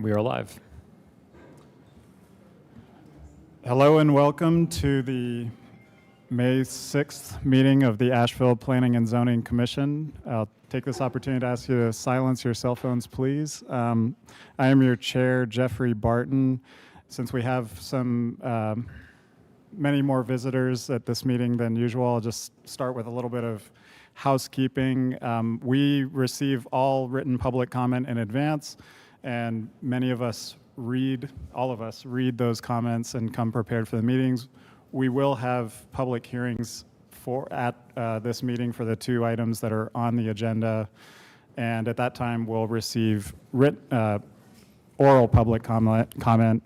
We are live. Hello and welcome to the May 6th meeting of the Asheville Planning and Zoning Commission. I'll take this opportunity to ask you to silence your cell phones, please. I am your chair, Jeffrey Barton. Since we have many more visitors at this meeting than usual, I'll just start with a little bit of housekeeping. We receive all written public comment in advance, and all of us read those comments and come prepared for the meetings. We will have public hearings at this meeting for the two items that are on the agenda, and at that time we'll receive oral public comment.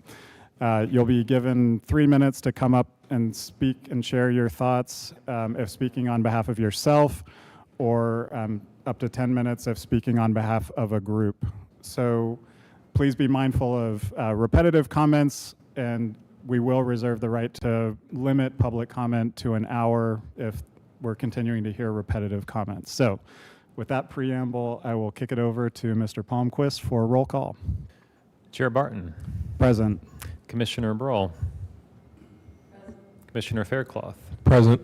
You'll be given 3 minutes to come up and speak and share your thoughts if speaking on behalf of yourself, or up to 10 minutes if speaking on behalf of a group. So please be mindful of repetitive comments, and we will reserve the right to limit public comment to an hour if we're continuing to hear repetitive comments. So with that preamble, I will kick it over to Mr. Palmquist for roll call. Chair Barton. Present. Commissioner Broll. Commissioner Faircloth. Present.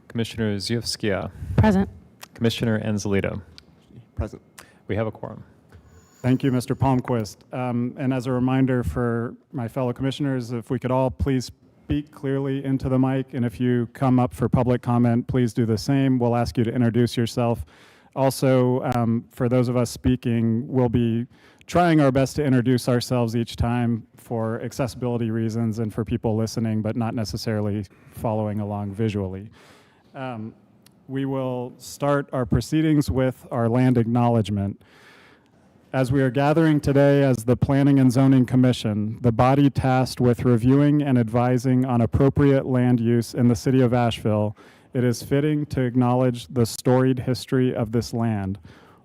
Commissioner Ziewskia. Present. Commissioner Anzalito. Present. We have a quorum. Thank you, Mr. Palmquist. And as a reminder for my fellow commissioners, if we could all please speak clearly into the mic, and if you come up for public comment, please do the same. We'll ask you to introduce yourself. Also, for those of us speaking, we'll be trying our best to introduce ourselves each time for accessibility reasons and for people listening, but not necessarily following along visually. We will start our proceedings with our land acknowledgement. As we are gathering today as the Planning and Zoning Commission, the body tasked with reviewing and advising on appropriate land use in the city of Asheville, it is fitting to acknowledge the storied history of this land.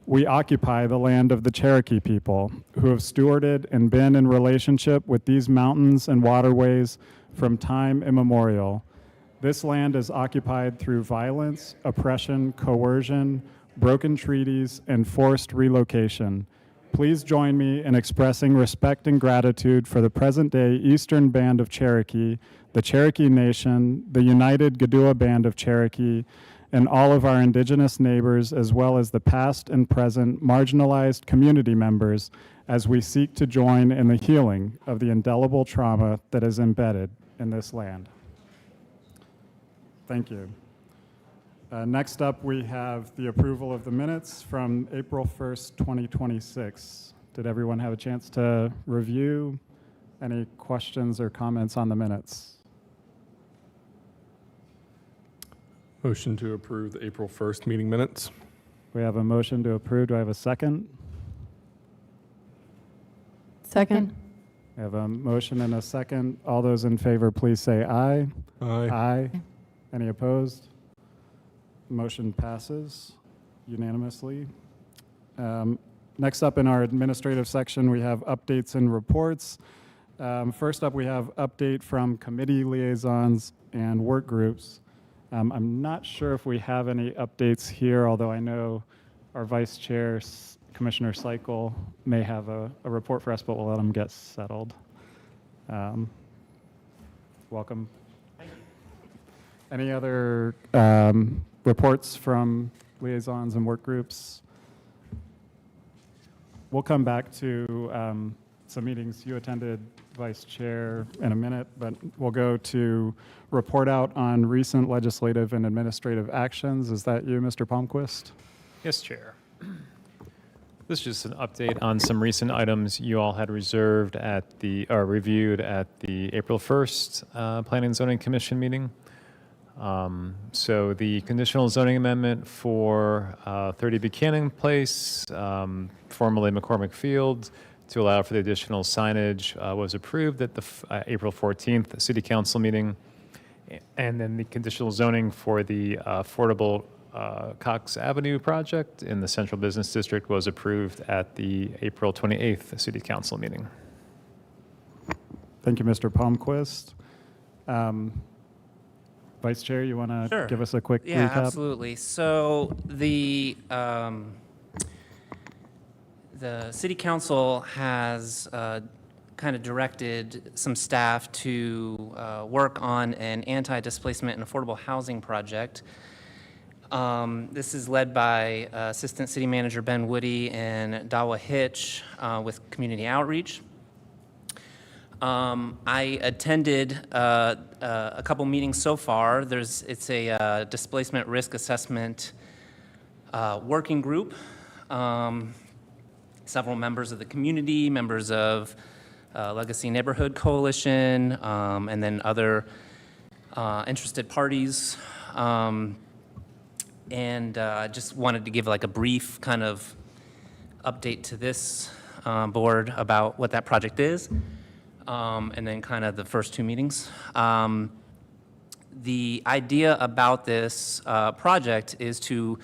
We occupy the land of the Cherokee people, who have stewarded and been in relationship with these mountains and waterways from time immemorial. This land is occupied through violence, oppression, coercion, broken treaties, and forced relocation. Please join me in expressing respect and gratitude for the present-day Eastern Band of Cherokee, the Cherokee Nation, the United Gadua Band of Cherokee, and all of our indigenous neighbors, as well as the past and present marginalized community members, as we seek to join in the healing of the indelible trauma that is embedded in this land. Thank you. Next up, we have the approval of the minutes from April 1st, 2026. Did everyone have a chance to review? Any questions or comments on the minutes? Motion to approve the April 1st meeting minutes. We have a motion to approve. Do I have a second? Second. We have a motion and a second. All those in favor, please say aye. Aye. Aye. Any opposed? Motion passes unanimously. Next up in our administrative section, we have updates and reports. First up, we have update from committee liaisons and work groups. I'm not sure if we have any updates here, although I know our vice chair, Commissioner Cycle, may have a report for us, but we'll let him get settled. Welcome. Any other reports from liaisons and work groups? We'll come back to some meetings you attended, Vice Chair, in a minute, but we'll go to report out on recent legislative and administrative actions. Is that you, Mr. Palmquist? Yes, Chair. This is just an update on some recent items you all had reviewed at the April 1st Planning and Zoning Commission meeting. So the conditional zoning amendment for 30 Buchanan Place, formerly McCormick Field, to allow for the additional signage was approved at the April 14th City Council meeting. And then the conditional zoning for the affordable Cox Avenue project in the Central Business District was approved at the April 28th City Council meeting. Thank you, Mr. Palmquist. Vice Chair, you want to give us a quick recap? Yeah, absolutely. So The city council has kind of directed some staff to work on an anti-displacement and affordable housing project. This is led by Assistant City Manager Ben Woody and Dawa Hitch with Community Outreach. I attended a couple meetings so far. It's a displacement risk assessment working group. Several members of the community, members of Legacy Neighborhood Coalition, and then other interested parties. And I just wanted to give like a brief kind of update to this board about what that project is, and then kind of the first two meetings. The idea about this project is to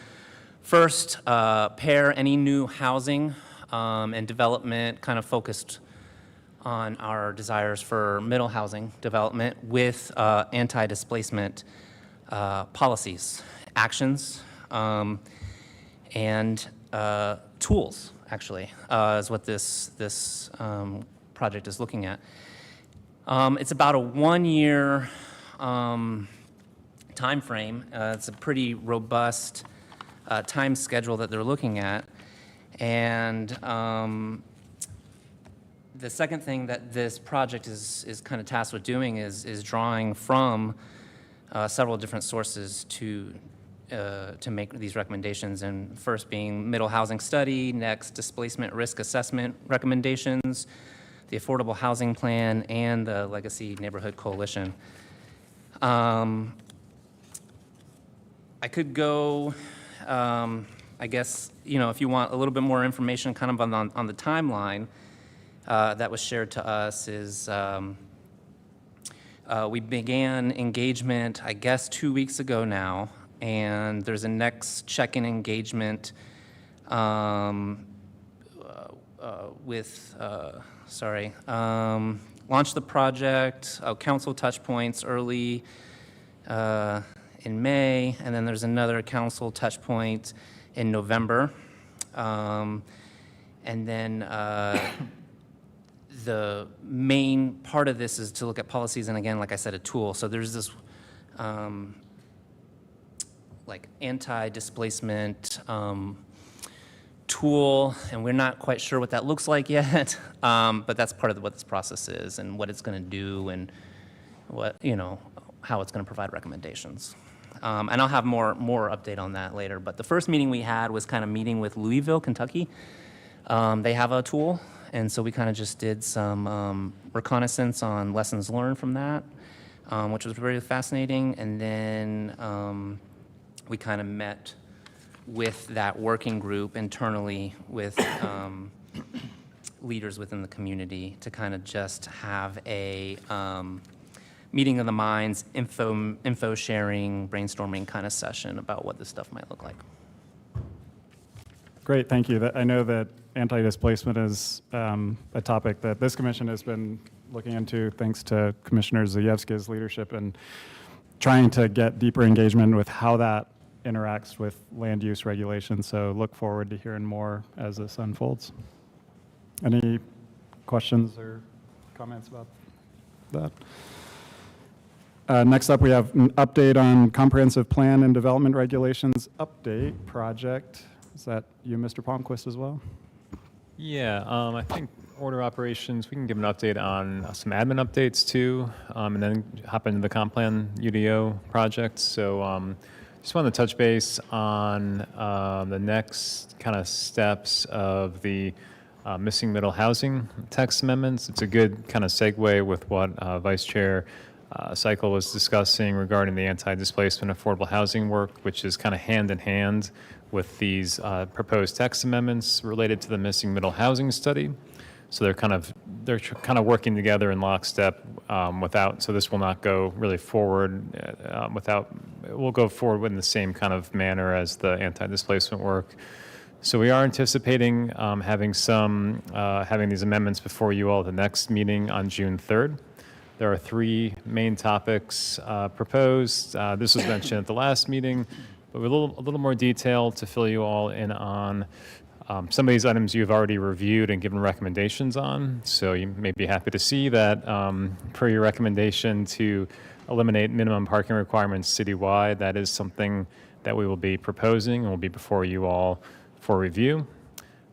first pair any new housing and development kind of focused on our desires for middle housing development with anti-displacement policies, actions, and tools, actually, is what this project is looking at. It's about a 1-year time frame. It's a pretty robust time schedule that they're looking at. And the second thing that this project is kind of tasked with doing is drawing from several different sources to make these recommendations, and first being middle housing study, next displacement risk assessment recommendations, the affordable housing plan, and the Legacy Neighborhood Coalition. I could go, I guess, if you want a little bit more information kind of on the timeline that was shared to us is we began engagement, I guess, 2 weeks ago now, and there's a next check-in engagement with, launch the project, council touch points early in May, and then there's another council touch point in November. And then the main part of this is to look at policies, and again, like I said, a tool. So there's this like anti-displacement tool, and we're not quite sure what that looks like yet, but that's part of what this process is and what it's going to do and what, how it's going to provide recommendations. And I'll have more update on that later. But the first meeting we had was kind of meeting with Louisville, Kentucky. They have a tool, and so we kind of just did some reconnaissance on lessons learned from that, which was very fascinating. And then we kind of met with that working group internally with leaders within the community to kind of just have a meeting of the minds, info sharing, brainstorming kind of session about what this stuff might look like. Great, thank you. I know that anti-displacement is a topic that this commission has been looking into thanks to Commissioner Zajewski's leadership and trying to get deeper engagement with how that interacts with land use regulations. So look forward to hearing more as this unfolds. Any questions or comments about that? Next up, we have an update on comprehensive plan and development regulations update project. Is that you, Mr. Palmquist, as well? Yeah, I think order operations, we can give an update on some admin updates too, and then hop into the comp plan UDO project. So just want to touch base on the next kind of steps of the missing middle housing text amendments. It's a good kind of segue with what Vice Chair Cycle was discussing regarding the anti-displacement affordable housing work, which is kind of hand in hand with these proposed text amendments related to the missing middle housing study. So they're kind of working together in lockstep so this will not go really forward we'll go forward in the same kind of manner as the anti-displacement work. So we are anticipating having these amendments before you all at the next meeting on June 3rd. There are 3 main topics proposed. This was mentioned at the last meeting, but with a little more detail to fill you all in on Some of these items you've already reviewed and given recommendations on, so you may be happy to see that per your recommendation to eliminate minimum parking requirements citywide, that is something that we will be proposing and will be before you all for review,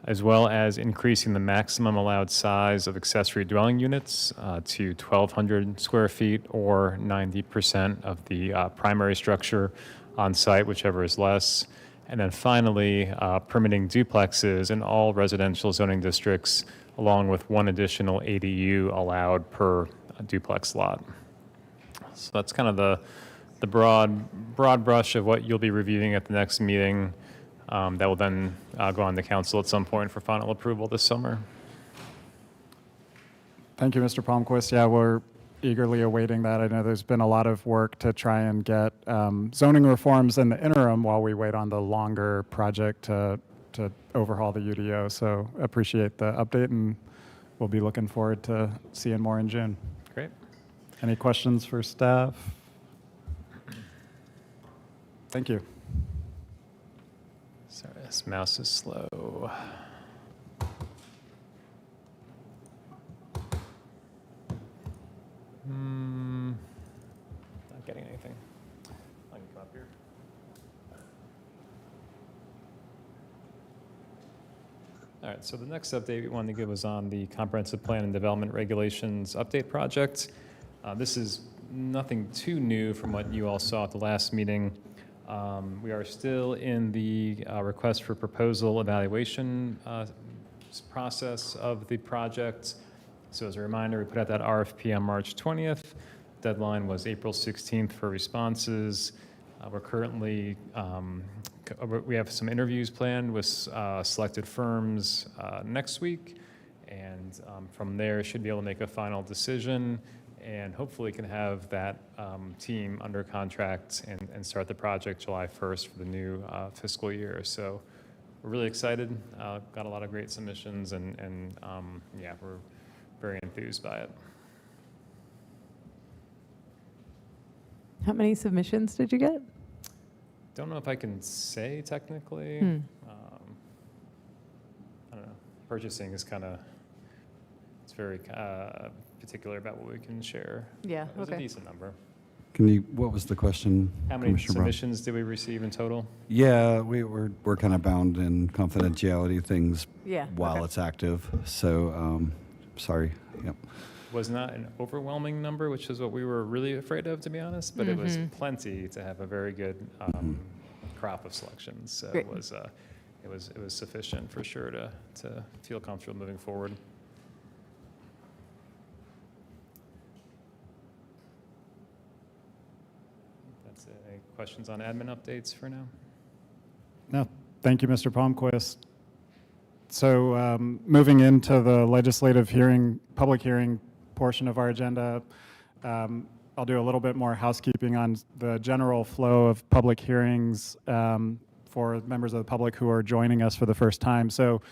as well as increasing the maximum allowed size of accessory dwelling units to 1,200 square feet or 90% of the primary structure on site, whichever is less. And then finally, permitting duplexes in all residential zoning districts, along with one additional ADU allowed per duplex lot. So that's kind of the broad brush of what you'll be reviewing at the next meeting. That will then go on to council at some point for final approval this summer. Thank you, Mr. Palmquist. Yeah, we're eagerly awaiting that. I know there's been a lot of work to try and get zoning reforms in the interim while we wait on the longer project to overhaul the UDO. So appreciate the update, and we'll be looking forward to seeing more in June. Great. Any questions for staff? Thank you. Sorry, this mouse is slow. Not getting anything. I can come up here. All right, so the next update we wanted to give was on the Comprehensive Plan and Development Regulations Update Project. This is nothing too new from what you all saw at the last meeting. We are still in the request for proposal evaluation process of the project. So as a reminder, we put out that RFP on March 20th. Deadline was April 16th for responses. We're currently, we have some interviews planned with selected firms next week. And from there, should be able to make a final decision and hopefully can have that team under contract and start the project July 1st for the new fiscal year. So we're really excited. Got a lot of great submissions and yeah, we're very enthused by it. How many submissions did you get? Don't know if I can say technically. I don't know. Purchasing is kind of, it's very particular about what we can share. Yeah, It was a okay. decent number. What was the question? How many Commissioner Brown? submissions did we receive in total? Yeah, we're kind of bound in confidentiality things Yeah, while okay. it's active. So, sorry. Yep. Was not an overwhelming number, which is what we were really afraid of, to be honest, but it was plenty to have a very good crop of selections. So Great. it was sufficient for sure to feel comfortable moving forward. That's it. Any questions on admin updates for now? No, thank you, Mr. Palmquist. So moving into the legislative hearing, public hearing portion of our agenda, I'll do a little bit more housekeeping on the general flow of public hearings for members of the public who are joining us for the first time. So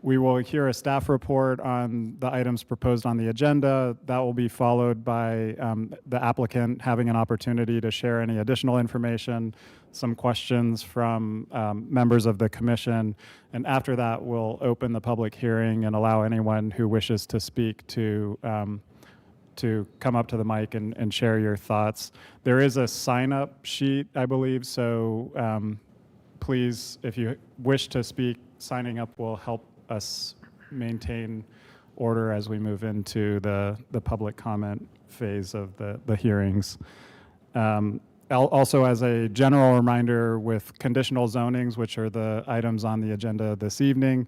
we will hear a staff report on the items proposed on the agenda. That will be followed by the applicant having an opportunity to share any additional information, some questions from members of the commission. And after that, we'll open the public hearing and allow anyone who wishes to speak to come up to the mic and share your thoughts. There is a sign-up sheet, I believe, so please, if you wish to speak, signing up will help us maintain order as we move into the public comment phase of the hearings. Also, as a general reminder, with conditional zonings, which are the items on the agenda this evening,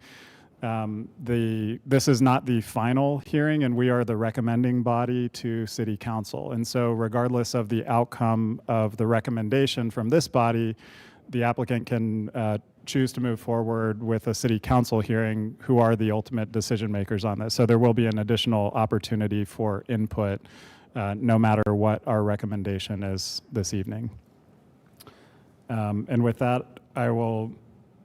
this is not the final hearing, and we are the recommending body to City Council. And so regardless of the outcome of the recommendation from this body, the applicant can choose to move forward with a City Council hearing, who are the ultimate decision makers on this. So there will be an additional opportunity for input no matter what our recommendation is this evening. And with that, I will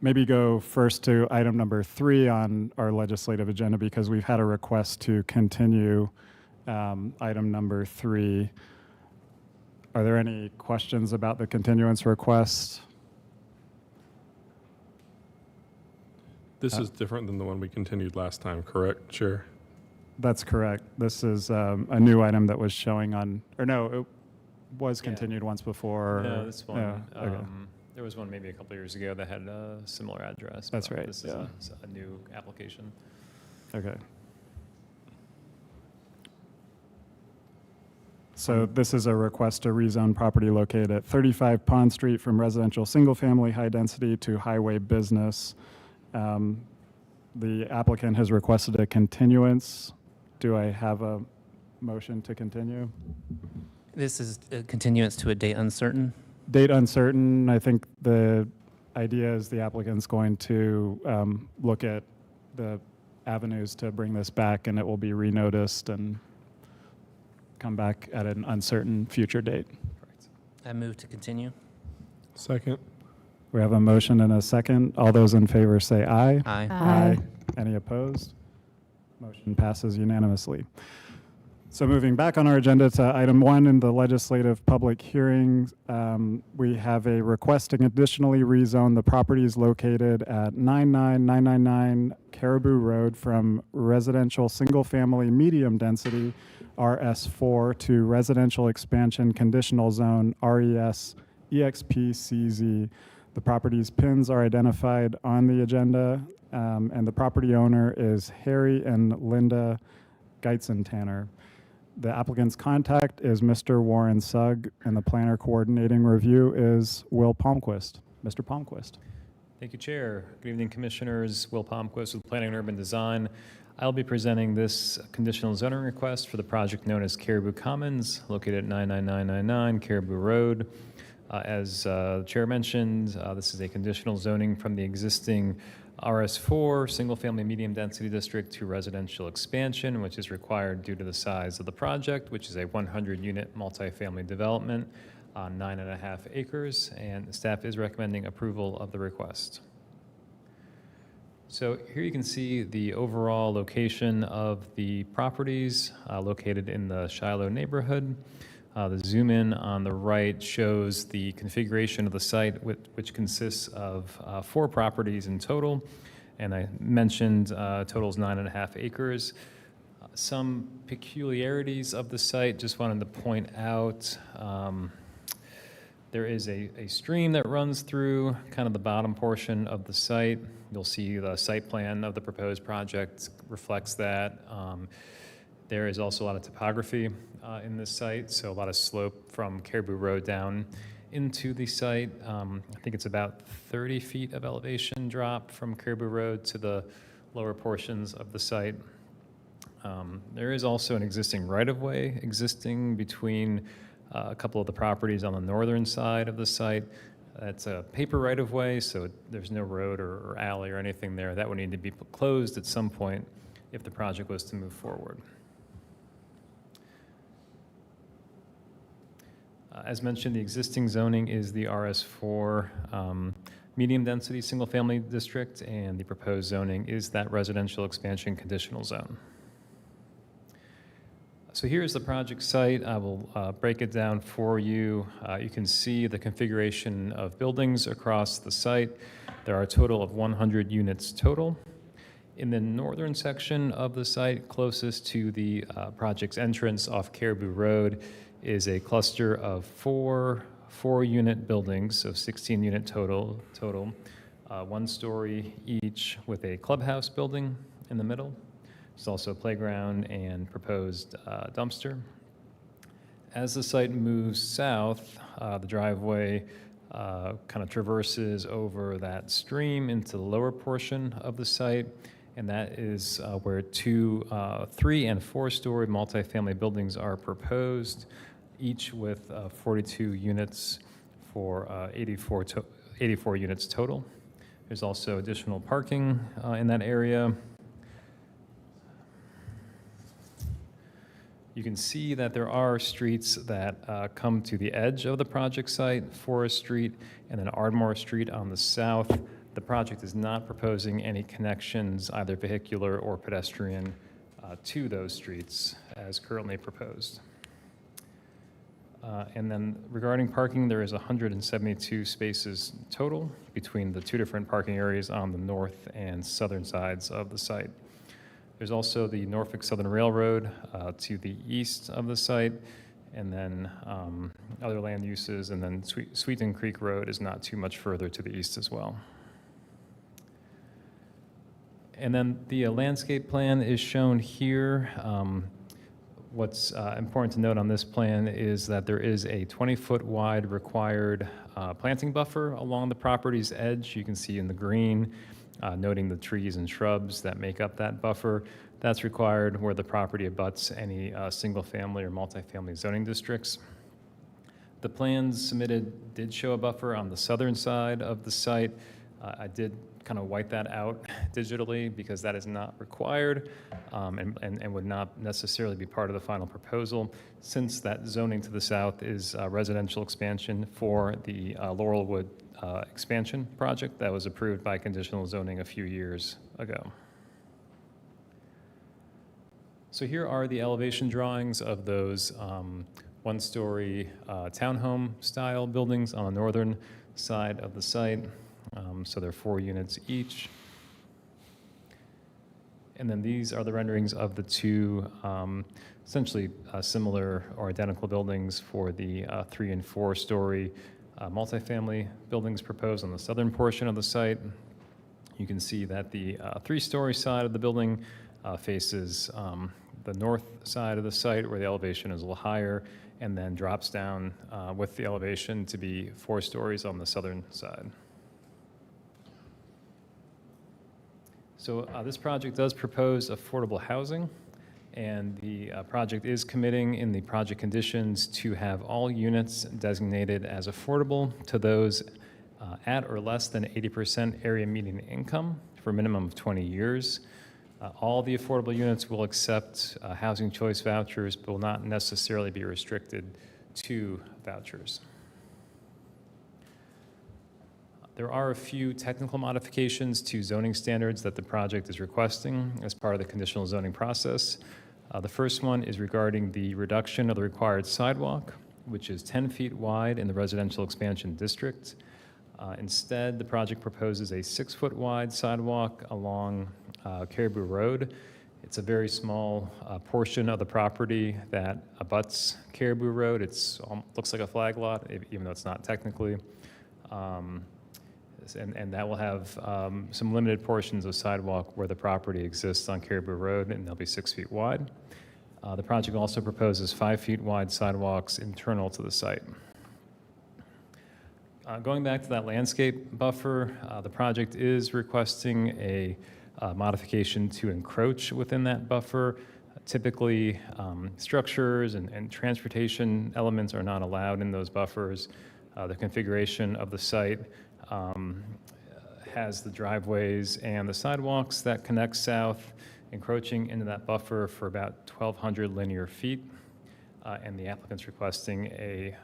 maybe go first to item number 3 on our legislative agenda, because we've had a request to continue item number 3. Are there any questions about the continuance request? This is different than the one we continued last time, correct, Chair? That's correct. This is a new item that was showing on, or no, it was Yeah. continued once before. No, this one, Yeah, okay. there was one maybe a couple years ago that had a similar address. That's but right, This is yeah. a new application. Okay. So this is a request to rezone property located at 35 Pond Street from residential single-family high density to highway business. The applicant has requested a continuance. Do I have a motion to continue? This is a continuance to a date uncertain. Date uncertain. I think the idea is the applicant's going to look at the avenues to bring this back, and it will be renoticed and come back at an uncertain future date. Correct. I move to continue. Second. We have a motion and a second. All those in favor say aye. Aye. Aye. Any opposed? Motion passes unanimously. So moving back on our agenda to item 1 in the legislative public hearing, we have a request to conditionally rezone the properties located at 99999 Caribou Road from residential single-family medium density RS4 to residential expansion conditional zone RES EXP-CZ. The property's pins are identified on the agenda, and the property owner is Harry and Linda Geitzen-Tanner. The applicant's contact is Mr. Warren Sugg, and the planner coordinating review is Will Palmquist. Mr. Palmquist. Thank you, Chair. Good evening, Commissioners. Will Palmquist with Planning and Urban Design. I'll be presenting this conditional zoning request for the project known as Caribou Commons, located at 99999 Caribou Road. As the Chair mentioned, this is a conditional zoning from the existing RS4, single-family medium-density district, to residential expansion, which is required due to the size of the project, which is a 100-unit multifamily development on 9.5 acres, and staff is recommending approval of the request. So here you can see the overall location of the properties located in the Shiloh neighborhood. The zoom in on the right shows the configuration of the site, which consists of 4 properties in total. And I mentioned totals 9.5 acres. Some peculiarities of the site, just wanted to point out, there is a stream that runs through kind of the bottom portion of the site. You'll see the site plan of the proposed project reflects that. There is also a lot of topography in this site, so a lot of slope from Caribou Road down into the site. I think it's about 30 feet of elevation drop from Caribou Road to the lower portions of the site. There is also an existing right-of-way existing between a couple of the properties on the northern side of the site. That's a paper right-of-way, so there's no road or alley or anything there. That would need to be closed at some point if the project was to move forward. As mentioned, the existing zoning is the RS4 medium-density single-family district, and the proposed zoning is that residential expansion conditional zone. So here's the project site. I will break it down for you. You can see the configuration of buildings across the site. There are a total of 100 units total. In the northern section of the site, closest to the project's entrance off Caribou Road, is a cluster of four-unit buildings, so 16-unit total, 1 story each, with a clubhouse building in the middle. There's also a playground and proposed dumpster. As the site moves south, the driveway kind of traverses over that stream into the lower portion of the site, and that is where 2, 3, and 4-story multifamily buildings are proposed, each with 42 units for 84 units total. There's also additional parking in that area. You can see that there are streets that come to the edge of the project site, Forest Street and then Ardmore Street on the south. The project is not proposing any connections, either vehicular or pedestrian, to those streets as currently proposed. And then regarding parking, there is 172 spaces total between the two different parking areas on the north and southern sides of the site. There's also the Norfolk Southern Railroad to the east of the site, and then other land uses, and then Sweeten Creek Road is not too much further to the east as well. And then the landscape plan is shown here. What's important to note on this plan is that there is a 20-foot wide required planting buffer along the property's edge. You can see in the green, noting the trees and shrubs that make up that buffer. That's required where the property abuts any single-family or multifamily zoning districts. The plans submitted did show a buffer on the southern side of the site. I did kind of white that out digitally because that is not required and would not necessarily be part of the final proposal, since that zoning to the south is residential expansion for the Laurelwood expansion project that was approved by conditional zoning a few years ago. So here are the elevation drawings of those one-story townhome style buildings on the northern side of the site. So they're 4 units each. And then these are the renderings of the two essentially similar or identical buildings for the 3 and 4 story multifamily buildings proposed on the southern portion of the site. You can see that the 3-story side of the building faces the north side of the site, where the elevation is a little higher, and then drops down with the elevation to be 4 stories on the southern side. So this project does propose affordable housing, and the project is committing in the project conditions to have all units designated as affordable to those at or less than 80% area median income for a minimum of 20 years. All the affordable units will accept housing choice vouchers, but will not necessarily be restricted to vouchers. There are a few technical modifications to zoning standards that the project is requesting as part of the conditional zoning process. The first one is regarding the reduction of the required sidewalk, which is 10 feet wide in the residential expansion district. Instead, the project proposes a 6-foot wide sidewalk along Caribou Road. It's a very small portion of the property that abuts Caribou Road. It looks like a flag lot, even though it's not technically. And that will have some limited portions of sidewalk where the property exists on Caribou Road, and they'll be 6 feet wide. The project also proposes 5 feet wide sidewalks internal to the site. Going back to that landscape buffer, the project is requesting a modification to encroach within that buffer. Typically, structures and transportation elements are not allowed in those buffers. The configuration of the site has the driveways and the sidewalks that connect south, encroaching into that buffer for about 1,200 linear feet. And the applicant's requesting a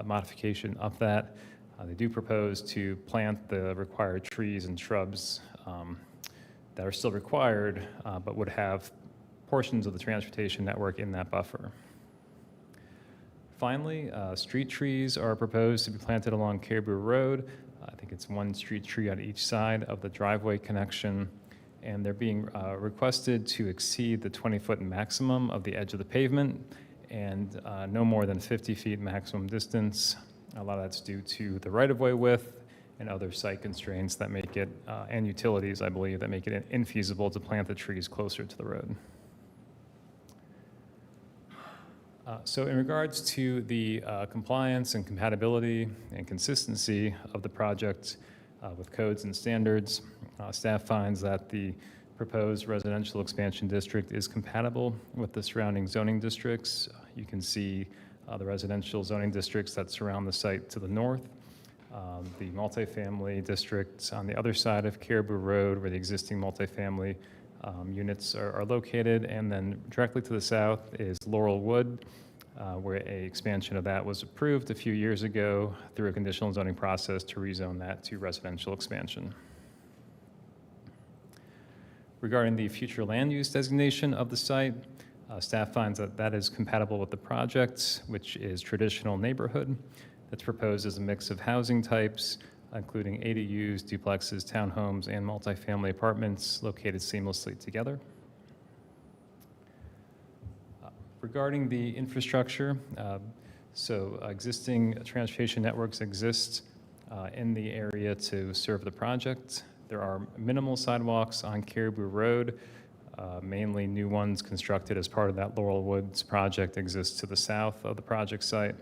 modification of that. They do propose to plant the required trees and shrubs that are still required, but would have portions of the transportation network in that buffer. Finally, street trees are proposed to be planted along Caribou Road. I think it's 1 street tree on each side of the driveway connection, and they're being requested to exceed the 20-foot maximum of the edge of the pavement and no more than 50 feet maximum distance. A lot of that's due to the right-of-way width and other site constraints that make it, and utilities, I believe, that make it infeasible to plant the trees closer to the road. So in regards to the compliance and compatibility and consistency of the project with codes and standards, staff finds that the proposed residential expansion district is compatible with the surrounding zoning districts. You can see the residential zoning districts that surround the site to the north, the multifamily districts on the other side of Caribou Road where the existing multifamily units are located, and then directly to the south is Laurelwood, where an expansion of that was approved a few years ago through a conditional zoning process to rezone that to residential expansion. Regarding the future land use designation of the site, Staff finds that that is compatible with the project, which is traditional neighborhood that's proposed as a mix of housing types, including ADUs, duplexes, townhomes, and multifamily apartments located seamlessly together. Regarding the infrastructure, existing transportation networks exist in the area to serve the project. There are minimal sidewalks on Caribou Road. Mainly new ones constructed as part of that Laurel Woods project exist to the south of the project site.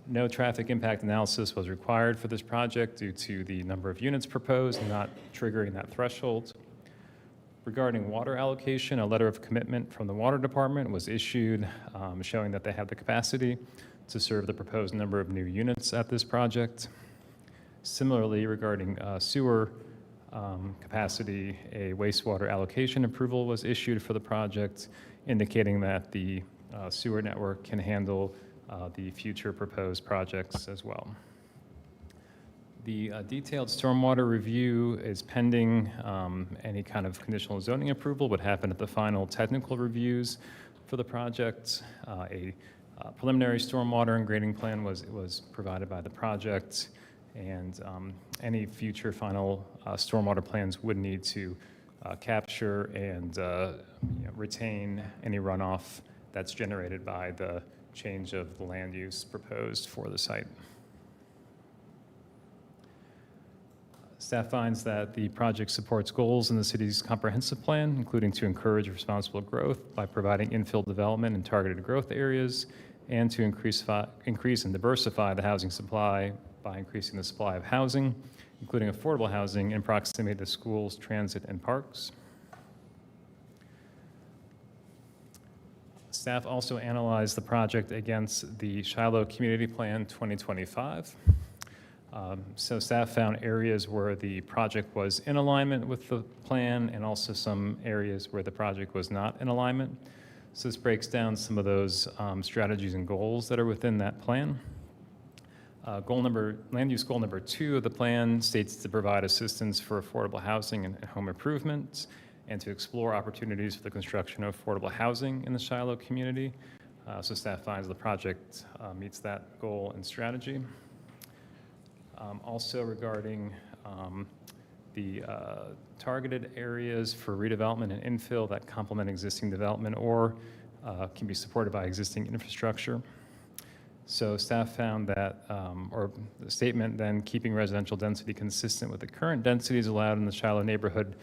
No traffic impact analysis was required for this project due to the number of units proposed and not triggering that threshold. Regarding water allocation, a letter of commitment from the water department was issued showing that they have the capacity to serve the proposed number of new units at this project. Similarly, regarding sewer capacity, a wastewater allocation approval was issued for the project, indicating that the sewer network can handle the future proposed projects as well. The detailed stormwater review is pending. Any kind of conditional zoning approval would happen at the final technical reviews for the project. A preliminary stormwater and grading plan was provided by the project, and any future final stormwater plans would need to capture and retain any runoff that's generated by the change of the land use proposed for the site. Staff finds that the project supports goals in the city's comprehensive plan, including to encourage responsible growth by providing infill development in targeted growth areas, and to increase and diversify the housing supply by increasing the supply of housing, including affordable housing in proximity to schools, transit, and parks. Staff also analyzed the project against the Shiloh Community Plan 2025. So staff found areas where the project was in alignment with the plan and also some areas where the project was not in alignment. So this breaks down some of those strategies and goals that are within that plan. Land use goal number 2 of the plan states to provide assistance for affordable housing and home improvements, and to explore opportunities for the construction of affordable housing in the Shiloh community. So staff finds the project meets that goal and strategy. Also regarding the targeted areas for redevelopment and infill that complement existing development or can be supported by existing infrastructure. So staff found that, or the statement then, keeping residential density consistent with the current densities allowed in the Shiloh neighborhood,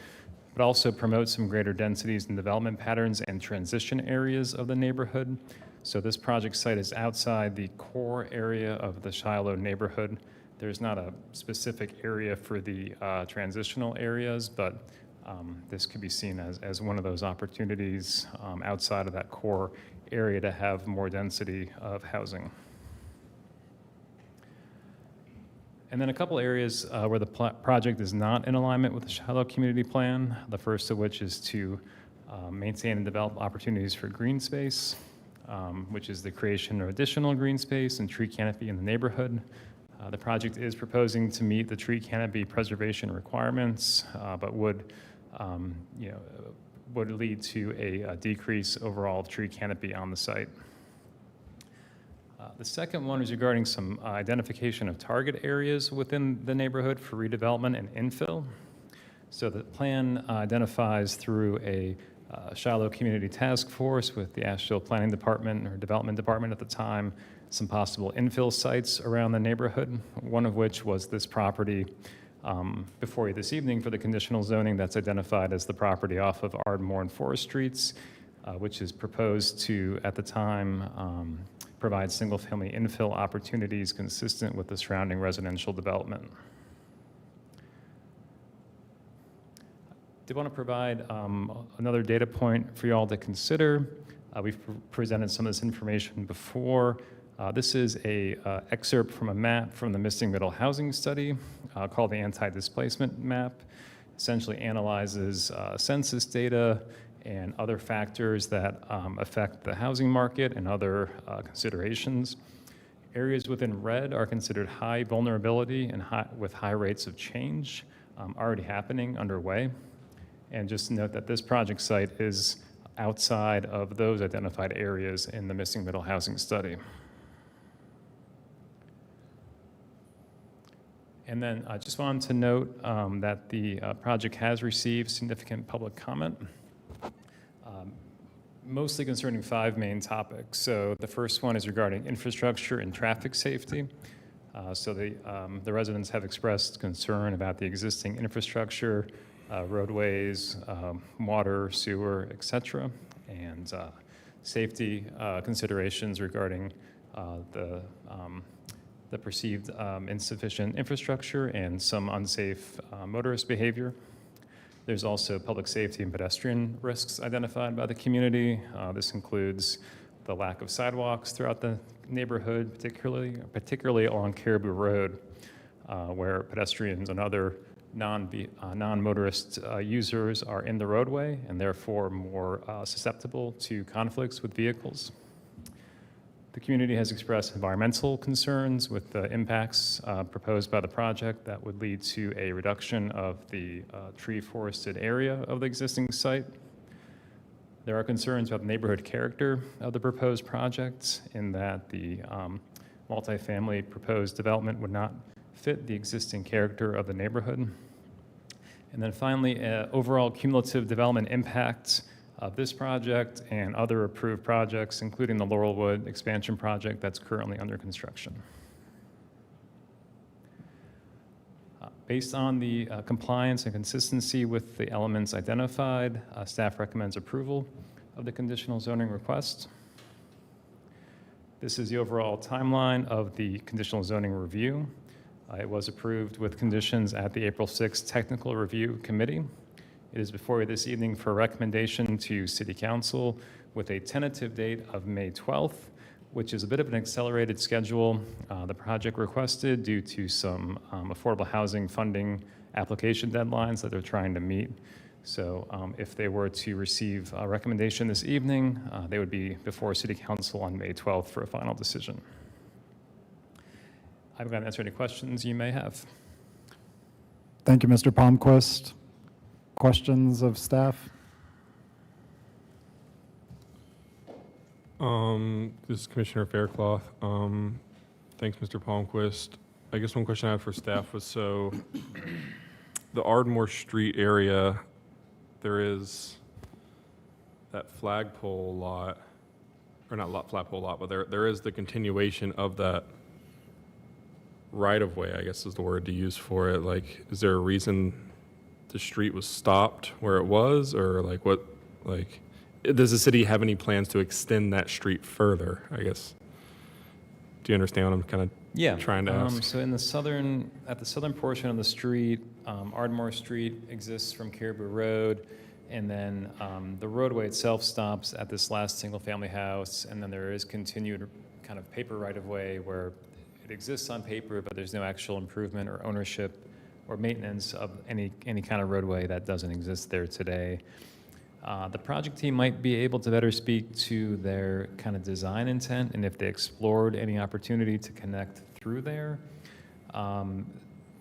but also promote some greater densities in development patterns and transition areas of the neighborhood. So this project site is outside the core area of the Shiloh neighborhood. There's not a specific area for the transitional areas, but this could be seen as one of those opportunities outside of that core area to have more density of housing. And then a couple areas where the project is not in alignment with the Shiloh Community Plan, the first of which is to maintain and develop opportunities for green space, which is the creation of additional green space and tree canopy in the neighborhood. The project is proposing to meet the tree canopy preservation requirements, but would lead to a decrease overall of tree canopy on the site. The second one is regarding some identification of target areas within the neighborhood for redevelopment and infill. So the plan identifies through a Shiloh Community Task Force with the Asheville Planning Department or Development Department at the time, some possible infill sites around the neighborhood, one of which was this property before you this evening for the conditional zoning that's identified as the property off of Ardmore and Forest Streets, which is proposed to, at the time, provide single-family infill opportunities consistent with the surrounding residential development. I did want to provide another data point for you all to consider. We've presented some of this information before. This is a excerpt from a map from the Missing Middle Housing Study called the Anti-Displacement map. Essentially analyzes census data and other factors that affect the housing market and other considerations. Areas within red are considered high vulnerability and with high rates of change already happening underway. And just note that this project site is outside of those identified areas in the missing middle housing study. And then I just wanted to note that the project has received significant public comment, mostly concerning 5 main topics. So the first one is regarding infrastructure and traffic safety. So the residents have expressed concern about the existing infrastructure, roadways, water, sewer, et cetera, and safety considerations regarding the perceived insufficient infrastructure and some unsafe motorist behavior. There's also public safety and pedestrian risks identified by the community. This includes the lack of sidewalks throughout the neighborhood, particularly along Caribou Road, where pedestrians and other non-motorist users are in the roadway and therefore more susceptible to conflicts with vehicles. The community has expressed environmental concerns with the impacts proposed by the project that would lead to a reduction of the tree forested area of the existing site. There are concerns about the neighborhood character of the proposed project in that the multifamily proposed development would not fit the existing character of the neighborhood. And then finally, overall cumulative development impact of this project and other approved projects, including the Laurelwood expansion project that's currently under construction. Based on the compliance and consistency with the elements identified, staff recommends approval of the conditional zoning request. This is the overall timeline of the conditional zoning review. It was approved with conditions at the April 6th Technical Review Committee. It is before you this evening for recommendation to City Council with a tentative date of May 12th, which is a bit of an accelerated schedule. The project requested due to some affordable housing funding application deadlines that they're trying to meet. So if they were to receive a recommendation this evening, they would be before City Council on May 12th for a final decision. I'm going to answer any questions you may have. Thank you, Mr. Palmquist. Questions of staff? This is Commissioner Faircloth. Thanks, Mr. Palmquist. I guess one question I had for staff was, so the Ardmore Street area, there is that flagpole lot, or not flagpole lot, but there is the continuation of that right-of-way, I guess is the word to use for it. Like, is there a reason the street was stopped where it was, or like what, like, does the city have any plans to extend that street further, I guess? Do you understand what I'm kind of trying to ask? So in the at the southern portion of the street, Ardmore Street exists from Caribou Road, and then the roadway itself stops at this last single-family house, and then there is continued kind of paper right-of-way where it exists on paper, but there's no actual improvement or ownership or maintenance of any kind of roadway that doesn't exist there today. The project team might be able to better speak to their kind of design intent and if they explored any opportunity to connect through there.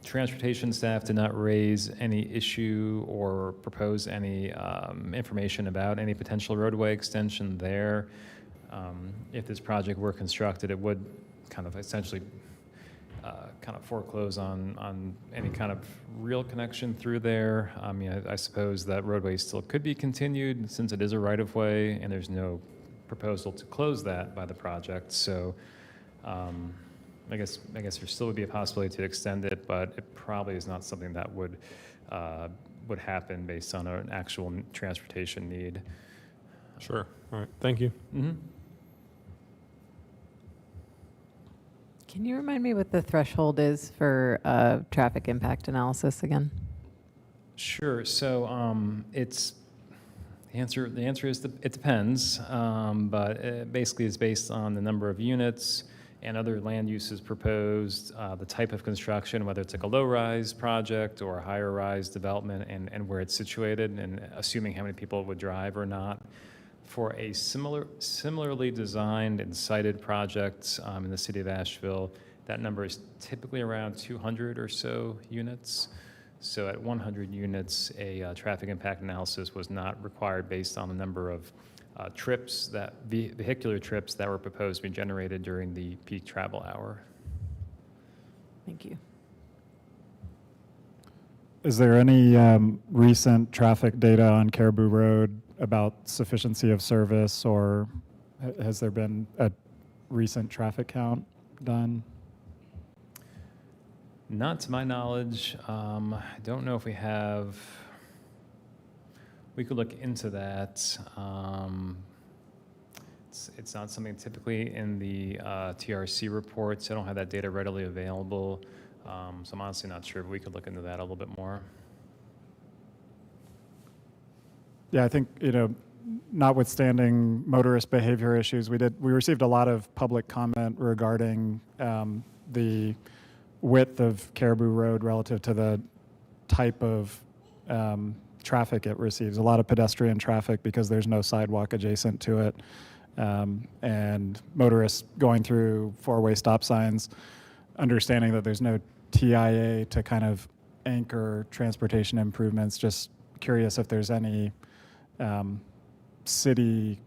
Transportation staff did not raise any issue or propose any information about any potential roadway extension there. If this project were constructed, it would kind of essentially kind of foreclose on any kind of real connection through there. I mean, I suppose that roadway still could be continued since it is a right-of-way and there's no proposal to close that by the project. So I guess there still would be a possibility to extend it, but it probably is not something that would happen based on an actual transportation need. Sure. All right. Thank you. Mm-hmm. Can you remind me what the threshold is for traffic impact analysis again? Sure. So the answer is it depends, but it basically is based on the number of units and other land uses proposed, the type of construction, whether it's like a low-rise project or a higher-rise development, and where it's situated, and assuming how many people would drive or not. For a similarly designed and sited project in the city of Asheville, that number is typically around 200 or so units. So at 100 units, a traffic impact analysis was not required based on the number of trips, vehicular trips that were proposed to be generated during the peak travel hour. Thank you. Is there any recent traffic data on Caribou Road about sufficiency of service, or has there been a recent traffic count done? Not to my knowledge. I don't know if we have. We could look into that. It's not something typically in the TRC reports. I don't have that data readily available. So I'm honestly not sure, but we could look into that a little bit more. Yeah, I think, notwithstanding motorist behavior issues, we received a lot of public comment regarding the width of Caribou Road relative to the type of traffic it receives. A lot of pedestrian traffic because there's no sidewalk adjacent to it, and motorists going through four-way stop signs, understanding that there's no TIA to kind of anchor transportation improvements. Just curious if there's any city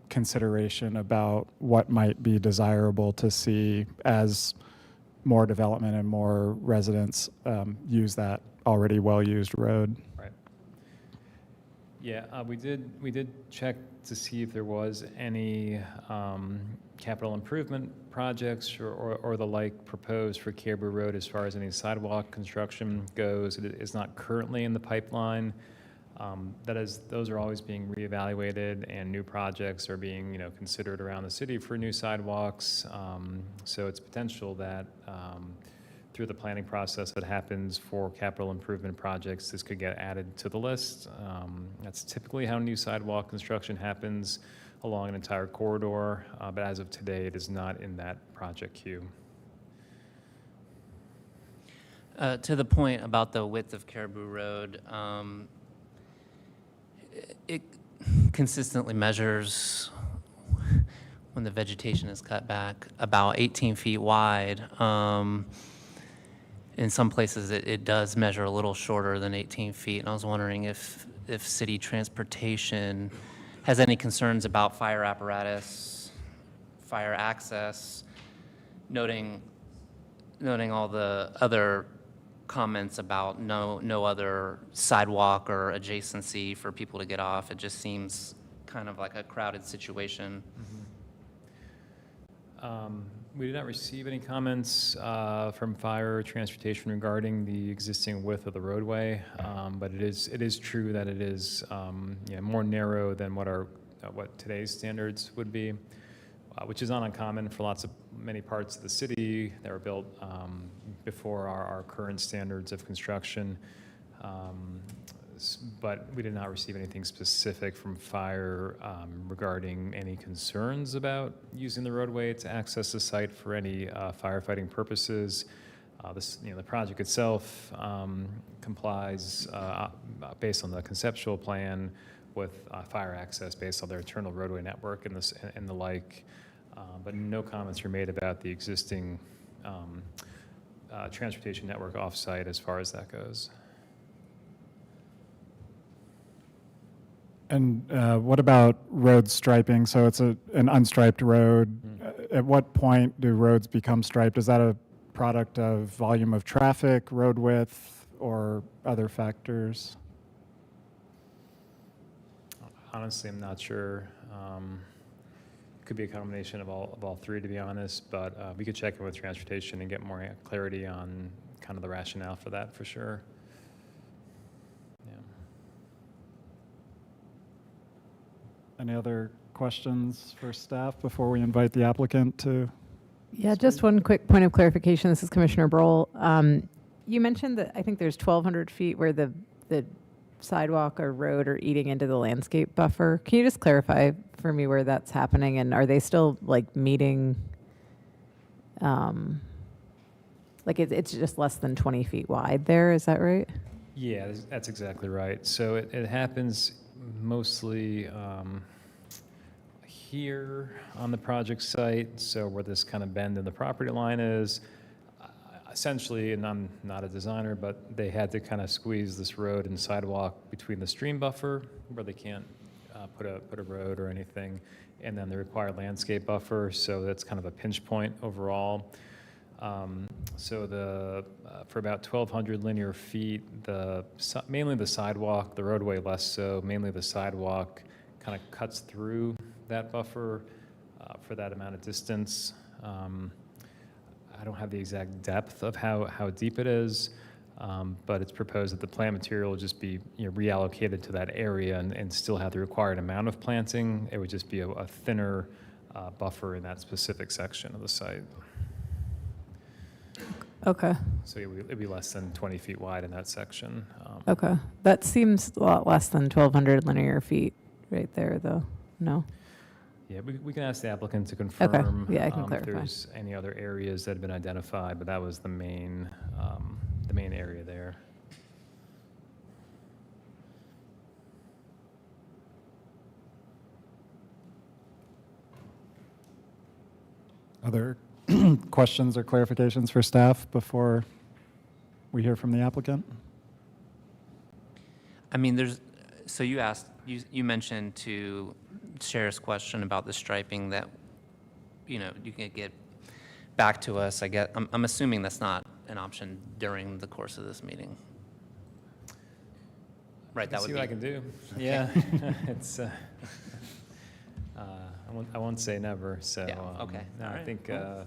consideration about what might be desirable to see as more development and more residents use that already well-used road. Right. Yeah, we did check to see if there was any capital improvement projects or the like proposed for Caribou Road as far as any sidewalk construction goes. It is not currently in the pipeline. Those are always being reevaluated, and new projects are being, considered around the city for new sidewalks. So it's potential that through the planning process that happens for capital improvement projects, this could get added to the list. That's typically how new sidewalk construction happens along an entire corridor, but as of today, it is not in that project queue. To the point about the width of Caribou Road, it consistently measures, when the vegetation is cut back, about 18 feet wide. In some places, it does measure a little shorter than 18 feet. And I was wondering if city transportation has any concerns about fire apparatus, fire access, noting all the other comments about no other sidewalk or adjacency for people to get off. It just seems kind of like a crowded situation. We did not receive any comments from fire or transportation regarding the existing width of the roadway, but it is true that it is more narrow than what today's standards would be, which is not uncommon for many parts of the city that were built before our current standards of construction. But we did not receive anything specific from fire regarding any concerns about using the roadway to access the site for any firefighting purposes. The project itself complies based on the conceptual plan with fire access based on their internal roadway network and the like. But no comments were made about the existing transportation network off-site as far as that goes. And what about road striping? So it's an unstriped road. At what point do roads become striped? Is that a product of volume of traffic, road width, or other factors? Honestly, I'm not sure. Could be a combination of all three, to be honest, but we could check in with transportation and get more clarity on kind of the rationale for that, for sure. Yeah. Any other questions for staff before we invite the applicant to? Yeah, just one quick point of clarification. This is Commissioner Broll. You mentioned that I think there's 1,200 feet where the sidewalk or road are eating into the landscape buffer. Can you just clarify for me where that's happening, and are they still meeting, it's just less than 20 feet wide there, is that right? Yeah, that's exactly right. So it happens mostly here on the project site, so where this kind of bend in the property line is. essentially, and I'm not a designer, but they had to kind of squeeze this road and sidewalk between the stream buffer where they can't put a road or anything, and then the required landscape buffer. So that's kind of a pinch point overall. So for about 1,200 linear feet, mainly the sidewalk, the roadway less so, mainly the sidewalk kind of cuts through that buffer for that amount of distance. I don't have the exact depth of how deep it is, but it's proposed that the plant material will just be reallocated to that area and still have the required amount of planting. It would just be a thinner buffer in that specific section of the site. Okay, So it'd be less than 20 feet wide in that section. okay. That seems a lot less than 1,200 linear feet right there, though. No? Yeah, we can ask the applicant to confirm Yeah, I can if clarify. there's any other areas that have been identified, but that was the main area there. Other questions or clarifications for staff before we hear from the applicant? I mean, so you mentioned to Sheriff's question about the striping that, you can get back to us. I'm assuming that's not an option during the course of this meeting. Right, that would See be. what I can do. Yeah, it's, I won't say never, so. Yeah, okay. No, All I right, think cool.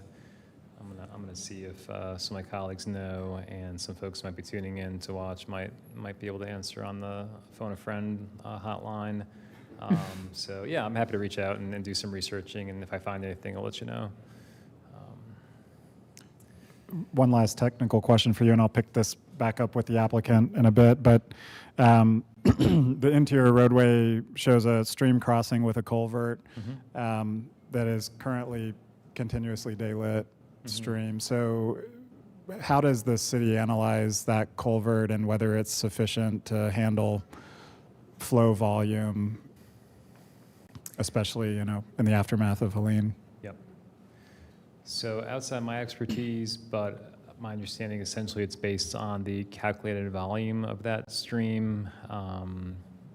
I'm gonna see if some of my colleagues know, and some folks might be tuning in to watch, might be able to answer on the phone a friend hotline. So yeah, I'm happy to reach out and do some researching, and if I find anything, I'll let you know. One last technical question for you, and I'll pick this back up with the applicant in a bit, but the interior roadway shows a stream crossing with a culvert that is currently continuously daylit stream. So how does the city analyze that culvert and whether it's sufficient to handle flow volume, especially, in the aftermath of Helene? Yep. So outside my expertise, but my understanding essentially it's based on the calculated volume of that stream,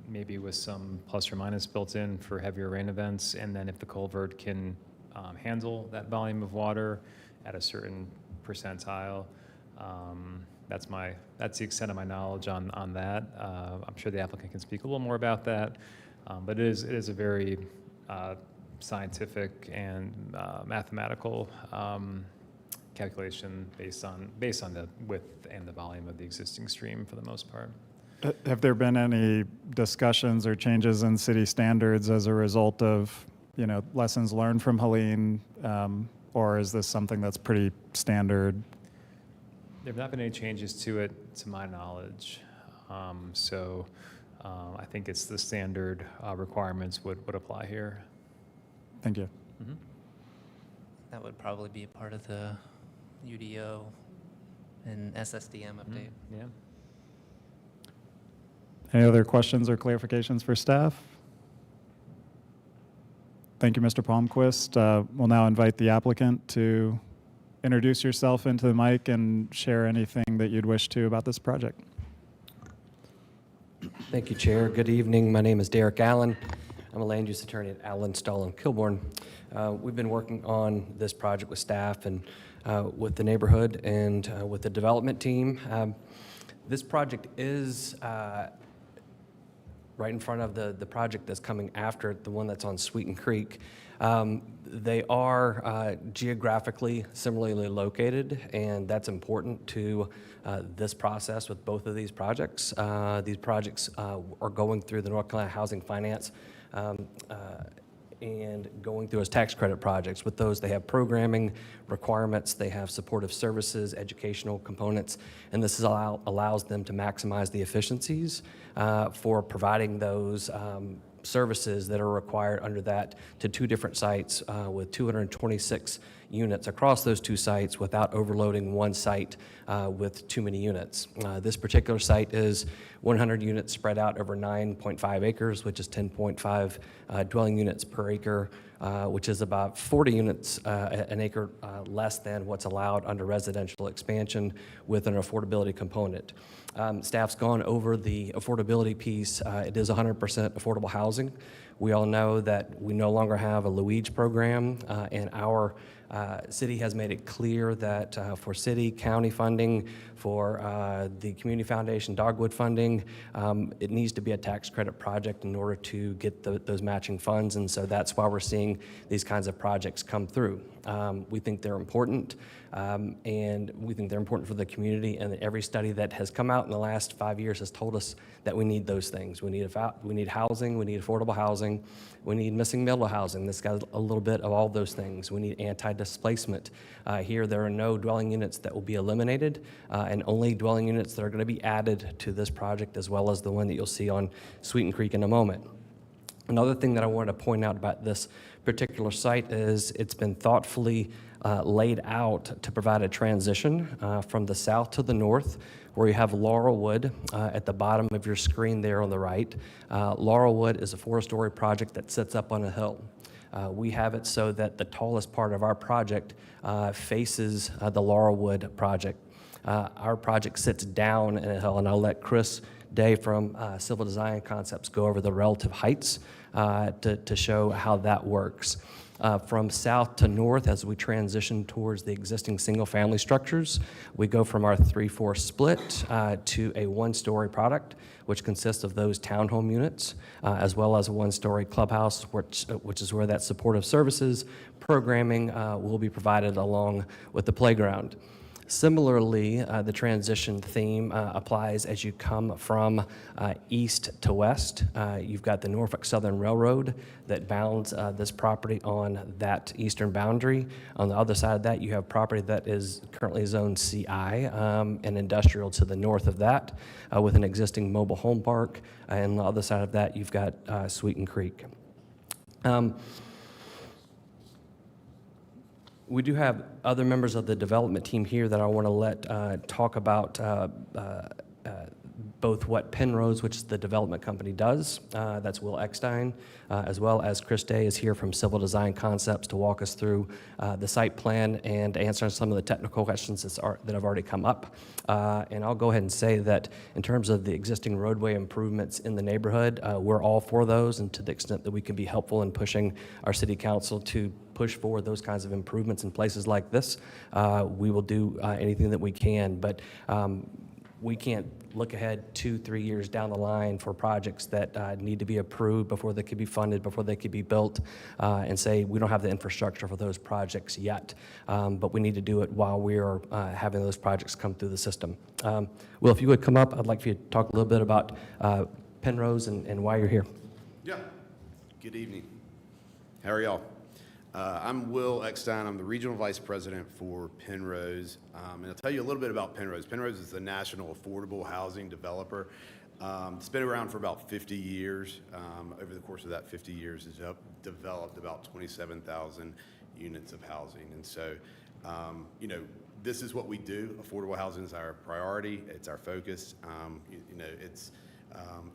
maybe with some plus or minus built in for heavier rain events, and then if the culvert can handle that volume of water at a certain percentile. That's the extent of my knowledge on that. I'm sure the applicant can speak a little more about that, but it is a very scientific and mathematical calculation based on the width and the volume of the existing stream for the most part. Have there been any discussions or changes in city standards as a result of, lessons learned from Helene, or is this something that's pretty standard? There have not been any changes to it, to my knowledge. So I think it's the standard requirements would apply here. Thank you. That would probably be a part of the UDO and SSDM update. Yeah. Any other questions or clarifications for staff? Thank you, Mr. Palmquist. We'll now invite the applicant to introduce yourself into the mic and share anything that you'd wish to about this project. Thank you, Chair. Good evening. My name is Derek Allen. I'm a land use attorney at Allen, Stahl, and Kilbourne. We've been working on this project with staff and with the neighborhood and with the development team. This project is right in front of the project that's coming after it, the one that's on Sweeten Creek. They are geographically similarly located, and that's important to this process with both of these projects. These projects are going through the North Carolina Housing Finance and going through as tax credit projects. With those, they have programming requirements, they have supportive services, educational components, and this allows them to maximize the efficiencies for providing those services that are required under that to two different sites with 226 units across those two sites without overloading one site with too many units. This particular site is 100 units spread out over 9.5 acres, which is 10.5 dwelling units per acre, which is about 40 units an acre less than what's allowed under residential expansion with an affordability component. Staff's gone over the affordability piece. It is 100% affordable housing. We all know that we no longer have a LUIGE program, and our city has made it clear that for city, county funding, for the community foundation, Dogwood funding, it needs to be a tax credit project in order to get those matching funds, and so that's why we're seeing these kinds of projects come through. We think they're important, and we think they're important for the community, and every study that has come out in the last 5 years has told us that we need those things. We need housing, we need affordable housing, we need missing middle housing that's got a little bit of all those things. We need anti-displacement. Here there are no dwelling units that will be eliminated, and only dwelling units that are going to be added to this project, as well as the one that you'll see on Sweeten Creek in a moment. Another thing that I wanted to point out about this particular site is it's been thoughtfully laid out to provide a transition from the south to the north, where you have Laurelwood at the bottom of your screen there on the right. Laurelwood is a 4-story project that sits up on a hill. We have it so that the tallest part of our project faces the Laurelwood project. Our project sits down in a hill, and I'll let Chris Day from Civil Design Concepts go over the relative heights to show how that works. From south to north, as we transition towards the existing single-family structures, we go from our 3-4 split to a 1-story product, which consists of those townhome units, as well as a 1-story clubhouse, which is where that supportive services programming will be provided along with the playground. Similarly, the transition theme applies as you come from east to west. You've got the Norfolk Southern Railroad that bounds this property on that eastern boundary. On the other side of that, you have property that is currently zoned CI and industrial to the north of that, with an existing mobile home park. And on the other side of that, you've got Sweeten Creek. We do have other members of the development team here that I want to let talk about both what Penrose, which is the development company, does. That's Will Eckstein, as well as Chris Day is here from Civil Design Concepts to walk us through the site plan and answer some of the technical questions that have already come up. And I'll go ahead and say that in terms of the existing roadway improvements in the neighborhood, we're all for those, and to the extent that we can be helpful in pushing our city council to push forward those kinds of improvements in places like this, we will do anything that we can. But we can't look ahead 2-3 years down the line for projects that need to be approved before they could be funded, before they could be built, and say we don't have the infrastructure for those projects yet. But we need to do it while we are having those projects come through the system. Will, if you would come up, I'd like for you to talk a little bit about Penrose and why you're here. Yeah. Good evening. How are y'all? I'm Will Eckstein. I'm the Regional Vice President for Penrose. And I'll tell you a little bit about Penrose. Penrose is a national affordable housing developer. It's been around for about 50 years. Over the course of that 50 years, it's developed about 27,000 units of housing. And so, this is what we do. Affordable housing is our priority. It's our focus.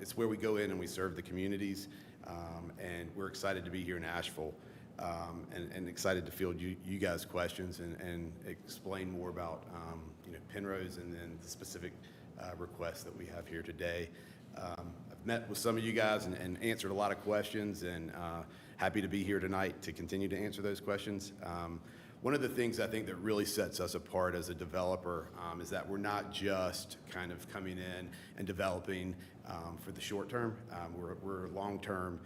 It's where we go in and we serve the communities. And we're excited to be here in Asheville. And excited to field you guys' questions and explain more about Penrose and then the specific requests that we have here today. I've met with some of you guys and answered a lot of questions, and happy to be here tonight to continue to answer those questions. One of the things I think that really sets us apart as a developer is that we're not just kind of coming in and developing for the short term. We're long-term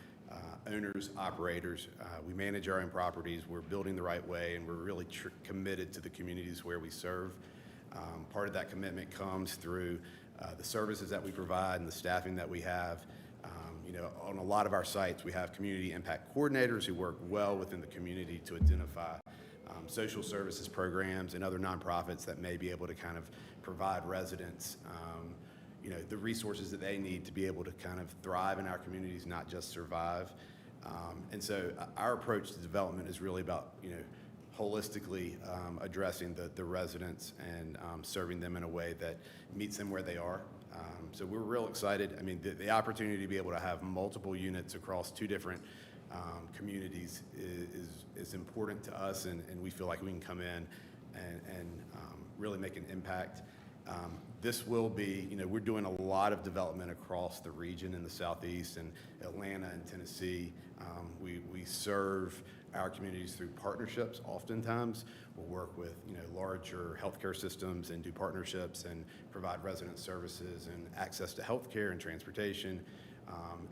owners, operators. We manage our own properties. We're building the right way, and we're really committed to the communities where we serve. Part of that commitment comes through the services that we provide and the staffing that we have. On a lot of our sites, we have community impact coordinators who work well within the community to identify social services programs and other nonprofits that may be able to kind of provide residents the resources that they need to be able to kind of thrive in our communities, not just survive. And so our approach to development is really about, holistically addressing the residents and serving them in a way that meets them where they are. So we're real excited. I mean, the opportunity to be able to have multiple units across two different communities is important to us, and we feel like we can come in and really make an impact. This will be, we're doing a lot of development across the region in the Southeast and Atlanta and Tennessee. We serve our communities through partnerships. Oftentimes, we'll work with larger healthcare systems and do partnerships and provide resident services and access to healthcare and transportation,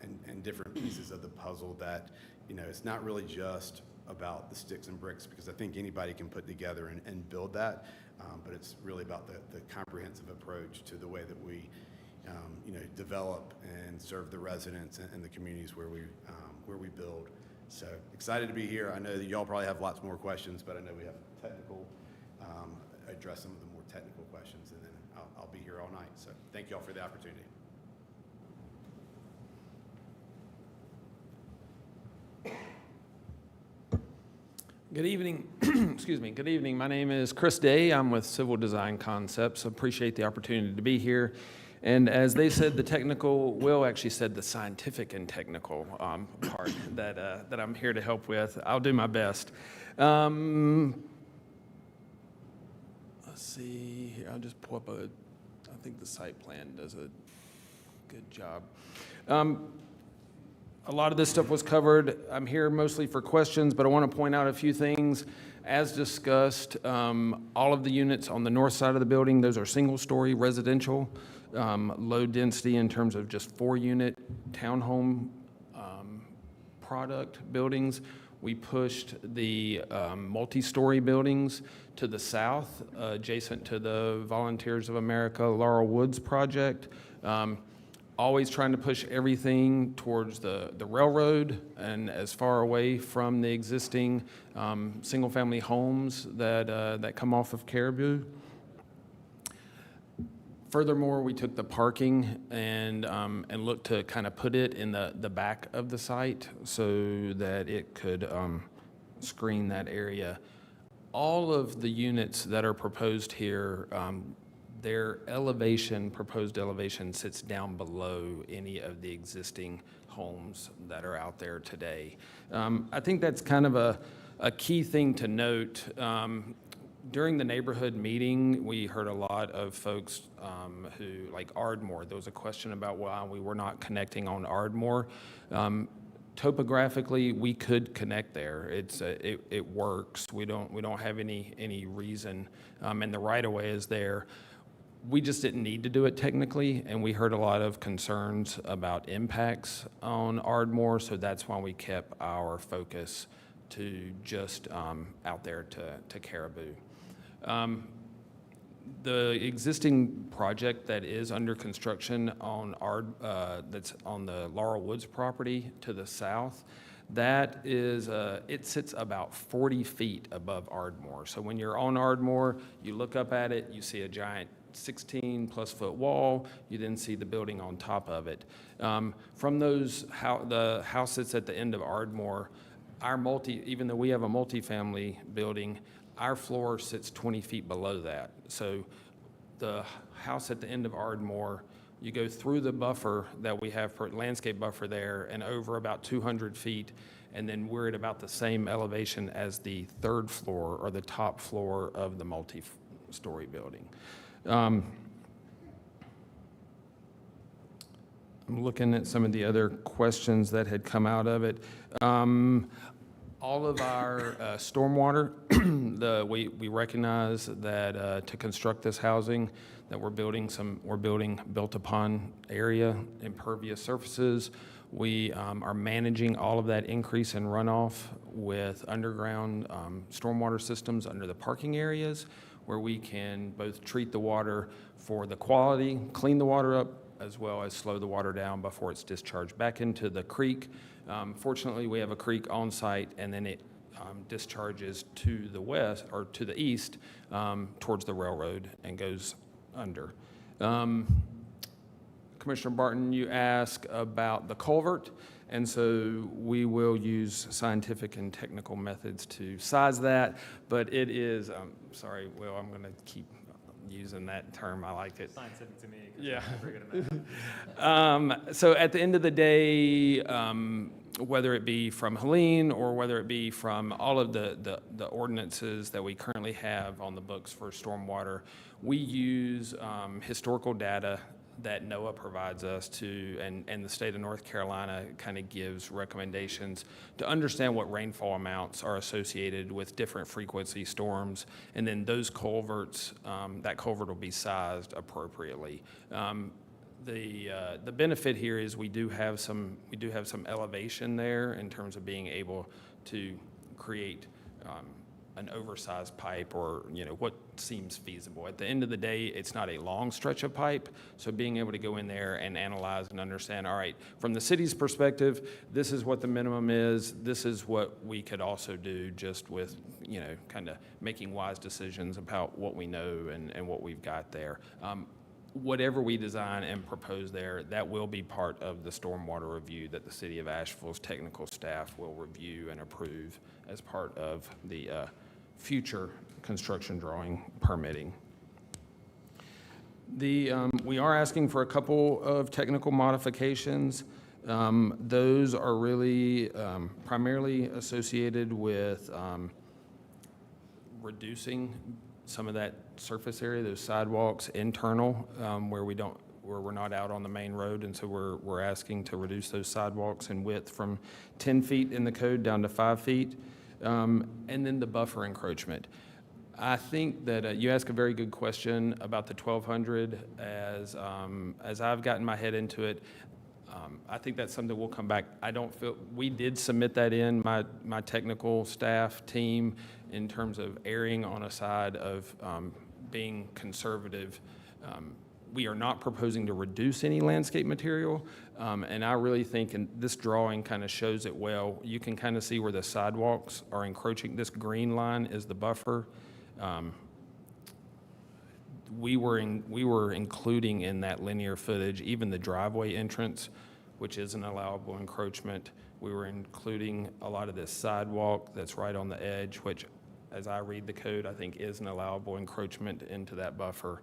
and different pieces of the puzzle that it's not really just about the sticks and bricks, because I think anybody can put together and build that, but it's really about the comprehensive approach to the way that we develop and serve the residents and the communities where we build. So excited to be here. I know that y'all probably have lots more questions, but I know we have technical, address some of the more technical questions, and then I'll be here all night. So thank y'all for the opportunity. Good evening. Excuse me. Good evening. My name is Chris Day. I'm with Civil Design Concepts. Appreciate the opportunity to be here. And as they said, the technical, Will actually said the scientific and technical part that I'm here to help with. I'll do my best. Let's see here. I'll just pull up I think the site plan does a good job. A lot of this stuff was covered. I'm here mostly for questions, but I want to point out a few things. As discussed, all of the units on the north side of the building, those are single-story residential, low density in terms of just 4-unit townhome product buildings. We pushed the multi-story buildings to the south, adjacent to the Volunteers of America Laurel Woods project. Always trying to push everything towards the railroad and as far away from the existing single-family homes that come off of Caribou. Furthermore, we took the parking and looked to kind of put it in the back of the site so that it could screen that area. All of the units that are proposed here, their proposed elevation sits down below any of the existing homes that are out there today. I think that's kind of a key thing to note. During the neighborhood meeting, we heard a lot of folks who, like Ardmore, there was a question about why we were not connecting on Ardmore. Topographically, we could connect there. It works. We don't have any reason, and the right-of-way is there. We just didn't need to do it technically, and we heard a lot of concerns about impacts on Ardmore, so that's why we kept our focus to just out there to Caribou. The existing project that is under construction on that's on the Laurel Woods property to the south, that is, it sits about 40 feet above Ardmore. So when you're on Ardmore, you look up at it, you see a giant 16-plus-foot wall. You then see the building on top of it. From those, the house sits at the end of Ardmore. Even though we have a multifamily building, our floor sits 20 feet below that. So the house at the end of Ardmore, you go through the buffer that we have for landscape buffer there and over about 200 feet, and then we're at about the same elevation as the third floor or the top floor of the multi-story building. I'm looking at some of the other questions that had come out of it. All of our stormwater, we recognize that to construct this housing, that we're building built upon area, impervious surfaces. We are managing all of that increase in runoff with underground stormwater systems under the parking areas, where we can both treat the water for the quality, clean the water up, as well as slow the water down before it's discharged back into the creek. Fortunately, we have a creek on site, and then it discharges to the west or to the east towards the railroad and goes under. Commissioner Barton, you asked about the culvert, And so we will use scientific and technical methods to size that, but it is, sorry, Will, I'm going to keep using that term. I like it. Scientific to me. Yeah. So at the end of the day, whether it be from Helene or whether it be from all of the ordinances that we currently have on the books for stormwater, we use historical data that NOAA provides us to, and the state of North Carolina kind of gives recommendations to understand what rainfall amounts are associated with different frequency storms, and then those culverts, that culvert will be sized appropriately. The benefit here is we do have some elevation there in terms of being able to create an oversized pipe, or what seems feasible. At the end of the day, it's not a long stretch of pipe, so being able to go in there and analyze and understand, all right, from the city's perspective, this is what the minimum is, this is what we could also do, just with kind of making wise decisions about what we know and what we've got there. Whatever we design and propose there, that will be part of the stormwater review that the City of Asheville's technical staff will review and approve as part of the future construction drawing permitting. We are asking for a couple of technical modifications. Those are really primarily associated with reducing some of that surface area, those sidewalks internal, where we're not out on the main road, and so we're asking to reduce those sidewalks in width from 10 feet in the code down to 5 feet, and then the buffer encroachment. I think that you ask a very good question about the 1,200. As I've gotten my head into it, I think that's something we'll come back. I don't feel, we did submit that in, my technical staff team, in terms of erring on a side of being conservative. We are not proposing to reduce any landscape material, and I really think, and this drawing kind of shows it well, you can kind of see where the sidewalks are encroaching. This green line is the buffer. We were including in that linear footage even the driveway entrance, which is an allowable encroachment. We were including a lot of this sidewalk that's right on the edge, which, as I read the code, I think is an allowable encroachment into that buffer.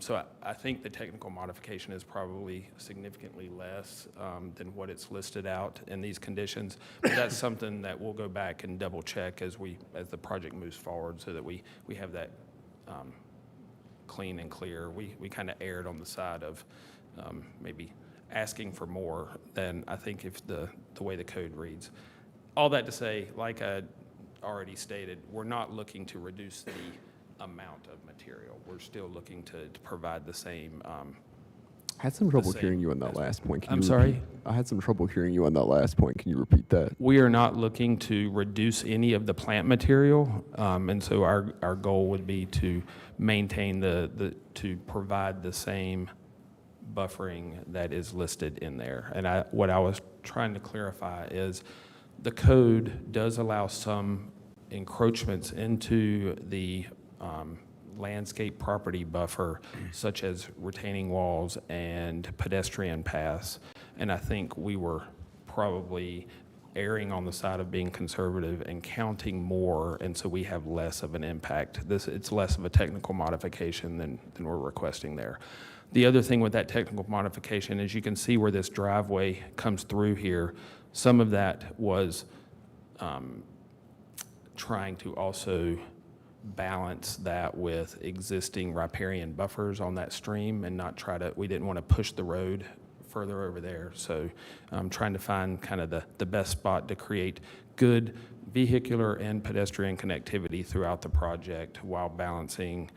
So I think the technical modification is probably significantly less than what it's listed out in these conditions. But that's something that we'll go back and double check as the project moves forward, so that we have that clean and clear. We kind of erred on the side of maybe asking for more than I think if the way the code reads. All that to say, like I already stated, we're not looking to reduce the amount of material. We're still looking to provide the same. I had some trouble same hearing you on that last point. Can I'm you sorry? repeat- I had some trouble hearing you on that last point. Can you repeat that? We are not looking to reduce any of the plant material, and so our goal would be to maintain to provide the same buffering that is listed in there. And what I was trying to clarify is the code does allow some encroachments into the landscape property buffer, such as retaining walls and pedestrian paths. And I think we were probably erring on the side of being conservative and counting more, and so we have less of an impact. It's less of a technical modification than we're requesting there. The other thing with that technical modification is you can see where this driveway comes through here. Some of that was trying to also balance that with existing riparian buffers on that stream and not we didn't want to push the road further over there. So I'm trying to find kind of the best spot to create good vehicular and pedestrian connectivity throughout the project while balancing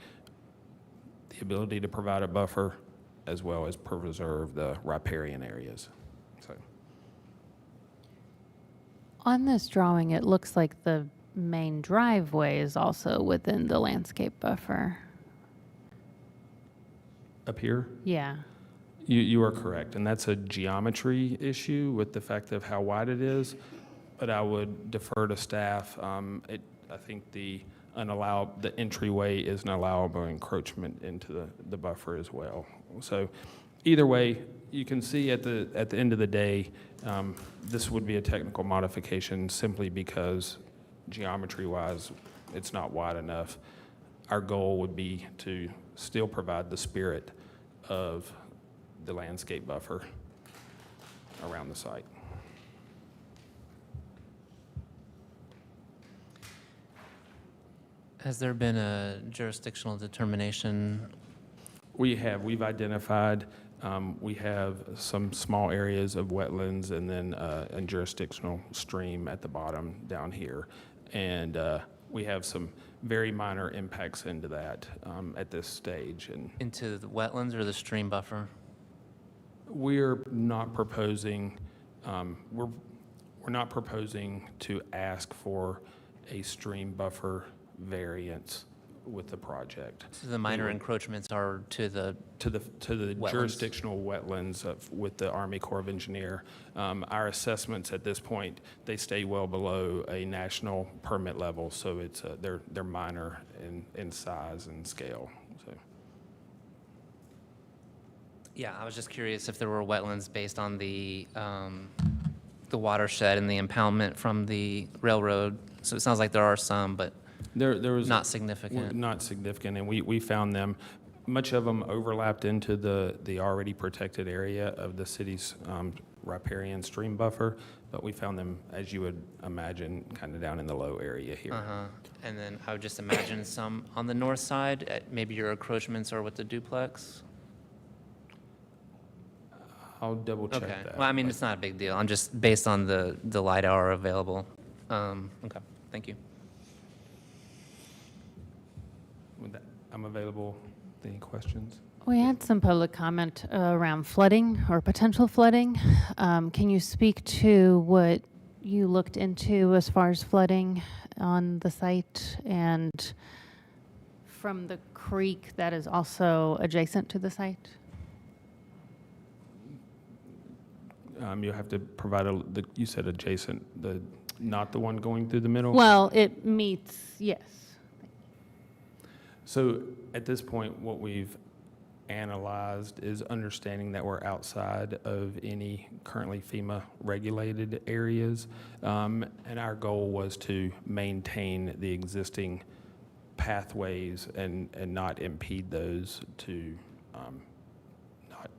the ability to provide a buffer as well as preserve the riparian areas. So. On this drawing, it looks like the main driveway is also within the landscape buffer. Up here? Yeah. You are correct, and that's a geometry issue with the fact of how wide it is, but I would defer to staff. I think the entryway is an allowable encroachment into the buffer as well. So either way, you can see at the end of the day, this would be a technical modification simply because geometry-wise, it's not wide enough. Our goal would be to still provide the spirit of the landscape buffer around the site. Has there been a jurisdictional determination? We've identified, we have some small areas of wetlands and then a jurisdictional stream at the bottom down here. And we have some very minor impacts into that at this stage. And Into the wetlands or the stream buffer? we're not proposing, we're not proposing to ask for a stream buffer variance with the project. So the minor encroachments are to the, To the Wetlands. jurisdictional wetlands with the Army Corps of Engineer. Our assessments at this point, they stay well below a national permit level, so it's, they're minor in size and scale, so. yeah, I was just curious if there were wetlands based on the watershed and the impoundment from the railroad. So it sounds like there are some, but There was. not significant. Not significant, and we found them, much of them overlapped into the already protected area of the city's riparian stream buffer, but we found them, as you would imagine, kind of down in the low area here. Uh-huh. And then I would just imagine some on the north side, maybe your encroachments are with the duplex? I'll double check Okay. that. Well, I mean, it's not a big deal. I'm just based on the LiDAR available. Okay, thank you. With that, I'm available. Any questions? We had some public comment around flooding or potential flooding. Can you speak to what you looked into as far as flooding on the site and from the creek that is also adjacent to the site? You'll have to provide you said adjacent, not the one going through the middle? Well, it meets, yes. So at this point, what we've analyzed is understanding that we're outside of any currently FEMA-regulated areas. And our goal was to maintain the existing pathways and not impede those to not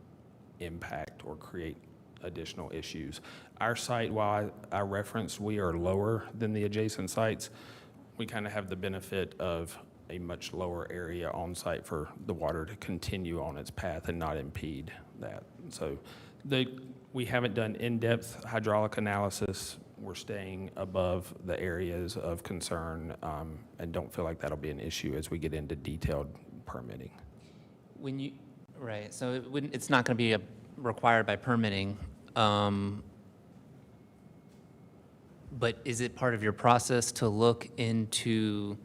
impact or create additional issues. Our site, while I referenced we are lower than the adjacent sites, we kind of have the benefit of a much lower area on site for the water to continue on its path and not impede that. So we haven't done in-depth hydraulic analysis. We're staying above the areas of concern and don't feel like that'll be an issue as we get into detailed permitting. Right, so it's not going to be required by permitting, but is it part of your process to look into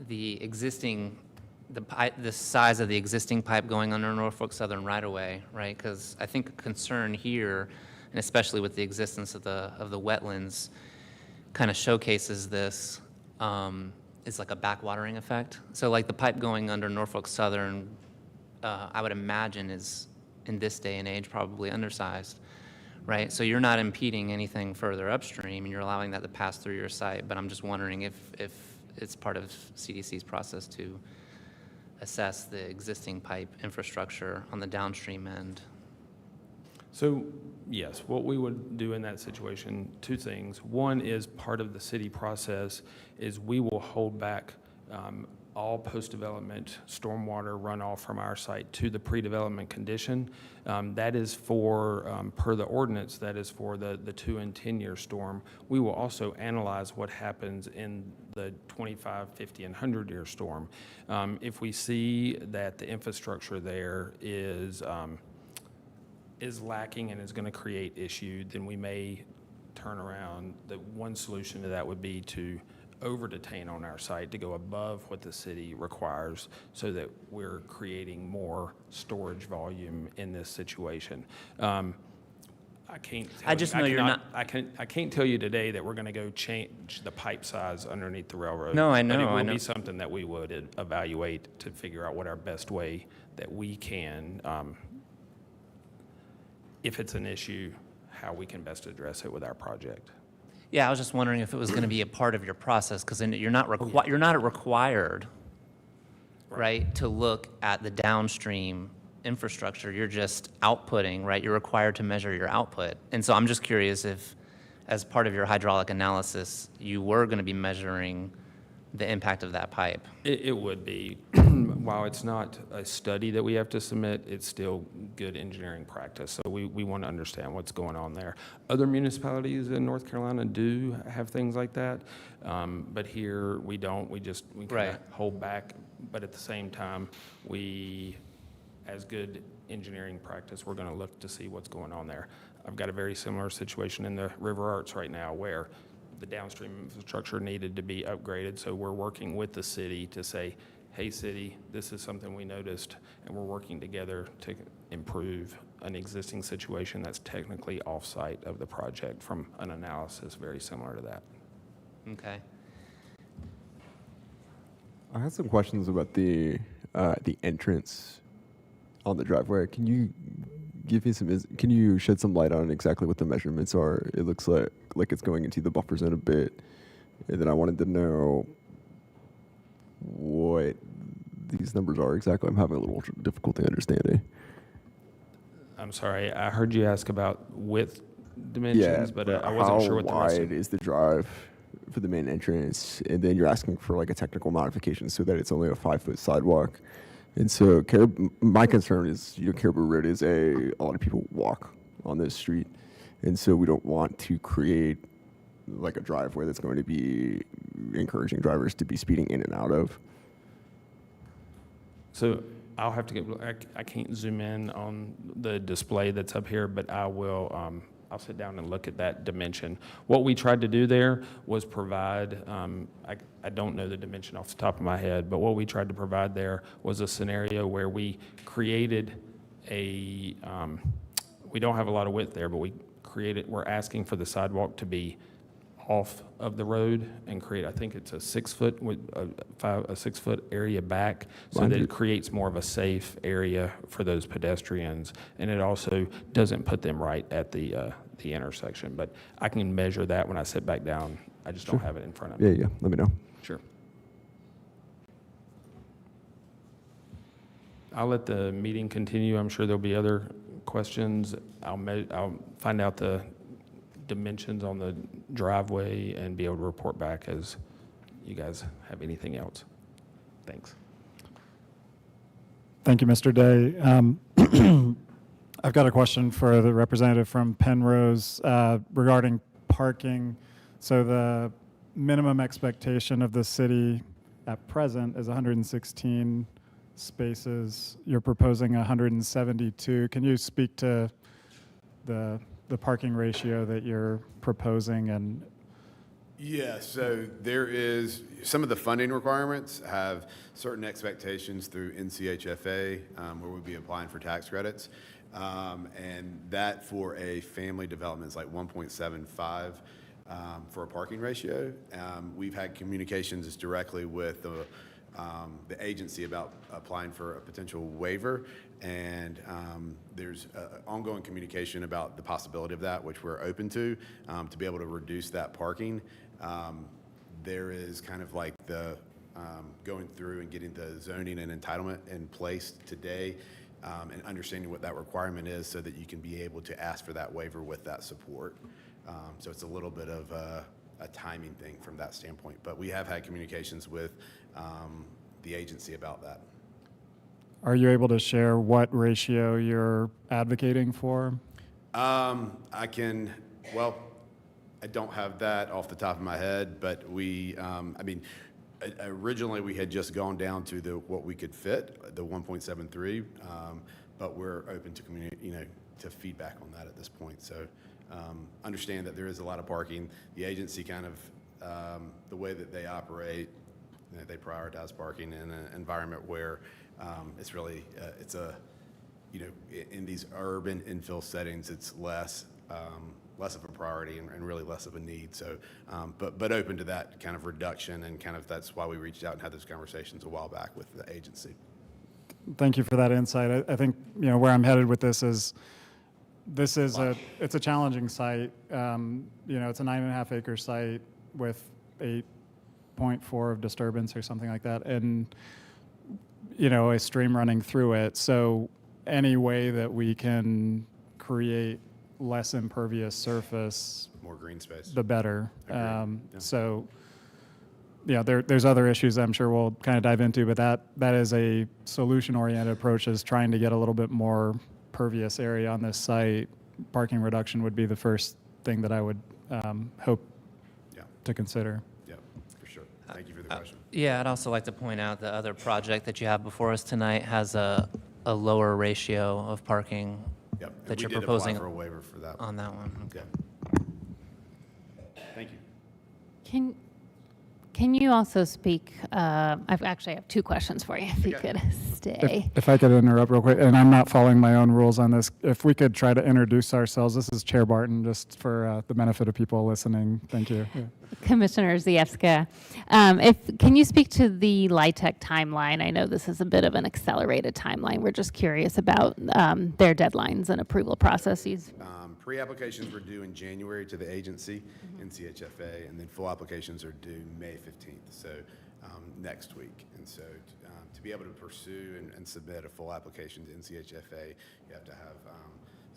the existing, the size of the existing pipe going under Norfolk Southern right-of-way, right? Because I think a concern here, and especially with the existence of the wetlands, kind of showcases this, is like a backwatering effect. So like the pipe going under Norfolk Southern, I would imagine is, in this day and age, probably undersized, right? So you're not impeding anything further upstream, and you're allowing that to pass through your site, but I'm just wondering if it's part of CDC's process to assess the existing pipe infrastructure on the downstream end. So, yes, what we would do in that situation, two things. One is part of the city process is we will hold back all post-development stormwater runoff from our site to the pre-development condition. That is for, per the ordinance, that is for the 2 and 10-year storm. We will also analyze what happens in the 25, 50, and 100-year storm. If we see that the infrastructure there is lacking and is going to create issue, then we may turn around. The one solution to that would be to over-detain on our site, to go above what the city requires so that we're creating more storage volume in this situation. I can't tell I just know you're not. I can't tell you today that we're going to go change the pipe size underneath the railroad. No, I know, But it I will know. be something that we would evaluate to figure out what our best way that we can if it's an issue, how we can best address it with our project. Yeah, I was just wondering if it was going to be a part of your process, because you're not required, right, to look at the downstream infrastructure. You're just outputting, right? You're required to measure your output. And so I'm just curious if, as part of your hydraulic analysis, you were going to be measuring the impact of that pipe. It would be. While it's not a study that we have to submit, it's still good engineering practice. So we want to understand what's going on there. Other municipalities in North Carolina do have things like that, but here we don't. We kind Right. of hold back, but at the same time, as good engineering practice, we're going to look to see what's going on there. I've got a very similar situation in the River Arts right now where the downstream infrastructure needed to be upgraded. So we're working with the city to say, hey, city, this is something we noticed, and we're working together to improve an existing situation that's technically off-site of the project from an analysis very similar to that. Okay. I had some questions about the entrance on the driveway. Can you give me can you shed some light on exactly what the measurements are? It looks like it's going into the buffer zone a bit. And then I wanted to know what these numbers are exactly. I'm having a little difficulty understanding. I'm sorry, I heard you ask about width dimensions, but I wasn't sure what the rest How of wide is the drive for the main entrance? And then you're asking for like a technical modification so that it's only a 5-foot sidewalk. And so my concern is, Caribou Road is a lot of people walk on this street. And so we don't want to create like a driveway that's going to be encouraging drivers to be speeding in and out of. So I'll have to I can't zoom in on the display that's up here, but I will, I'll sit down and look at that dimension. What we tried to do there was provide, I don't know the dimension off the top of my head, but what we tried to provide there was a scenario where we created we don't have a lot of width there, but we're asking for the sidewalk to be off of the road and create, I think it's a 6-foot with a 6-foot area back, so that it creates more of a safe area for those pedestrians, and it also doesn't put them right at the intersection. But I can measure that when I sit back down. I just don't have it in front of me. Yeah, let me know. Sure. I'll let the meeting continue. I'm sure there'll be other questions. I'll find out the dimensions on the driveway and be able to report back as you guys have anything else. Thanks. Thank you, Mr. Day. I've got a question for the representative from Penrose regarding parking. So the minimum expectation of the city at present is 116 spaces. You're proposing 172. Can you speak to the parking ratio that you're proposing? And yeah, so there is, some of the funding requirements have certain expectations through NCHFA where we'll be applying for tax credits. And that for a family development is like 1.75 for a parking ratio. We've had communications directly with the agency about applying for a potential waiver, and there's ongoing communication about the possibility of that, which we're open to be able to reduce that parking. There is kind of like the going through and getting the zoning and entitlement in place today, and understanding what that requirement is so that you can be able to ask for that waiver with that support. So it's a little bit of a timing thing from that standpoint, but we have had communications with the agency about that. are you able to share what ratio you're advocating for? I can, well, I don't have that off the top of my head, but we, I mean, originally we had just gone down to what we could fit, the 1.73, but we're open to to feedback on that at this point. So understand that there is a lot of parking. The agency kind of, the way that they operate, they prioritize parking in an environment where it's really, it's a, in these urban infill settings, it's less of a priority and really less of a need. So, but open to that kind of reduction, and kind of that's why we reached out and had those conversations a while back with the agency. Thank you for that insight. I think where I'm headed with this is This is it's a challenging site. It's a 9.5 acre site with 8.4 of disturbance or something like that, and a stream running through it. So any way that we can create less impervious surface, More green space. the better. Agreed. So, there's other issues I'm sure we'll kind of dive into, but that is a solution-oriented approach, is trying to get a little bit more pervious area on this site. Parking reduction would be the first thing that I would hope Yeah, to consider. yeah, for sure. Thank you for the question. Yeah, I'd also like to point out the other project that you have before us tonight has a lower ratio of parking Yep. and that we you're did apply proposing for a waiver for that. on that one. Yeah. Thank you. Can you also speak, I have two questions for you, if you Okay. could stay. If I could interrupt real quick, and I'm not following my own rules on this, if we could try to introduce ourselves. This is Chair Barton, just for the benefit of people listening. Thank you. Yeah. Commissioner Zieska, can you speak to the LIHTC timeline? I know this is a bit of an accelerated timeline. We're just curious about their deadlines and approval processes. Pre-applications were due in January to the agency, NCHFA, and then full applications are due May 15th, so next week. And so to be able to pursue and submit a full application to NCHFA, you have to have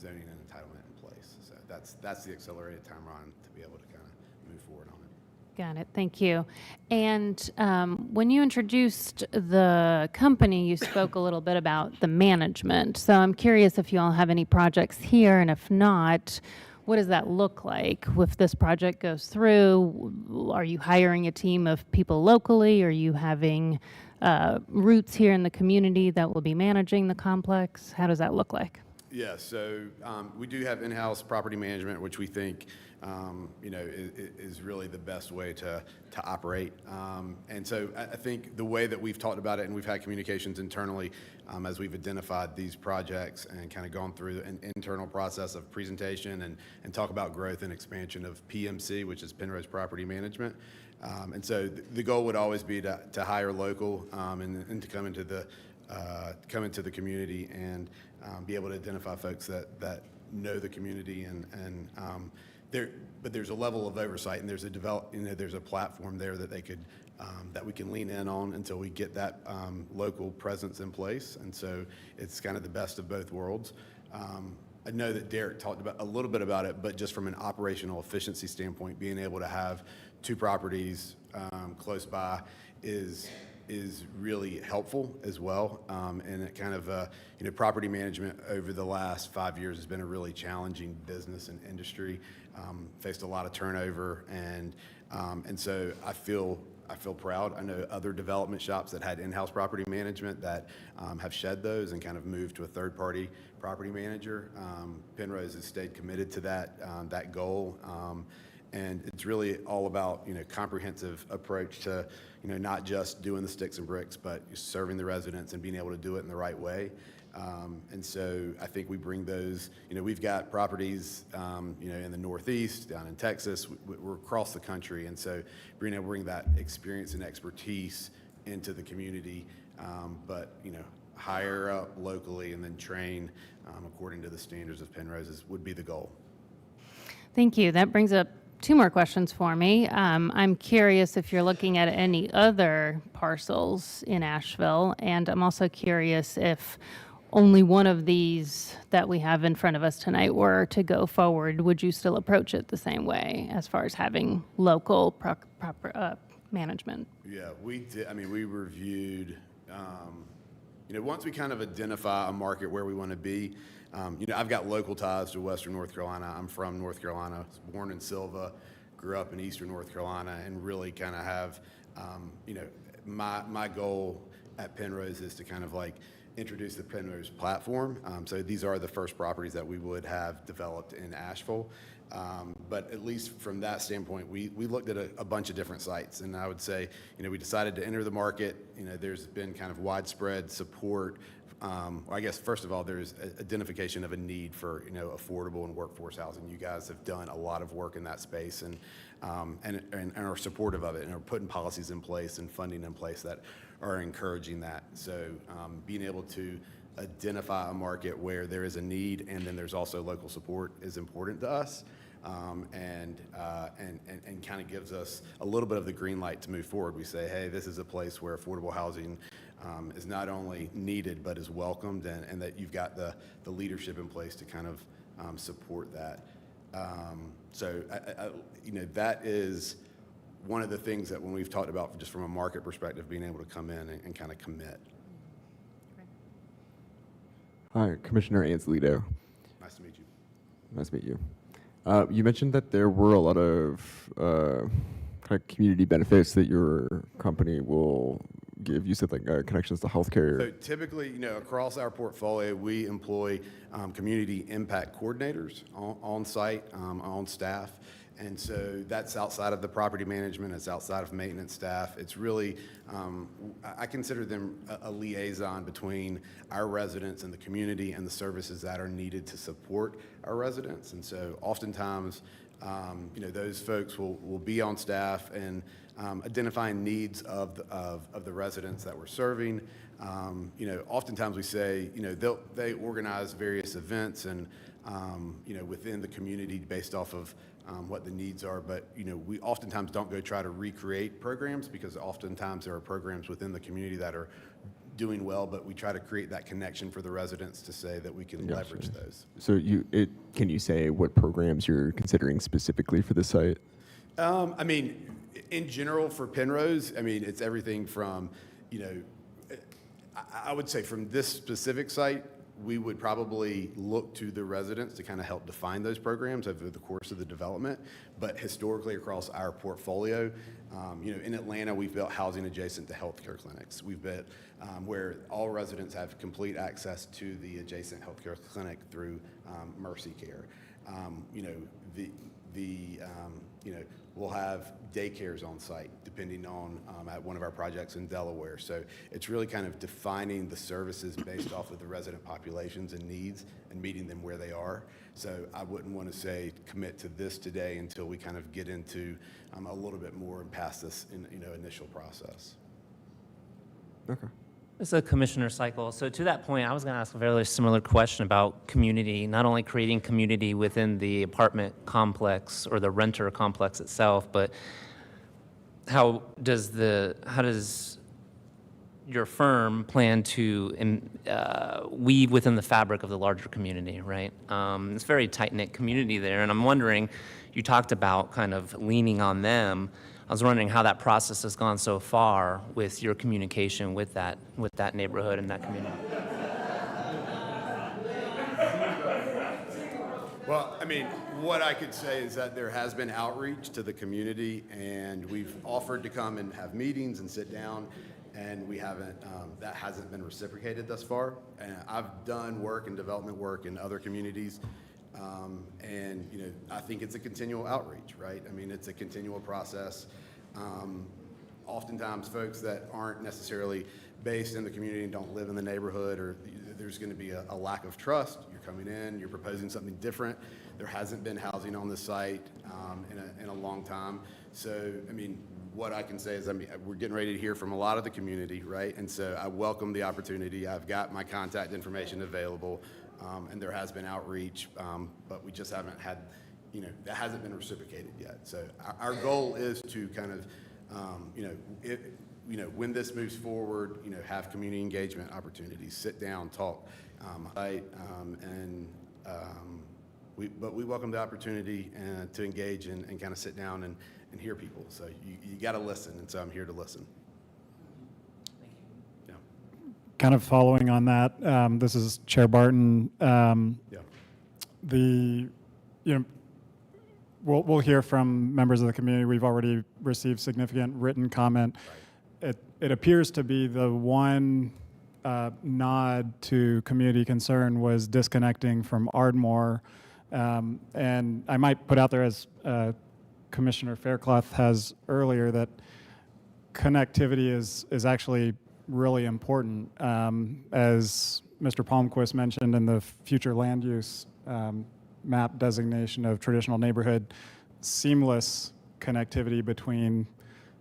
zoning and entitlement in place. So that's the accelerated timeline to be able to kind of move forward on it. Got it. Thank you. And when you introduced the company, you spoke a little bit about the management. So I'm curious if you all have any projects here, and if not, what does that look like? If this project goes through, are you hiring a team of people locally? Are you having roots here in the community that will be managing the complex? How does that look like? Yeah, so we do have in-house property management, which we think, is really the best way to operate. And so I think the way that we've talked about it, and we've had communications internally as we've identified these projects and kind of gone through an internal process of presentation and talk about growth and expansion of PMC, which is Penrose Property Management. And so the goal would always be to hire local and to come into the community and be able to identify folks that know the community but there's a level of oversight, and there's a platform there that they could that we can lean in on until we get that local presence in place. And so it's kind of the best of both worlds. I know that Derek talked about a little bit about it, but just from an operational efficiency standpoint, being able to have two properties close by is really helpful as well. And it kind of, property management over the last 5 years has been a really challenging business and industry, faced a lot of turnover. And so I feel proud. I know other development shops that had in-house property management that have shed those and kind of moved to a third-party property manager. Penrose has stayed committed to that goal. And it's really all about, comprehensive approach to, not just doing the sticks and bricks, but serving the residents and being able to do it in the right way. And so I think we bring those, we've got properties, in the Northeast, down in Texas, we're across the country. And so being able to bring that experience and expertise into the community, but, hire up locally and then train according to the standards of Penrose would be the goal. Thank you. That brings up two more questions for me. I'm curious if you're looking at any other parcels in Asheville, and I'm also curious if only one of these that we have in front of us tonight were to go forward, would you still approach it the same way as far as having local proper management? Yeah, we did. I mean, we reviewed, once we kind of identify a market where we want to be, I've got local ties to Western North Carolina. I'm from North Carolina. I was born in Silva, grew up in Eastern North Carolina, and really kind of have, my goal at Penrose is to kind of like introduce the Penrose platform. So these are the first properties that we would have developed in Asheville. But at least from that standpoint, we looked at a bunch of different sites, and I would say, we decided to enter the market. There's been kind of widespread support. I guess, first of all, there's identification of a need for, affordable and workforce housing. You guys have done a lot of work in that space and are supportive of it and are putting policies in place and funding in place that are encouraging that. So being able to identify a market where there is a need and then there's also local support is important to us. And kind of gives us a little bit of the green light to move forward. We say, hey, this is a place where affordable housing is not only needed but is welcomed, and that you've got the leadership in place to kind of support that. So that is one of the things that when we've talked about just from a market perspective, being able to come in and kind of commit. Hi, Commissioner Anzalito. Nice to meet you. Nice to meet you. You mentioned that there were a lot of kind of community benefits that your company will give. You said like connections to healthcare. So typically, across our portfolio, we employ community impact coordinators on site, on staff. And so that's outside of the property management, it's outside of maintenance staff. It's really, I consider them a liaison between our residents and the community and the services that are needed to support our residents. And so oftentimes, those folks will be on staff and identifying needs of the residents that we're serving. Oftentimes we say, they organize various events and, within the community based off of what the needs are, but we oftentimes don't go try to recreate programs because oftentimes there are programs within the community that are doing well, but we try to create that connection for the residents to say that we can leverage those. So can you say what programs you're considering specifically for the site? In general for Penrose, it's everything from, I would say from this specific site, we would probably look to the residents to kind of help define those programs over the course of the development. But historically across our portfolio, in Atlanta, we've built housing adjacent to healthcare clinics. We've built where all residents have complete access to the adjacent healthcare clinic through Mercy Care. We'll have daycares on site, depending on at one of our projects in Delaware. So it's really kind of defining the services based off of the resident populations and needs and meeting them where they are. So I wouldn't want to say commit to this today until we kind of get into a little bit more and past this initial process. Okay. It's a commissioner cycle. So to that point, I was going to ask a very similar question about community, not only creating community within the apartment complex or the renter complex itself, but how does your firm plan to weave within the fabric of the larger community, right? It's a very tight-knit community there, and I'm wondering, you talked about kind of leaning on them. I was wondering how that process has gone so far with your communication with that neighborhood and that community. Well, what I could say is that there has been outreach to the community, and we've offered to come and have meetings and sit down, and we haven't. That hasn't been reciprocated thus far. And I've done work and development work in other communities. And I think it's a continual outreach, right? It's a continual process. Oftentimes folks that aren't necessarily based in the community and don't live in the neighborhood, or there's going to be a lack of trust. You're coming in, you're proposing something different. There hasn't been housing on this site in a long time. So, what I can say is, we're getting ready to hear from a lot of the community, right? And so I welcome the opportunity. I've got my contact information available. And there has been outreach, but we just haven't had, that hasn't been reciprocated yet. So our goal is to kind of, when this moves forward, have community engagement opportunities, sit down, talk, but we welcome the opportunity to engage and kind of sit down and hear people. So you got to listen, and so I'm here to listen. Kind of following on that, this is Chair Barton. We'll hear from members of the community. We've already received significant written comment. Right. It appears to be the one nod to community concern was disconnecting from Ardmore. And I might put out there, as Commissioner Faircloth has earlier, that connectivity is actually really important. As Mr. Palmquist mentioned in the future land use map designation of traditional neighborhood, seamless connectivity between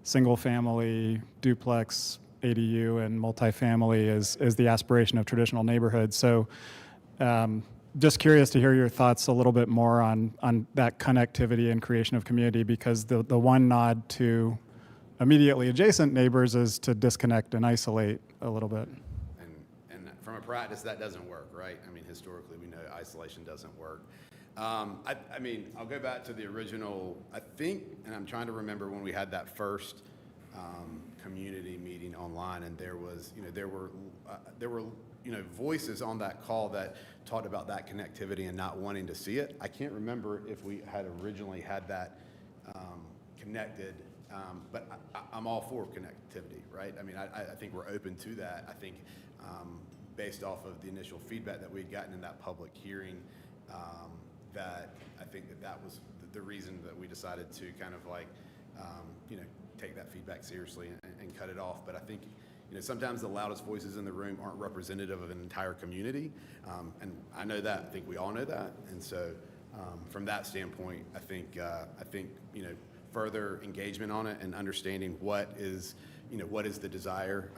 single family, duplex, ADU and multifamily is the aspiration of traditional neighborhoods. So just curious to hear your thoughts a little bit more on that connectivity and creation of community, because the one nod to immediately adjacent neighbors is to disconnect and isolate a little bit. And from a practice, that doesn't work, right? I mean, historically, we know isolation doesn't work. I mean, I'll go back to the original, I think, and I'm trying to remember when we had that first community meeting online, and there was, there were voices on that call that talked about that connectivity and not wanting to see it. I can't remember if we had originally had that connected, but I'm all for connectivity, right? I mean, I think we're open to that. I think based off of the initial feedback that we'd gotten in that public hearing, that I think that was the reason that we decided to kind of like, take that feedback seriously and cut it off. But I think, sometimes the loudest voices in the room aren't representative of an entire community. And I know that, I think we all know that. And so from that standpoint, I think, further engagement on it and understanding what is the desire,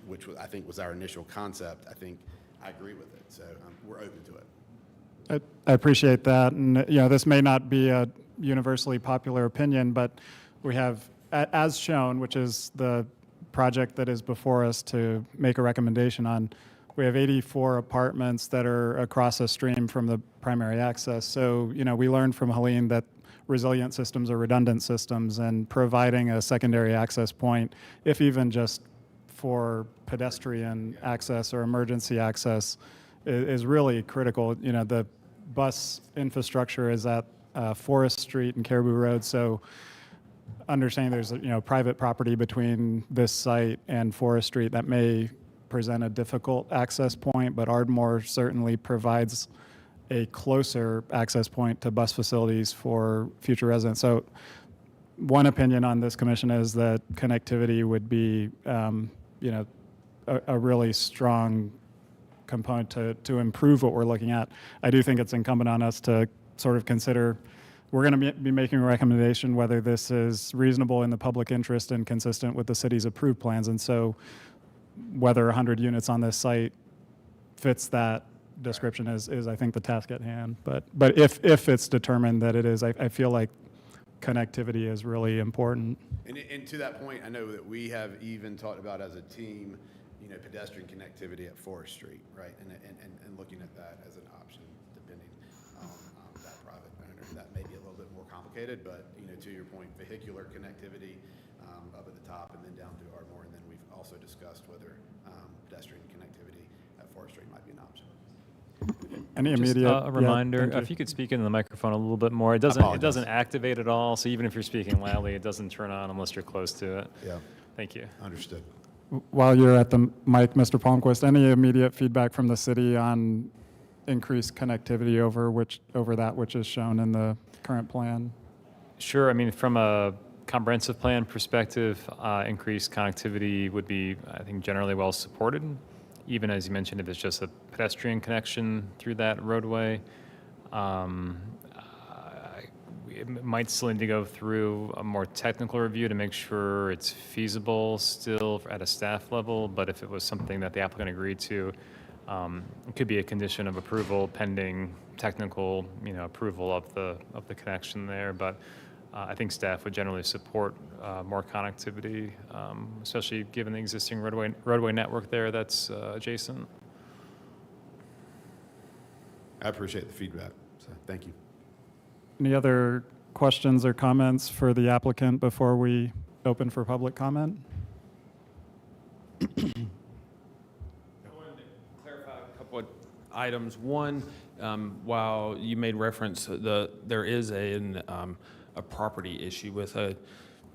which I think was our initial concept, I agree with it. So we're open to it. I appreciate that. And, this may not be a universally popular opinion, but we have, as shown, which is the project that is before us to make a recommendation on, we have 84 apartments that are across a stream from the primary access. So, we learned from Helene that resilient systems are redundant systems, and providing a secondary access point, if even just for pedestrian access or emergency access, is really critical. The bus infrastructure is at Forest Street and Caribou Road, so understanding there's private property between this site and Forest Street that may present a difficult access point, but Ardmore certainly provides a closer access point to bus facilities for future residents. So one opinion on this commission is that connectivity would be a really strong component to improve what we're looking at. I do think it's incumbent on us to sort of consider, we're going to be making a recommendation whether this is reasonable in the public interest and consistent with the city's approved plans. And so whether 100 units on this site fits that description is I think the task at hand. But if it's determined that it is, I feel like connectivity is really important. And to that point, I know that we have even talked about as a team, pedestrian connectivity at Forest Street, right? And looking at that as an option, depending on that private owner. That may be a little bit more complicated, but to your point, vehicular connectivity up at the top and then down through Ardmore, and then we've also discussed whether pedestrian connectivity at Forest Street might be an option. Any Just immediate a reminder, yeah, if you could speak into the microphone a little bit more. It doesn't activate at all, so even if you're speaking loudly, it doesn't turn on unless you're close to it. Yeah. Thank you. Understood. While you're at the mic, Mr. Palmquist, any immediate feedback from the city on increased connectivity over that which is shown in the current plan? Sure. I mean, from a comprehensive plan perspective, increased connectivity would be, I think, generally well supported, even as you mentioned, if it's just a pedestrian connection through that roadway. It might still need to go through a more technical review to make sure it's feasible still at a staff level, but if it was something that the applicant agreed to, it could be a condition of approval pending technical, approval of the connection there. But I think staff would generally support more connectivity, especially given the existing roadway network there that's adjacent. I appreciate the feedback, so thank you. Any other questions or comments for the applicant before we open for public comment? I wanted to clarify a couple of items. One, while you made reference, there is a property issue with a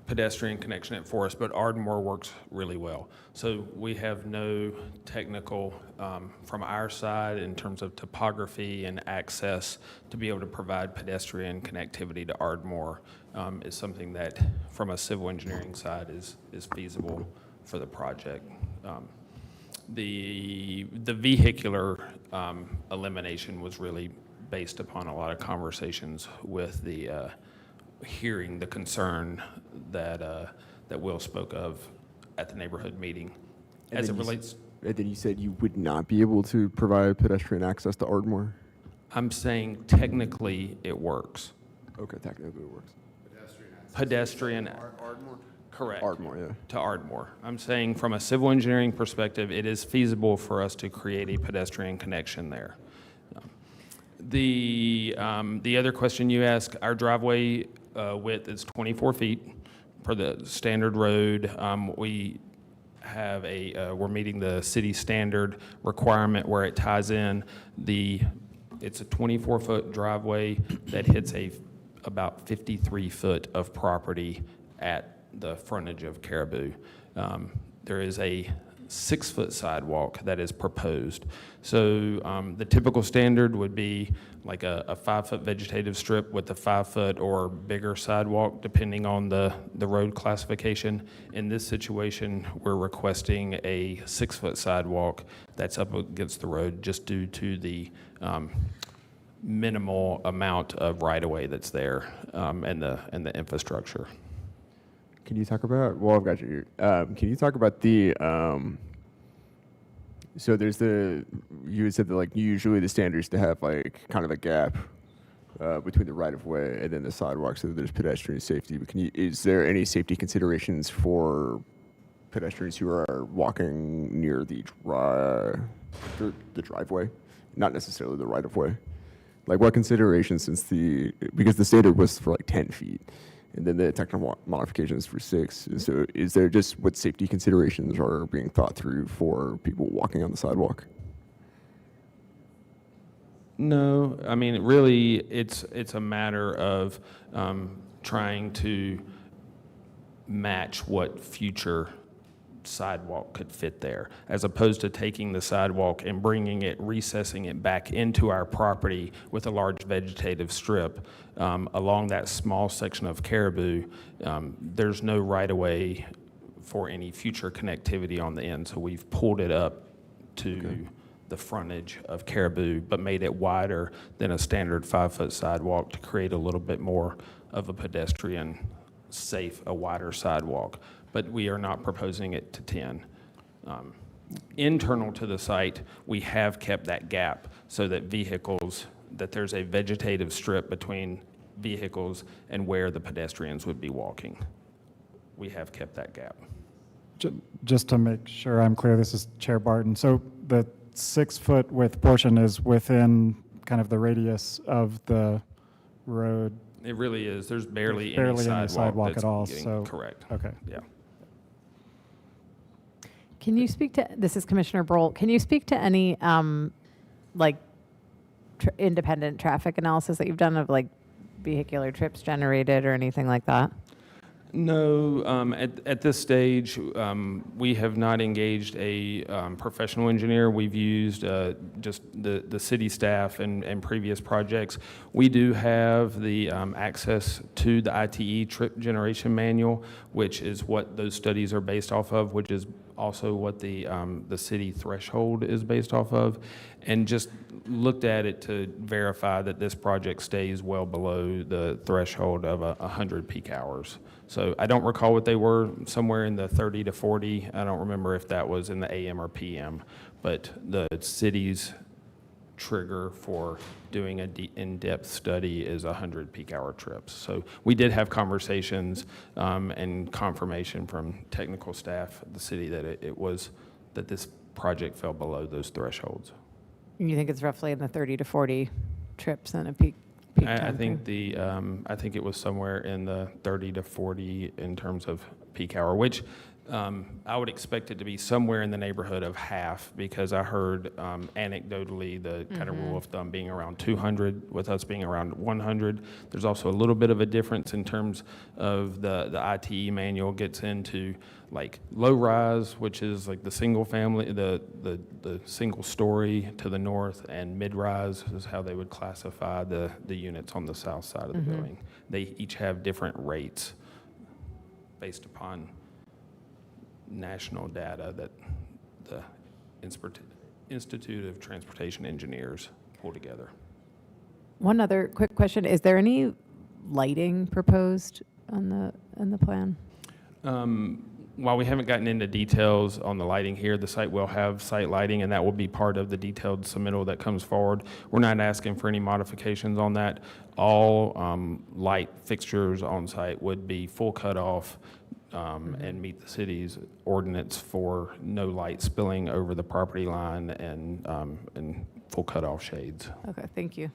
pedestrian connection at Forest, but Ardmore works really well. So we have no technical, from our side in terms of topography and access to be able to provide pedestrian connectivity to Ardmore is something that from a civil engineering side is feasible for the project. The vehicular elimination was really based upon a lot of conversations with the hearing the concern that Will spoke of at the neighborhood meeting And As then it relates, And then you said you would not be able to provide pedestrian access to Ardmore? I'm saying technically it works. Okay, technically it works. Pedestrian. Correct. Ardmore, yeah. To Ardmore. I'm saying from a civil engineering perspective, it is feasible for us to create a pedestrian connection there. The other question you asked, our driveway width is 24 feet per the standard road. We have we're meeting the city standard requirement where it ties in it's a 24-foot driveway that hits about 53 foot of property at the frontage of Caribou. There is a 6-foot sidewalk that is proposed. So the typical standard would be like a 5-foot vegetative strip with a 5-foot or bigger sidewalk, depending on the road classification. In this situation, we're requesting a 6-foot sidewalk that's up against the road just due to the minimal amount of right-of-way that's there and the infrastructure. Can you talk about, well, I've got you here. Can you talk about the, so there's you had said that like usually the standard is to have like kind of a gap between the right of way and then the sidewalk so that there's pedestrian safety. But is there any safety considerations for pedestrians who are walking near the driveway, not necessarily the right of way? Like what considerations because the standard was for like 10 feet. And then the technical modifications for 6. So is there just what safety considerations are being thought through for people walking on the sidewalk? No, I mean, really, it's a matter of trying to match what future sidewalk could fit there, as opposed to taking the sidewalk and recessing it back into our property with a large vegetative strip along that small section of Caribou. There's no right-of-way for any future connectivity on the end, so we've pulled it up to the frontage of Caribou, but made it wider than a standard 5-foot sidewalk to create a little bit more of a pedestrian safe, a wider sidewalk. But we are not proposing it to 10. Internal to the site, we have kept that gap so that there's a vegetative strip between vehicles and where the pedestrians would be walking. We have kept that gap. Just to make sure I'm clear, this is Chair Barton. So the 6-foot width portion is within kind of the radius of the road? It really is. There's barely any any sidewalk that's at all, getting- so- Correct. Okay. Yeah. Can you speak to, this is Commissioner Broll, can you speak to any independent traffic analysis that you've done of like vehicular trips generated or anything like that? No, at this stage, we have not engaged a professional engineer. We've used just the city staff and previous projects. We do have the access to the ITE trip generation manual, which is what those studies are based off of, which is also what the city threshold is based off of, and just looked at it to verify that this project stays well below the threshold of 100 peak hours. So I don't recall what they were, somewhere in the 30 to 40. I don't remember if that was in the AM or PM, but the city's trigger for doing an in-depth study is 100 peak hour trips. So we did have conversations and confirmation from technical staff at the city that that this project fell below those thresholds. You think it's roughly in the 30 to 40 trips in a peak I time think frame? I think it was somewhere in the 30 to 40 in terms of peak hour, which I would expect it to be somewhere in the neighborhood of half, because I heard anecdotally the kind of rule of thumb being around 200, with us being around 100. There's also a little bit of a difference in terms of the ITE manual gets into like low rise, which is like the single family, the single story to the north, and mid rise is how they would classify the units on the south side of the building. They each have different rates based upon national data that the Institute of Transportation Engineers pull together. One other quick question, is there any lighting proposed on the plan? while we haven't gotten into details on the lighting here, the site will have site lighting, and that will be part of the detailed submittal that comes forward. We're not asking for any modifications on that. All light fixtures on site would be full cutoff and meet the city's ordinance for no light spilling over the property line and full cutoff shades. Okay, thank you.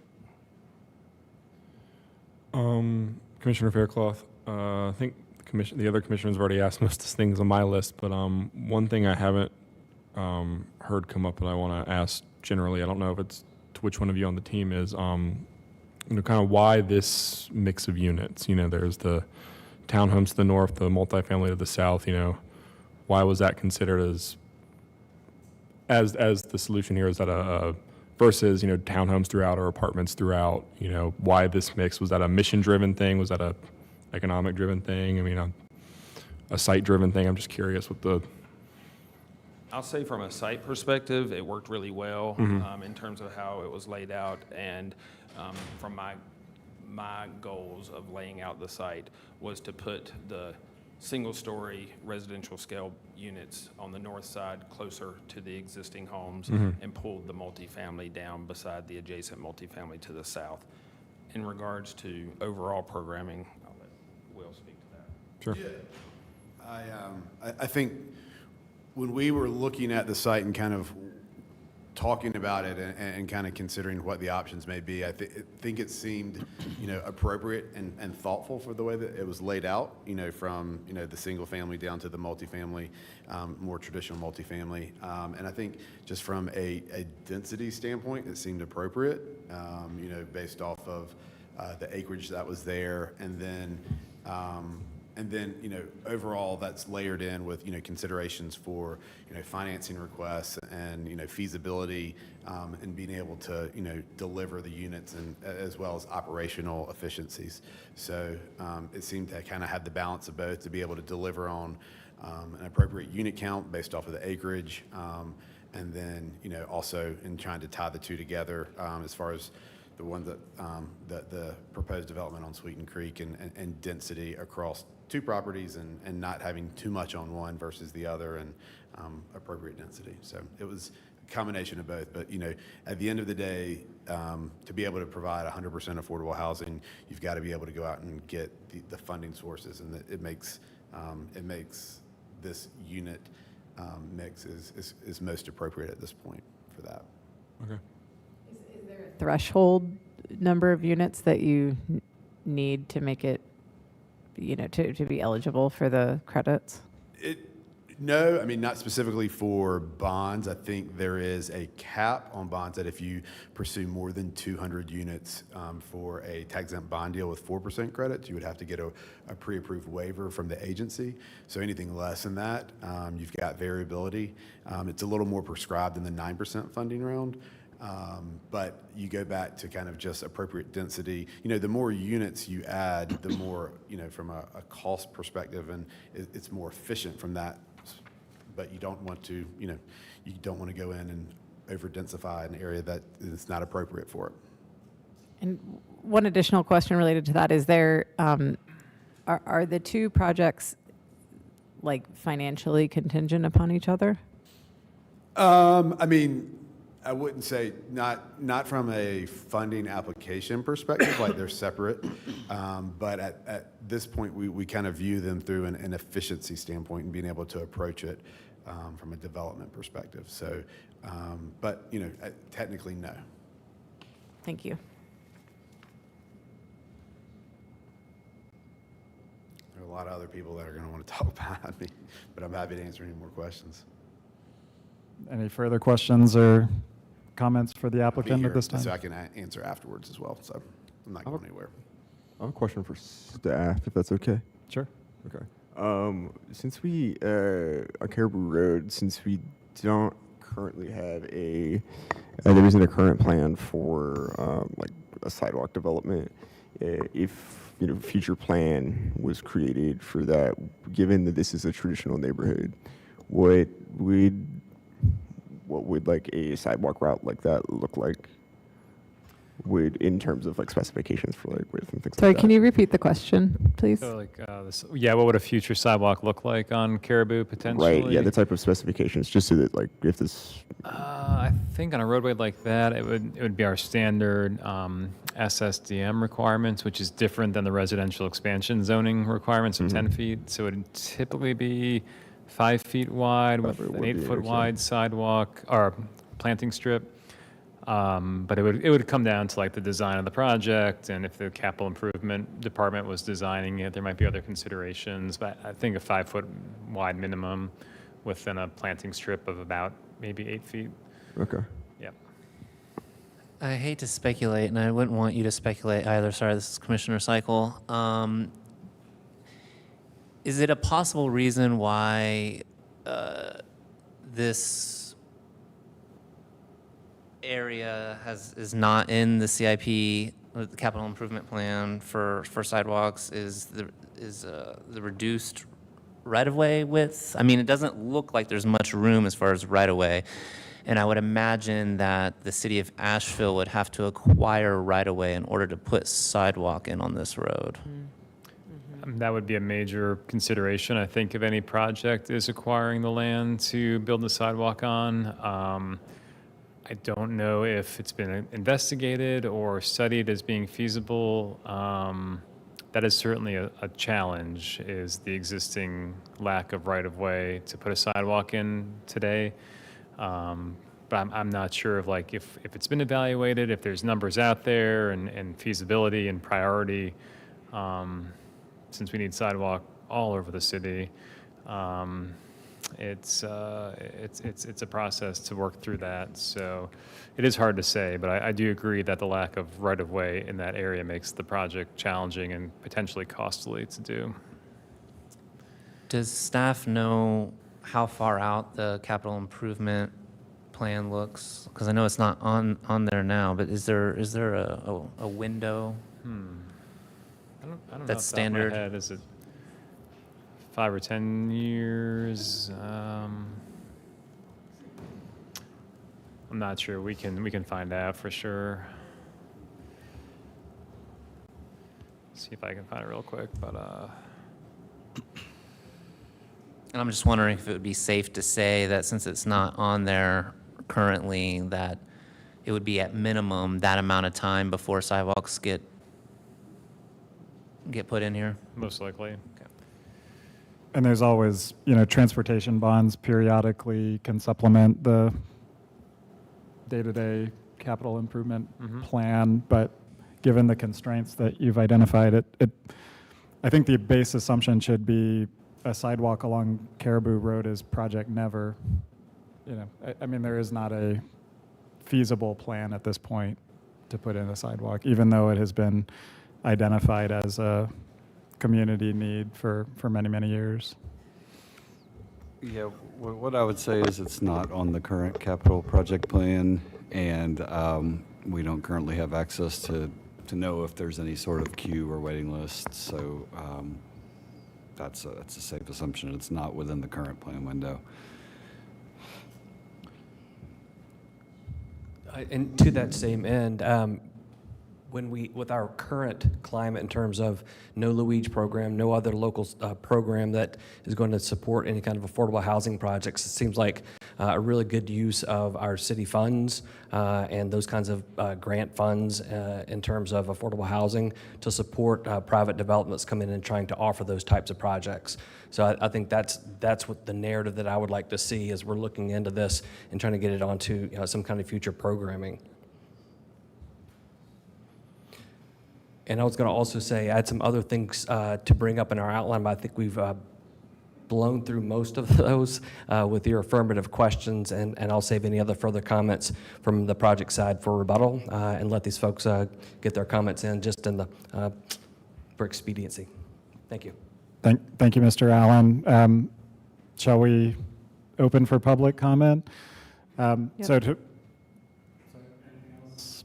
Commissioner Faircloth, I think the other commissioners have already asked most of the things on my list, but one thing I haven't heard come up that I want to ask generally, I don't know if it's to which one of you on the team is, kind of why this mix of units? There's the townhomes to the north, the multifamily to the south. Why was that considered as the solution here? Is that a versus townhomes throughout or apartments throughout? Why this mix? Was that a mission-driven thing? Was that a economic-driven thing? A site-driven thing? I'm just curious what the... I'll say from a site perspective, it worked really well in terms of how it was laid out, and from my goals of laying out the site was to put the single-story residential scale units on the north side closer to the existing homes and pulled the multifamily down beside the adjacent multifamily to the south. In regards to overall programming, I'll let Will speak to that. Sure. Yeah. I think when we were looking at the site and kind of talking about it and kind of considering what the options may be, I think it seemed, appropriate and thoughtful for the way that it was laid out, from, the single family down to the multifamily, more traditional multifamily. And I think just from a density standpoint, it seemed appropriate, based off of the acreage that was there. And then, overall that's layered in with, considerations for, financing requests and, feasibility, and being able to, deliver the units and as well as operational efficiencies. So it seemed to kind of have the balance of both to be able to deliver on an appropriate unit count based off of the acreage. And then, also in trying to tie the two together, as far as the one that the proposed development on Sweeten Creek and density across two properties and not having too much on one versus the other, and appropriate density. So it was a combination of both. But at the end of the day, to be able to provide 100% affordable housing, you've got to be able to go out and get the funding sources, and it makes this unit mix is most appropriate at this point for that. Okay. Is there a threshold number of units that you need to make it, to be eligible for the credits? No, not specifically for bonds. I think there is a cap on bonds that if you pursue more than 200 units for a tax-exempt bond deal with 4% credits, you would have to get a pre-approved waiver from the agency. So anything less than that, you've got variability. It's a little more prescribed in the 9% funding round. But you go back to kind of just appropriate density. The more units you add, the more, from a cost perspective, and it's more efficient from that. But you don't want to, you don't want to go in and over-densify an area that is not appropriate for it. And one additional question related to that is there, are the two projects financially contingent upon each other? I wouldn't say not from a funding application perspective, like they're separate, but at this point we kind of view them through an efficiency standpoint and being able to approach it from a development perspective. So, but technically no. Thank you. There are a lot of other people that are going to want to talk behind me, but I'm happy to answer any more questions. Any further questions or comments for the I'll be applicant here at this time? so I can answer afterwards as well. So I'm not going anywhere. I have a question for staff, if that's okay. Sure. Okay. Since we, on Caribou Road, since we don't currently have there isn't a current plan for a sidewalk development, if future plan was created for that, given that this is a traditional neighborhood, what would like a sidewalk route like that look like? would, in terms of like specifications for like width and things Sorry, like that. can you repeat the question, please? So like, yeah, what would a future sidewalk look like on Caribou potentially? Right, yeah, the type of specifications, just so that like if this, I think on a roadway like that, it would be our standard SSDM requirements, which is different than the residential expansion zoning requirements of 10 feet. So it would typically be 5 feet wide with Probably an would be 8 foot okay. wide sidewalk or planting strip. But it would come down to like the design of the project, and if the capital improvement department was designing it, there might be other considerations. But I think a 5 foot wide minimum within a planting strip of about maybe 8 feet. okay. Yep. I hate to speculate, and I wouldn't want you to speculate either. Sorry, this is Commissioner Cycle. Is it a possible reason why this area is not in the CIP, the capital improvement plan for sidewalks? Is the reduced right-of-way width? I mean, it doesn't look like there's much room as far as right-of-way. And I would imagine that the city of Asheville would have to acquire right-of-way in order to put sidewalk in on this road. That would be a major consideration, I think, if any project is acquiring the land to build the sidewalk on. I don't know if it's been investigated or studied as being feasible. That is certainly a challenge, is the existing lack of right-of-way to put a sidewalk in today. But I'm not sure of like if it's been evaluated, if there's numbers out there and feasibility and priority, since we need sidewalk all over the city. It's a process to work through that. So it is hard to say, but I do agree that the lack of right-of-way in that area makes the project challenging and potentially costly to do. Does staff know how far out the capital improvement plan looks? Because I know it's not on there now, but is there a window? I don't know That's off the top of my standard. head. Is it 5 or 10 years? I'm not sure. We can find out for sure. See if I can find it real quick, but And I'm just wondering if it would be safe to say that since it's not on there currently, that it would be at minimum that amount of time before sidewalks get put in here? most likely. And there's always, transportation bonds periodically can supplement the day-to-day capital improvement plan, but given the constraints that you've identified, I think the base assumption should be a sidewalk along Caribou Road is project never. I mean, there is not a feasible plan at this point to put in a sidewalk, even though it has been identified as a community need for many, many years. Yeah, what I would say is it's not on the current capital project plan, and we don't currently have access to know if there's any sort of queue or waiting list. So that's a safe assumption. It's not within the current plan window. And to that same end, with our current climate in terms of no Luigi program, no other local program that is going to support any kind of affordable housing projects, it seems like a really good use of our city funds and those kinds of grant funds in terms of affordable housing to support private developments coming in and trying to offer those types of projects. So I think that's what the narrative that I would like to see as we're looking into this and trying to get it onto some kind of future programming. And I was going to also say, I had some other things to bring up in our outline, but I think we've blown through most of those with your affirmative questions, and I'll save any other further comments from the project side for rebuttal and let these folks get their comments in just in the for expediency. Thank you. Thank you, Mr. Allen. Shall we open for public comment? So to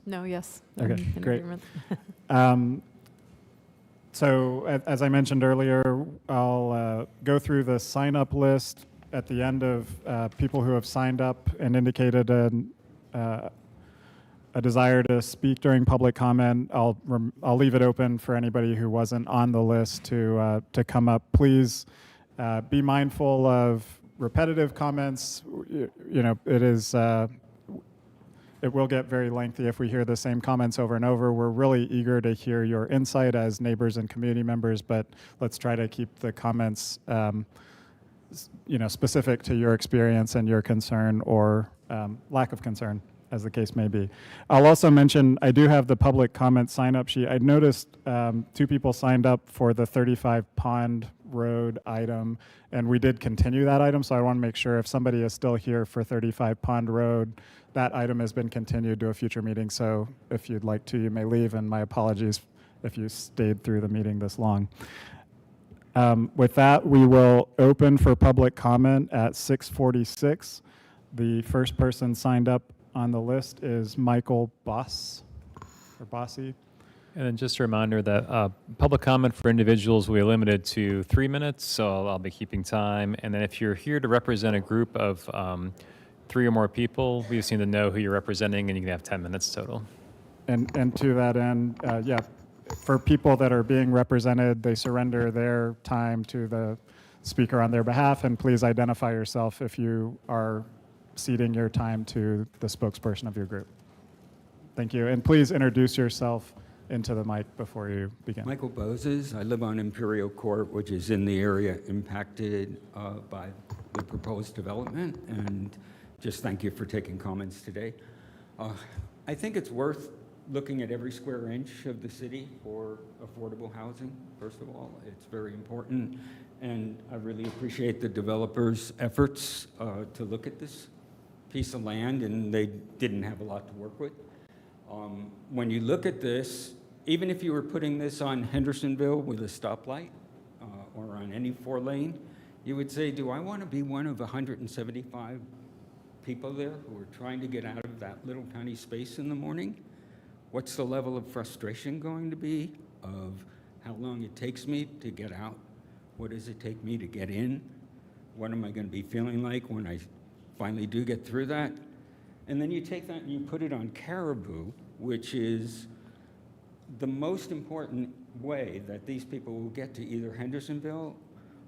No, yes. Okay, I'm in great. agreement. So as I mentioned earlier, I'll go through the sign-up list at the end of people who have signed up and indicated a desire to speak during public comment, I'll leave it open for anybody who wasn't on the list to come up. Please be mindful of repetitive comments. You know, it will get very lengthy if we hear the same comments over and over. We're really eager to hear your insight as neighbors and community members, but let's try to keep the comments specific to your experience and your concern or lack of concern, as the case may be. I'll also mention, I do have the public comment sign-up sheet. I noticed 2 people signed up for the 35 Pond Road item, and we did continue that item, so I want to make sure if somebody is still here for 35 Pond Road, that item has been continued to a future meeting, so if you'd like to, you may leave, and my apologies if you stayed through the meeting this long. With that, we will open for public comment at 6:46. The first person signed up on the list is Michael Boss, or Bossy. And then just a reminder that public comment for individuals will be limited to 3 minutes, so I'll be keeping time. And then if you're here to represent a group of 3 or more people, we just need to know who you're representing, and you can have 10 minutes total. And to that end, for people that are being represented, they surrender their time to the speaker on their behalf, and please identify yourself if you are ceding your time to the spokesperson of your group. Thank you, and please introduce yourself into the mic before you begin. Michael Bozes. I live on Imperial Court, which is in the area impacted by the proposed development, and just thank you for taking comments today. I think it's worth looking at every square inch of the city for affordable housing, first of all. It's very important, and I really appreciate the developers' efforts to look at this piece of land, and they didn't have a lot to work with. When you look at this, even if you were putting this on Hendersonville with a stoplight or on any 4-lane, you would say, do I want to be one of 175 people there who are trying to get out of that little tiny space in the morning? What's the level of frustration going to be of how long it takes me to get out? What does it take me to get in? What am I going to be feeling like when I finally do get through that? And then you take that and you put it on Caribou, which is the most important way that these people will get to either Hendersonville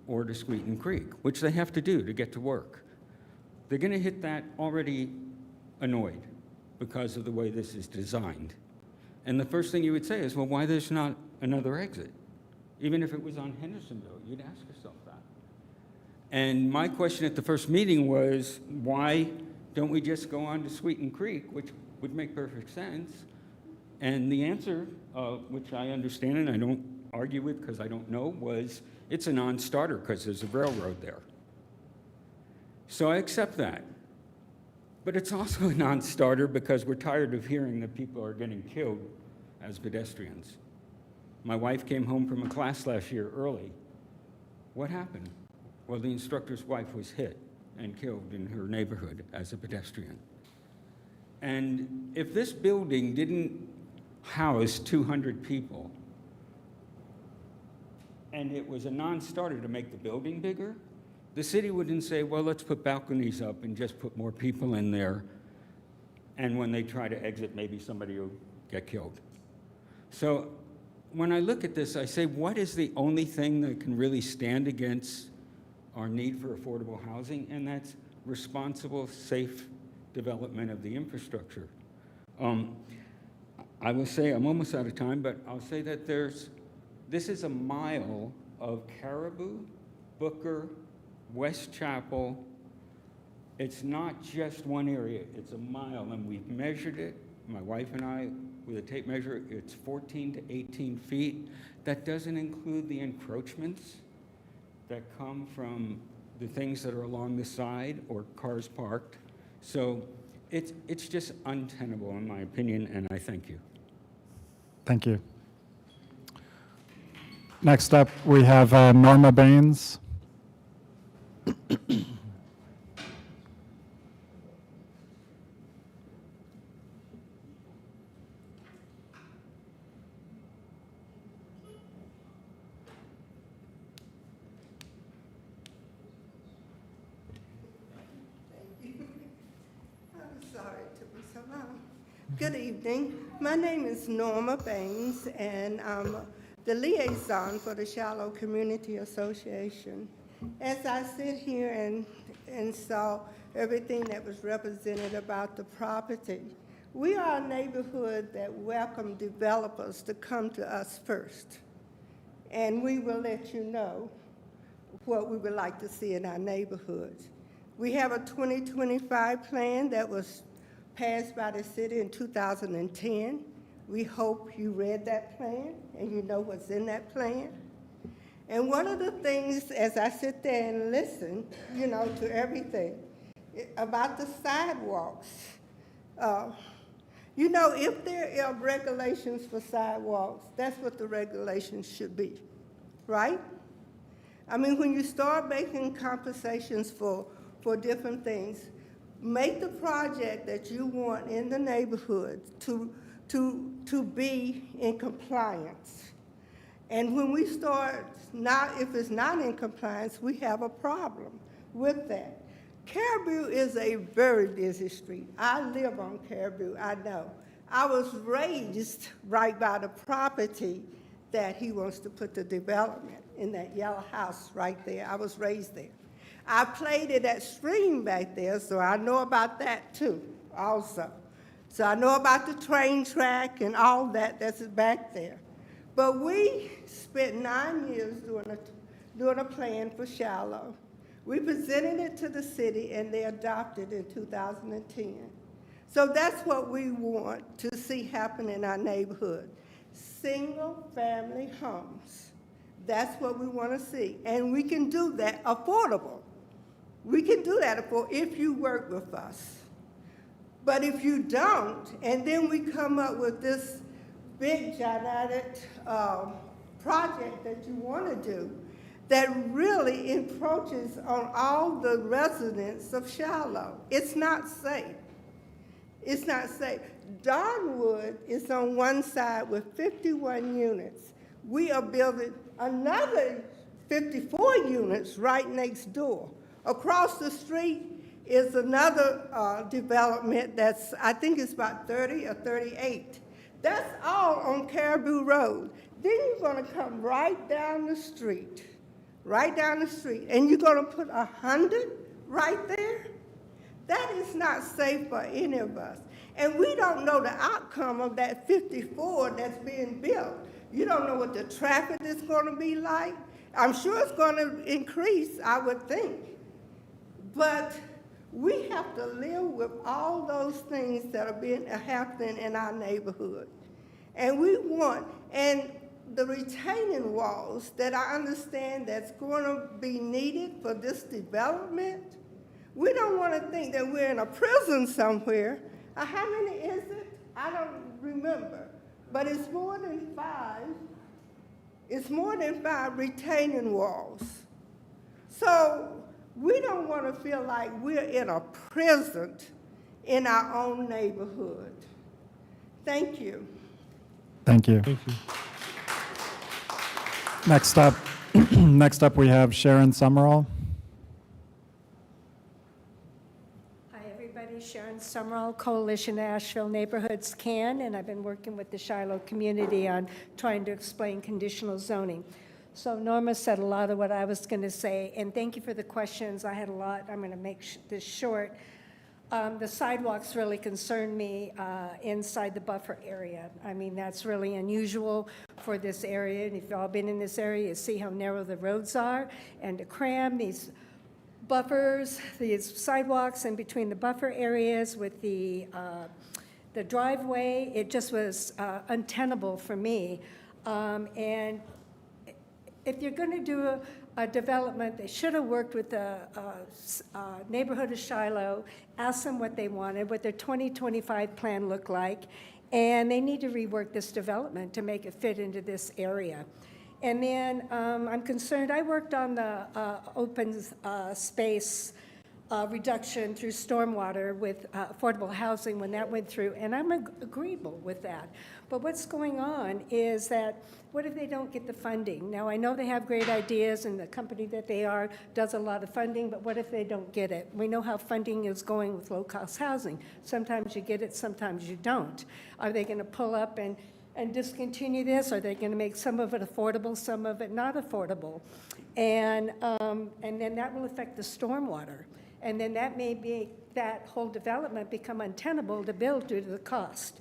or to Sweeten Creek, which they have to do to get to work. They're going to hit that already annoyed because of the way this is designed. And the first thing you would say is, well, why there's not another exit? Even if it was on Hendersonville, you'd ask yourself that. And my question at the first meeting was, why don't we just go on to Sweeten Creek, which would make perfect sense? And the answer, which I understand and I don't argue with because I don't know, was it's a non-starter because there's a railroad there. So I accept that. But it's also a non-starter because we're tired of hearing that people are getting killed as pedestrians. My wife came home from a class last year early. What happened? Well, the instructor's wife was hit and killed in her neighborhood as a pedestrian. And if this building didn't house 200 people, and it was a non-starter to make the building bigger, the city wouldn't say, well, let's put balconies up and just put more people in there, and when they try to exit, maybe somebody will get killed. So when I look at this, I say, what is the only thing that can really stand against our need for affordable housing? And that's responsible, safe development of the infrastructure. I will say, I'm almost out of time, but I'll say that this is a mile of Caribou, Booker, West Chapel. It's not just one area, it's a mile, and we've measured it, my wife and I, with a tape measure. It's 14 to 18 feet. That doesn't include the encroachments that come from the things that are along the side or cars parked. So it's just untenable in my opinion, and I thank you. Thank you. Next up, we have Norma Baines. I'm sorry it took me so long. Good evening. My name is Norma Baines, and I'm the liaison for the Shiloh Community Association. As I sit here and saw everything that was represented about the property, we are a neighborhood that welcome developers to come to us first. And we will let you know what we would like to see in our neighborhoods. We have a 2025 plan that was passed by the city in 2010. We hope you read that plan and you know what's in that plan. And one of the things, as I sit there and listen, you know, to everything, about the sidewalks, you know, if there are regulations for sidewalks, that's what the regulations should be, right? I mean, when you start making compensations for different things, make the project that you want in the neighborhood to be in compliance. And when we start if it's not in compliance, we have a problem with that. Caribou is a very busy street. I live on Caribou, I know. I was raised right by the property that he wants to put the development in that yellow house right there. I was raised there. I played at that stream back there, so I know about that too, also. So I know about the train track and all that that's back there. But we spent 9 years doing a plan for Shiloh. We presented it to the city and they adopted it in 2010. So that's what we want to see happen in our neighborhood. Single-family homes. That's what we want to see. And we can do that affordable. We can do that if you work with us. But if you don't, and then we come up with this big, gigantic project that you want to do that really encroaches on all the residents of Shiloh, it's not safe. It's not safe. Darnwood is on one side with 51 units. We are building another 54 units right next door. Across the street is another development that's, I think it's about 30 or 38. That's all on Caribou Road. Then you're gonna come right down the street, and you're gonna put 100 right there? That is not safe for any of us. And we don't know the outcome of that 54 that's being built. You don't know what the traffic is gonna be like. I'm sure it's gonna increase, I would think. But we have to live with all those things that are happening in our neighborhood. And and the retaining walls that I understand that's going to be needed for this development, we don't want to think that we're in a prison somewhere. How many is it? I don't remember. But it's more than 5. It's more than 5 retaining walls. So we don't want to feel like we're in a prison in our own neighborhood. Thank you. Thank you. Thank you. Next up we have Sharon Summerall. Hi, everybody. Sharon Summerall, Coalition Asheville Neighborhoods CAN, and I've been working with the Shiloh community on trying to explain conditional zoning. So Norma said a lot of what I was going to say, and thank you for the questions. I had a lot. I'm going to make this short. The sidewalks really concern me inside the buffer area. I mean, that's really unusual for this area, and if you've all been in this area, you see how narrow the roads are, and to cram these buffers, these sidewalks in between the buffer areas with the driveway, it just was untenable for me. And if you're going to do a development, they should have worked with the neighborhood of Shiloh, asked them what they wanted, what their 2025 plan looked like, and they need to rework this development to make it fit into this area. And then I'm concerned, I worked on the open space reduction through stormwater with affordable housing when that went through, and I'm agreeable with that. But what's going on is that, what if they don't get the funding? Now, I know they have great ideas, and the company that they are does a lot of funding, but what if they don't get it? We know how funding is going with low-cost housing. Sometimes you get it, sometimes you don't. Are they going to pull up and discontinue this? Are they going to make some of it affordable, some of it not affordable? And then that will affect the stormwater. And then that may make that whole development become untenable to build due to the cost.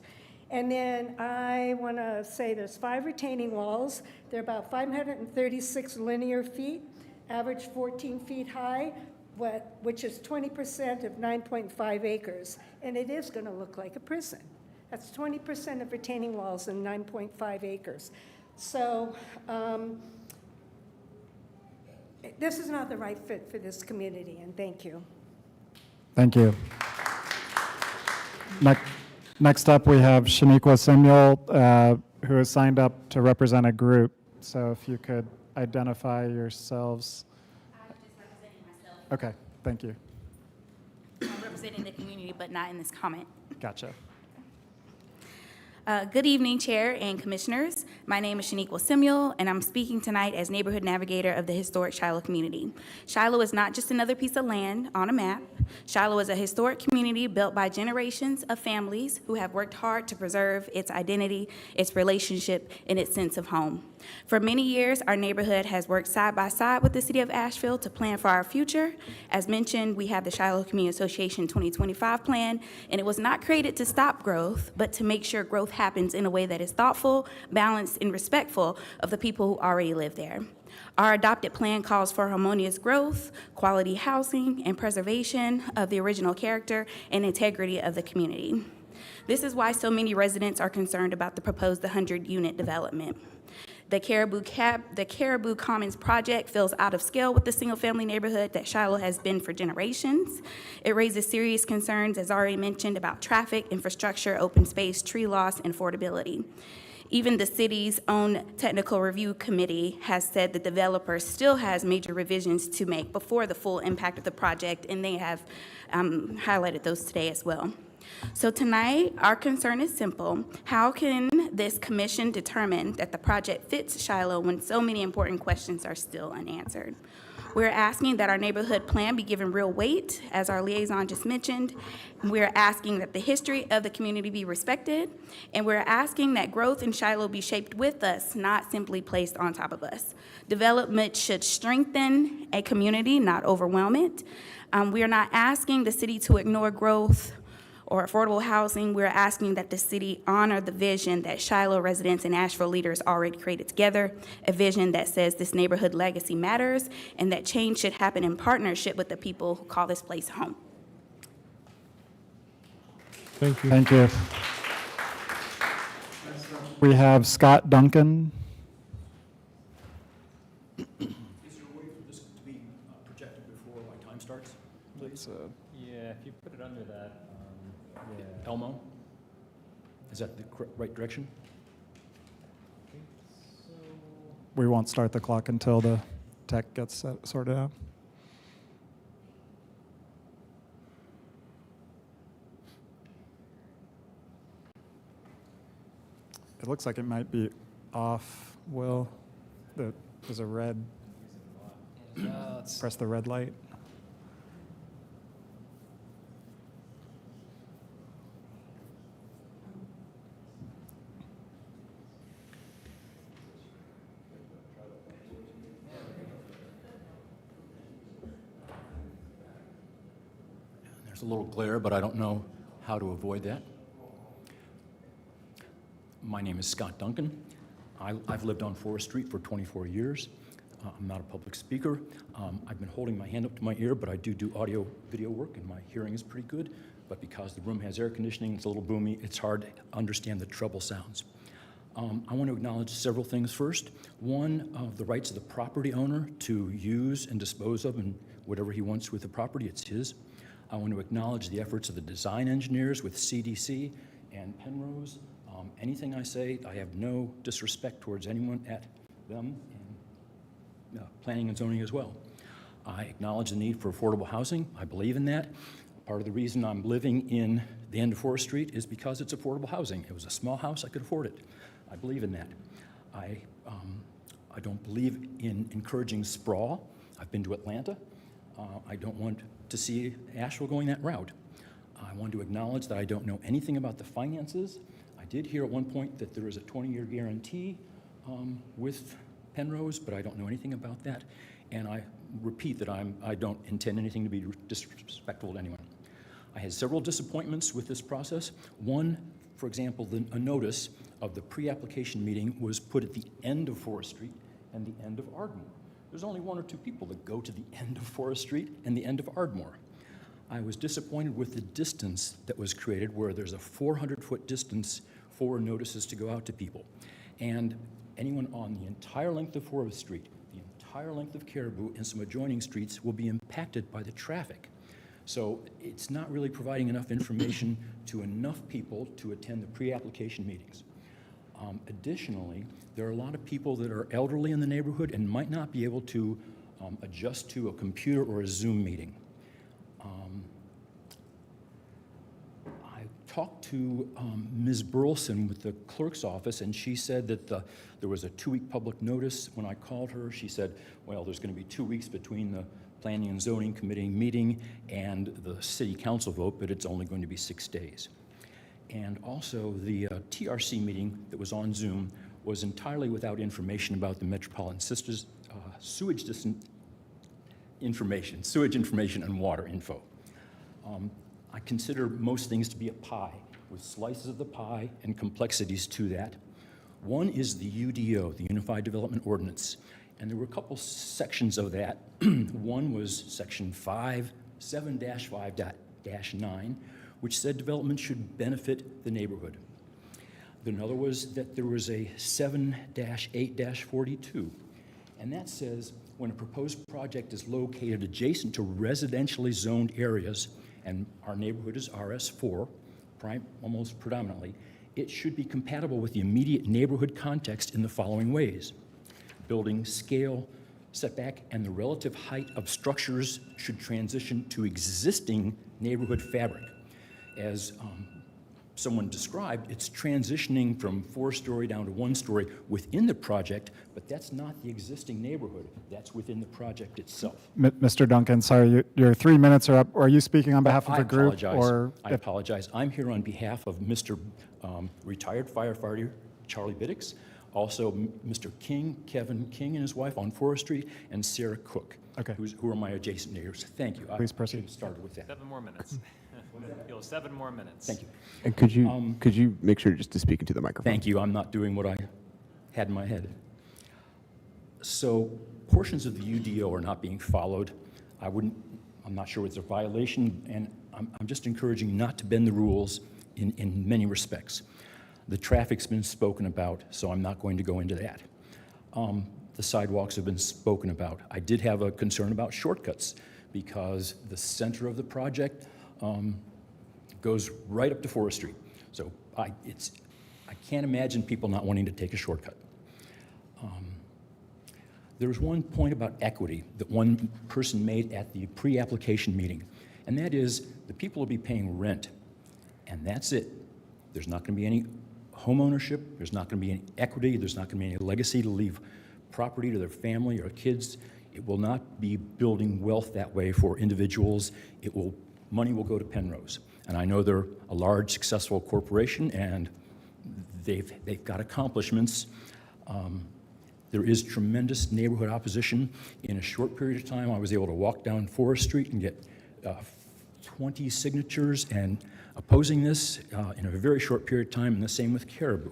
And then I want to say there's 5 retaining walls. They're about 536 linear feet, average 14 feet high, which is 20% of 9.5 acres. And it is going to look like a prison. That's 20% of retaining walls in 9.5 acres. So this is not the right fit for this community, and thank you. Thank you. Next up, we have Shaniqua Samuel, who has signed up to represent a group. So if you could identify yourselves. I'm just representing myself. Okay, thank you. I'm representing the community, but not in this comment. Gotcha. Good evening, Chair and Commissioners. My name is Shaniqua Samuel, and I'm speaking tonight as Neighborhood Navigator of the historic Shiloh community. Shiloh is not just another piece of land on a map. Shiloh is a historic community built by generations of families who have worked hard to preserve its identity, its relationship, and its sense of home. For many years, our neighborhood has worked side by side with the City of Asheville to plan for our future. As mentioned, we have the Shiloh Community Association 2025 plan, and it was not created to stop growth, but to make sure growth happens in a way that is thoughtful, balanced, and respectful of the people who already live there. Our adopted plan calls for harmonious growth, quality housing, and preservation of the original character and integrity of the community. This is why so many residents are concerned about the proposed 100-unit development. The Caribou Commons project feels out of scale with the single-family neighborhood that Shiloh has been for generations. It raises serious concerns, as already mentioned, about traffic, infrastructure, open space, tree loss, and affordability. Even the city's own technical review committee has said the developer still has major revisions to make before the full impact of the project, and they have highlighted those today as well. So tonight, our concern is simple. How can this commission determine that the project fits Shiloh when so many important questions are still unanswered? We're asking that our neighborhood plan be given real weight, as our liaison just mentioned. We're asking that the history of the community be respected, and we're asking that growth in Shiloh be shaped with us, not simply placed on top of us. Development should strengthen a community, not overwhelm it. We are not asking the city to ignore growth or affordable housing. We're asking that the city honor the vision that Shiloh residents and Asheville leaders already created together, a vision that says this neighborhood legacy matters and that change should happen in partnership with the people who call this place home. Thank you. Thank you. We have Scott Duncan. Is there a way for this to be projected before my time starts, please? Yeah, if you put it under that. Yeah. Elmo? Is that the right direction? We won't start the clock until the tech gets sorted out. It looks like it might be off, Will. There's a red. Press the red light. There's a little glare, but I don't know how to avoid that. My name is Scott Duncan. I've lived on Forest Street for 24 years. I'm not a public speaker. I've been holding my hand up to my ear, but I do audio video work, and my hearing is pretty good. But because the room has air conditioning, it's a little boomy, it's hard to understand the treble sounds. I want to acknowledge several things first. One, the rights of the property owner to use and dispose of and whatever he wants with the property, it's his. I want to acknowledge the efforts of the design engineers with CDC and Penrose. Anything I say, I have no disrespect towards anyone at them, and planning and zoning as well. I acknowledge the need for affordable housing. I believe in that. Part of the reason I'm living in the end of Forest Street is because it's affordable housing. It was a small house, I could afford it. I believe in that. I don't believe in encouraging sprawl. I've been to Atlanta. I don't want to see Asheville going that route. I want to acknowledge that I don't know anything about the finances. I did hear at one point that there is a 20-year guarantee with Penrose, but I don't know anything about that. And I repeat that I don't intend anything to be disrespectful to anyone. I had several disappointments with this process. One, for example, a notice of the pre-application meeting was put at the end of Forest Street and the end of Ardmore. There's only one or two people that go to the end of Forest Street and the end of Ardmore. I was disappointed with the distance that was created, where there's a 400-foot distance for notices to go out to people. And anyone on the entire length of Forest Street, the entire length of Caribou, and some adjoining streets will be impacted by the traffic. So it's not really providing enough information to enough people to attend the pre-application meetings. Additionally, there are a lot of people that are elderly in the neighborhood and might not be able to adjust to a computer or a Zoom meeting. I talked to Ms. Burleson with the clerk's office, and she said that there was a 2-week public notice. When I called her, she said, well, there's going to be 2 weeks between the Planning and Zoning Committee meeting and the City Council vote, but it's only going to be 6 days. And also, the TRC meeting that was on Zoom was entirely without information about the Metropolitan Sisters sewage information and water info. I consider most things to be a pie, with slices of the pie and complexities to that. One is the UDO, the Unified Development Ordinance, and there were a couple sections of that. One was section 7-5-9, which said development should benefit the neighborhood. Another was that there was a 7-8-42, and that says when a proposed project is located adjacent to residentially zoned areas, and our neighborhood is RS4, almost predominantly, it should be compatible with the immediate neighborhood context in the following ways. Building scale, setback, and the relative height of structures should transition to existing neighborhood fabric. As someone described, it's transitioning from 4-story down to 1-story within the project, but that's not the existing neighborhood. That's within the project itself. Mr. Duncan, sorry, your 3 minutes are up. Are you speaking on behalf of the group? I apologize. I'm here on behalf of Mr. Retired firefighter Charlie Biddix, also Mr. King, Kevin King and his wife on Forest Street, and Sarah Cook, who are my adjacent neighbors. Thank you. Please proceed. I started with that. 7 more minutes. You'll have 7 more minutes. Thank you. And could you make sure just to speak into the microphone? Thank you. I'm not doing what I had in my head. So portions of the UDO are not being followed. I'm not sure it's a violation, and I'm just encouraging not to bend the rules in many respects. The traffic's been spoken about, so I'm not going to go into that. The sidewalks have been spoken about. I did have a concern about shortcuts because the center of the project goes right up to Forest Street. So I can't imagine people not wanting to take a shortcut. There was one point about equity that one person made at the pre-application meeting, and that is the people will be paying rent, and that's it. There's not going to be any home ownership, there's not going to be any equity, there's not going to be any legacy to leave property to their family or kids. It will not be building wealth that way for individuals. Money will go to Penrose. And I know they're a large, successful corporation, and they've got accomplishments. There is tremendous neighborhood opposition. In a short period of time, I was able to walk down Forest Street and get 20 signatures and opposing this in a very short period of time, and the same with Caribou.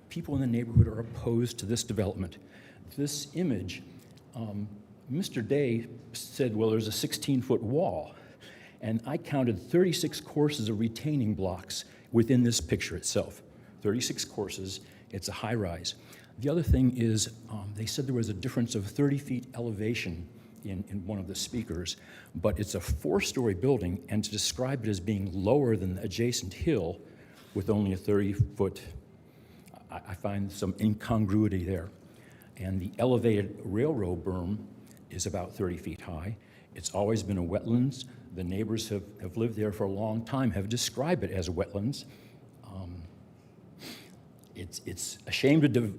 People in the neighborhood are opposed to this development. This image, Mr. Day said, well, there's a 16-foot wall. And I counted 36 courses of retaining blocks within this picture itself. 36 courses, it's a high rise. The other thing is, they said there was a difference of 30 feet elevation in one of the speakers, but it's a 4-story building, and to describe it as being lower than the adjacent hill with only a 30-foot, I find some incongruity there. And the elevated railroad berm is about 30 feet high. It's always been a wetlands. The neighbors have lived there for a long time, have described it as wetlands. It's a shame to,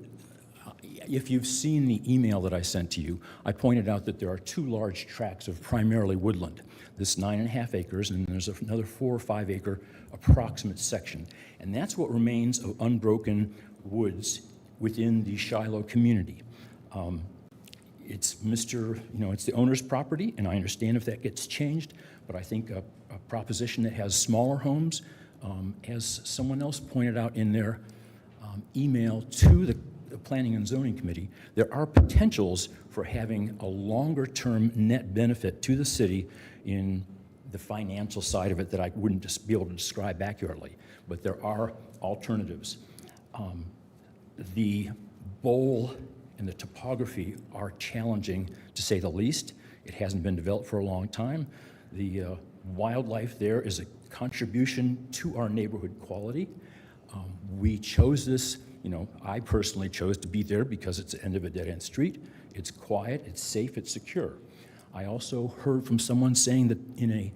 if you've seen the email that I sent to you, I pointed out that there are 2 large tracts of primarily woodland. This 9.5 acres, and there's another 4 or 5 acre approximate section. And that's what remains of unbroken woods within the Shiloh community. It's it's the owner's property, and I understand if that gets changed, but I think a proposition that has smaller homes, as someone else pointed out in their email to the Planning and Zoning Committee, there are potentials for having a longer-term net benefit to the city in the financial side of it that I wouldn't just be able to describe accurately, but there are alternatives. The bowl and the topography are challenging, to say the least. It hasn't been developed for a long time. The wildlife there is a contribution to our neighborhood quality. We chose this, I personally chose to be there because it's the end of a dead-end street. It's quiet, it's safe, it's secure. I also heard from someone saying that in a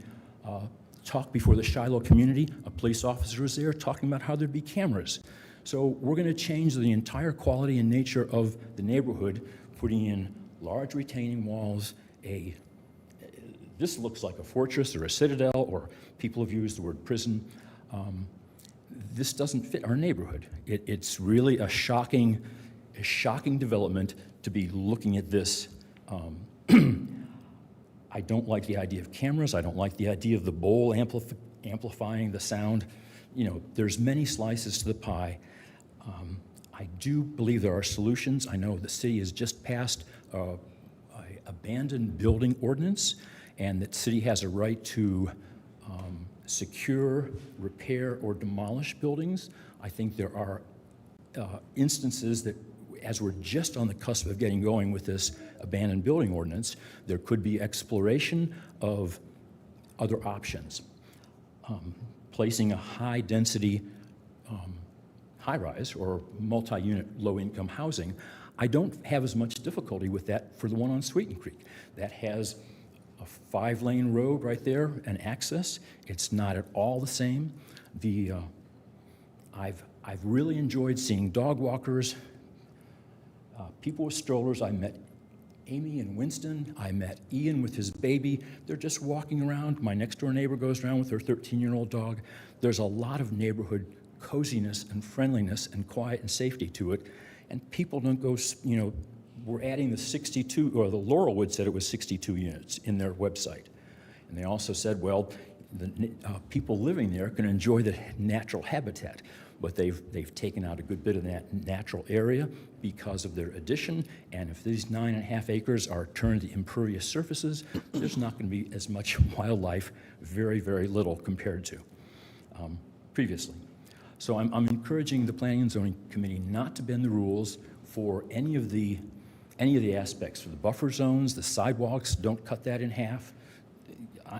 talk before the Shiloh community, a police officer was there talking about how there'd be cameras. So we're going to change the entire quality and nature of the neighborhood, putting in large retaining walls. This looks like a fortress or a citadel, or people have used the word prison. This doesn't fit our neighborhood. It's really a shocking development to be looking at this. I don't like the idea of cameras. I don't like the idea of the bowl amplifying the sound. There's many slices to the pie. I do believe there are solutions. I know the city has just passed an abandoned building ordinance, and that city has a right to secure, repair, or demolish buildings. I think there are instances that, as we're just on the cusp of getting going with this abandoned building ordinance, there could be exploration of other options. Placing a high-density high-rise or multi-unit low-income housing, I don't have as much difficulty with that for the one on Sweeten Creek. That has a 5-lane road right there and access. It's not at all the same. I've really enjoyed seeing dog walkers, people with strollers. I met Amy and Winston. I met Ian with his baby. They're just walking around. My next-door neighbor goes around with her 13-year-old dog. There's a lot of neighborhood coziness and friendliness and quiet and safety to it. And people don't go, we're adding the 62, or the Laurelwood said it was 62 units in their website. And they also said, well, the people living there can enjoy the natural habitat, but they've taken out a good bit of that natural area because of their addition. And if these 9.5 acres are turned to impervious surfaces, there's not going to be as much wildlife, very, very little compared to previously. So I'm encouraging the Planning and Zoning Committee not to bend the rules for any of the aspects. For the buffer zones, the sidewalks, don't cut that in half.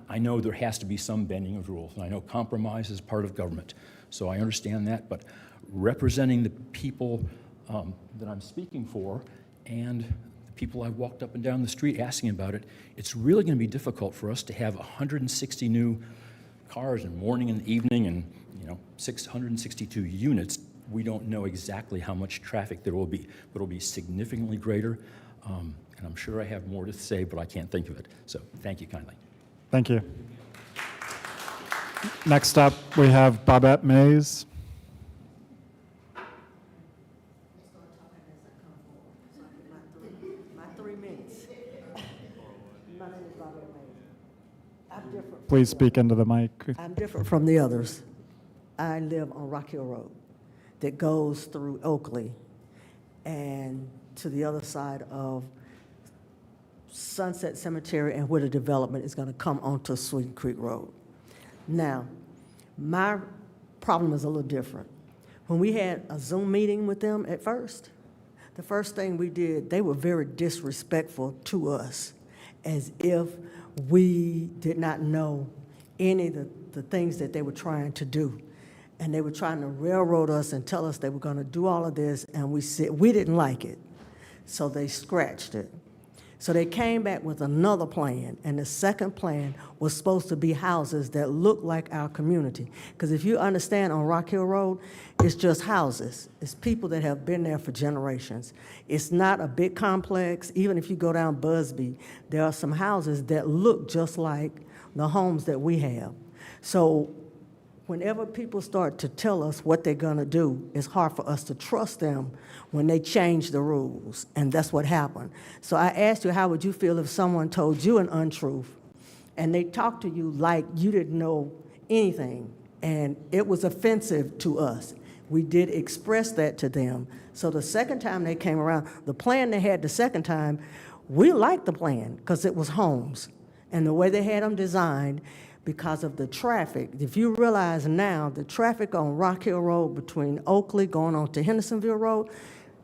I know there has to be some bending of rules, and I know compromise is part of government, so I understand that, but representing the people that I'm speaking for and the people I've walked up and down the street asking about it, it's really going to be difficult for us to have 160 new cars in morning and evening and 662 units. We don't know exactly how much traffic there will be, but it'll be significantly greater, and I'm sure I have more to say, but I can't think of it, so thank you kindly. Thank you. Next up, we have Babette Mays. My 3 minutes. My name is Babette Mays. I'm different. Please speak into the mic. I'm different from the others. I live on Rock Hill Road that goes through Oakley and to the other side of Sunset Cemetery and where the development is going to come onto Sweeten Creek Road. Now, my problem is a little different. When we had a Zoom meeting with them at first, the first thing we did, they were very disrespectful to us, as if we did not know any of the things that they were trying to do. And they were trying to railroad us and tell us they were going to do all of this, and we said we didn't like it. So they scratched it. So they came back with another plan, and the second plan was supposed to be houses that look like our community. Because if you understand, on Rock Hill Road, it's just houses. It's people that have been there for generations. It's not a big complex. Even if you go down Busby, there are some houses that look just like the homes that we have. So whenever people start to tell us what they're gonna do, it's hard for us to trust them when they change the rules, and that's what happened. So I asked you, how would you feel if someone told you an untruth, and they talked to you like you didn't know anything, and it was offensive to us? We did express that to them. So the second time they came around, the plan they had the second time, we liked the plan, because it was homes, and the way they had them designed, because of the traffic. If you realize now, the traffic on Rock Hill Road between Oakley going on to Hendersonville Road,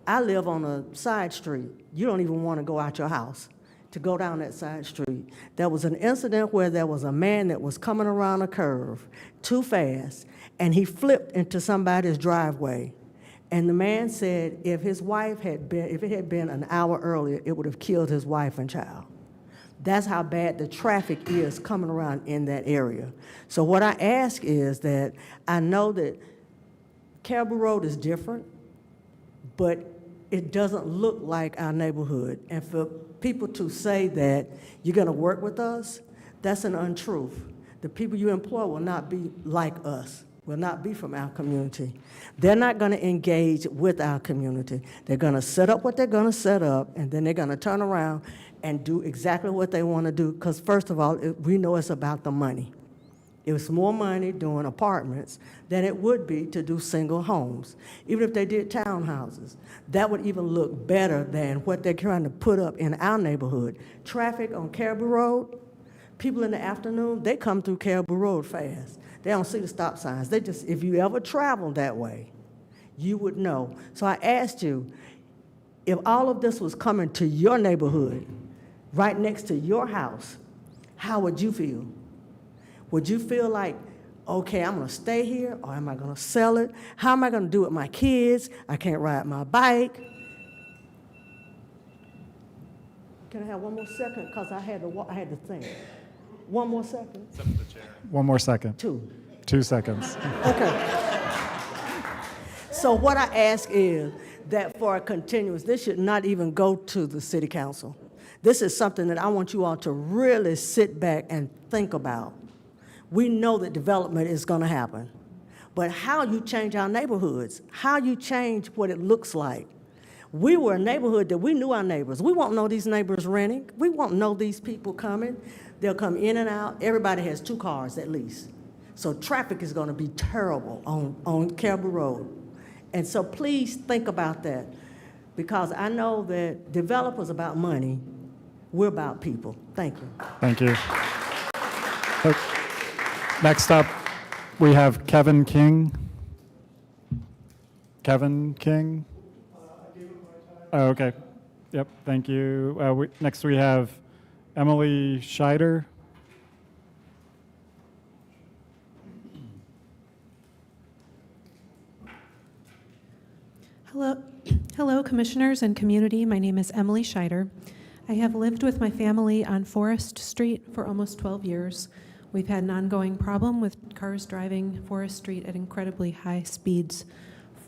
I live on a side street. You don't even want to go out your house to go down that side street. There was an incident where there was a man that was coming around a curve too fast, and he flipped into somebody's driveway. And the man said if it had been an hour earlier, it would have killed his wife and child. That's how bad the traffic is coming around in that area. So what I ask is that I know that Caribou Road is different, but it doesn't look like our neighborhood. And for people to say that you're gonna work with us, that's an untruth. The people you employ will not be like us, will not be from our community. They're not gonna engage with our community. They're gonna set up what they're gonna set up, and then they're gonna turn around and do exactly what they want to do, because first of all, we know it's about the money. It was more money doing apartments than it would be to do single homes. Even if they did townhouses, that would even look better than what they're trying to put up in our neighborhood. Traffic on Caribou Road, people in the afternoon, they come through Caribou Road fast. They don't see the stop signs. They just, if you ever travel that way, you would know. So I asked you, if all of this was coming to your neighborhood, right next to your house, how would you feel? Would you feel like, okay, I'm gonna stay here, or am I gonna sell it? How am I gonna do it with my kids? I can't ride my bike. Can I have one more second? Because I had to think. One more second? One more second. 2 seconds. Okay. So what I ask is that for a continuous, this should not even go to the city council. This is something that I want you all to really sit back and think about. We know that development is going to happen, but how you change our neighborhoods, how you change what it looks like. We were a neighborhood that we knew our neighbors. We won't know these neighbors renting. We won't know these people coming. They'll come in and out. Everybody has 2 cars at least. So traffic is going to be terrible on Caribou Road. And so please think about that, because I know that developers about money, we're about people. Thank you. Thank you. Next up, we have Kevin King. Kevin King? Oh, okay. Yep, thank you. Next we have Emily Scheider. Hello, commissioners and community. My name is Emily Scheider. I have lived with my family on Forest Street for almost 12 years. We've had an ongoing problem with cars driving Forest Street at incredibly high speeds.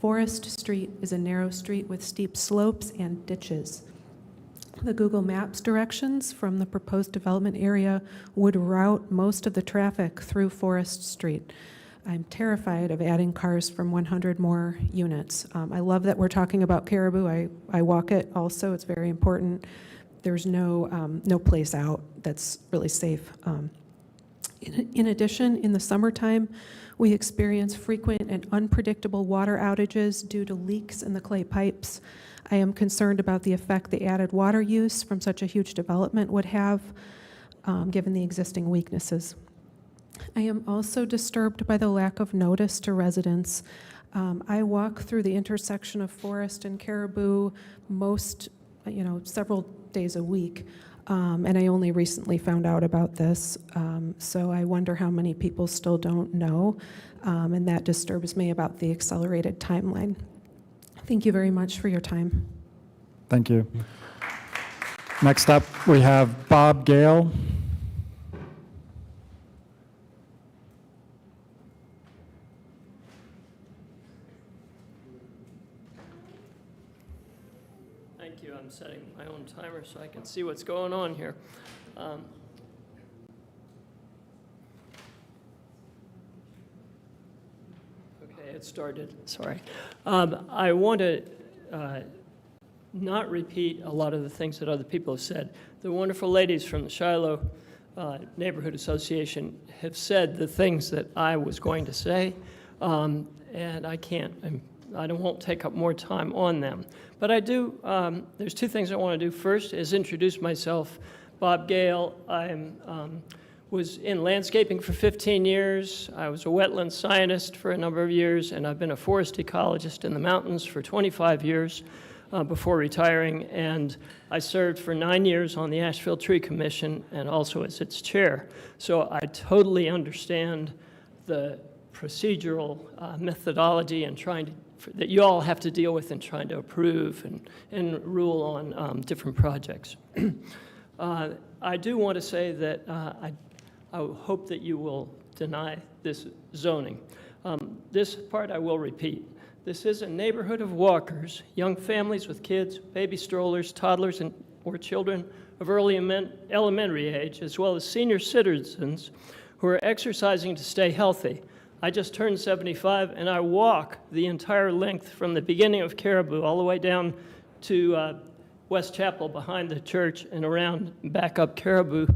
Forest Street is a narrow street with steep slopes and ditches. The Google Maps directions from the proposed development area would route most of the traffic through Forest Street. I'm terrified of adding cars from 100 more units. I love that we're talking about Caribou. I walk it also. It's very important. There's no place out that's really safe. In addition, in the summertime, we experience frequent and unpredictable water outages due to leaks in the clay pipes. I am concerned about the effect the added water use from such a huge development would have, given the existing weaknesses. I am also disturbed by the lack of notice to residents. I walk through the intersection of Forest and Caribou several days a week, and I only recently found out about this, so I wonder how many people still don't know, and that disturbs me about the accelerated timeline. Thank you very much for your time. Thank you. Next up, we have Bob Gale. Thank you. I'm setting my own timer so I can see what's going on here. Okay, it started. Sorry. I want to not repeat a lot of the things that other people have said. The wonderful ladies from the Shiloh Neighborhood Association have said the things that I was going to say, and I can't. I won't take up more time on them. But I do, there's two things I want to do. First is introduce myself. Bob Gale. I was in landscaping for 15 years. I was a wetland scientist for a number of years, and I've been a forest ecologist in the mountains for 25 years before retiring. And I served for 9 years on the Asheville Tree Commission and also as its chair. So I totally understand the procedural methodology and that you all have to deal with in trying to approve and rule on different projects. I do want to say that I hope that you will deny this zoning. This part I will repeat. This is a neighborhood of walkers, young families with kids, baby strollers, toddlers, or children of early elementary age, as well as senior citizens who are exercising to stay healthy. I just turned 75, and I walk the entire length from the beginning of Caribou all the way down to West Chapel behind the church and around back up Caribou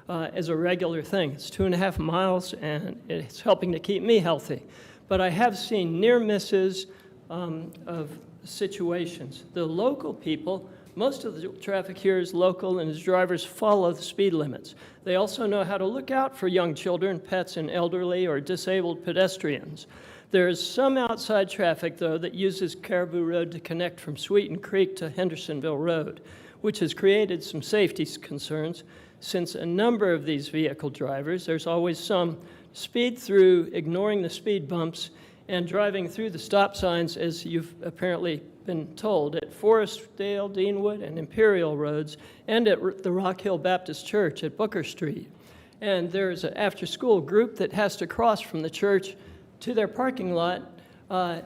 as a regular thing. It's 2.5 miles, and it's helping to keep me healthy. But I have seen near misses of situations. The local people, most of the traffic here is local, and as drivers follow the speed limits. They also know how to look out for young children, pets, and elderly or disabled pedestrians. There is some outside traffic, though, that uses Caribou Road to connect from Sweeten Creek to Hendersonville Road, which has created some safety concerns since a number of these vehicle drivers, there's always some, speed through, ignoring the speed bumps, and driving through the stop signs, as you've apparently been told, at Forestdale, Deanwood, and Imperial Roads, and at the Rock Hill Baptist Church at Booker Street. And there's an after-school group that has to cross from the church to their parking lot, and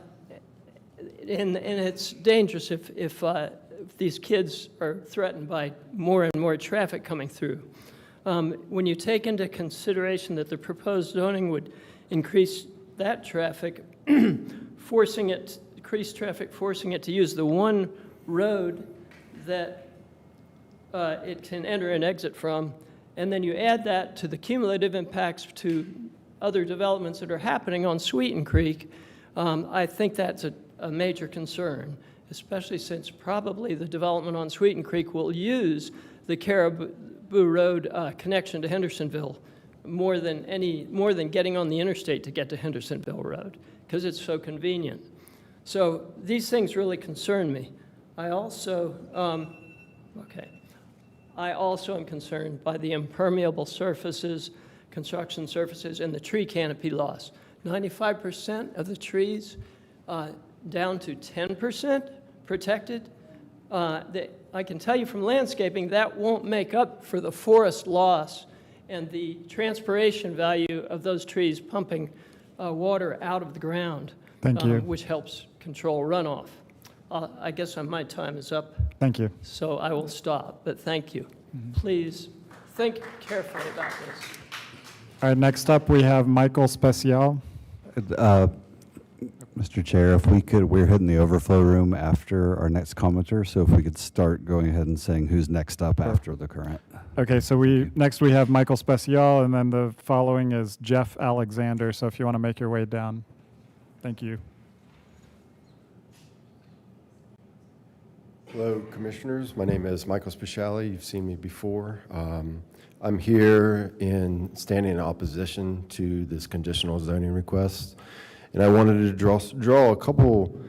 it's dangerous if these kids are threatened by more and more traffic coming through. When you take into consideration that the proposed zoning would increase that traffic, forcing it to use the one road that it can enter and exit from, and then you add that to the cumulative impacts to other developments that are happening on Sweeten Creek, I think that's a major concern, especially since probably the development on Sweeten Creek will use the Caribou Road connection to Hendersonville more than getting on the interstate to get to Hendersonville Road, because it's so convenient. So these things really concern me. I also am concerned by the impermeable surfaces, construction surfaces, and the tree canopy loss. 95% of the trees down to 10% protected. I can tell you from landscaping that won't make up for the forest loss and the transpiration value of those trees pumping water out of the ground. Thank you. Which helps control runoff. I guess my time is up. Thank you. So I will stop, but thank you. Please think carefully about this. All right, next up we have Michael Special. Mr. Chair, if we could, we're hitting the overflow room after our next commenter, so if we could start going ahead and saying who's next up after the current. Okay, so next we have Michael Special, and then the following is Jeff Alexander, so if you want to make your way down. Thank you. Hello, Commissioners. My name is Michael Speciale. You've seen me before. I'm here standing in opposition to this conditional zoning request, and I wanted to draw a couple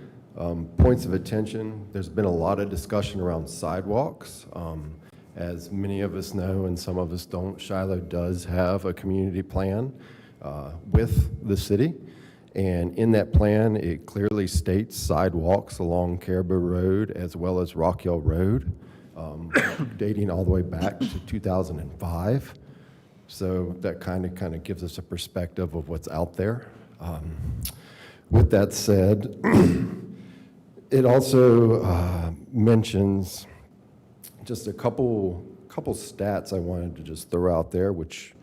points of attention. There's been a lot of discussion around sidewalks. As many of us know, and some of us don't, Shiloh does have a community plan with the city. And in that plan, it clearly states sidewalks along Caribou Road as well as Rock Hill Road. dating all the way back to 2005. So that kind of gives us a perspective of what's out there. With that said, it also mentions just a couple stats I wanted to just throw out there, which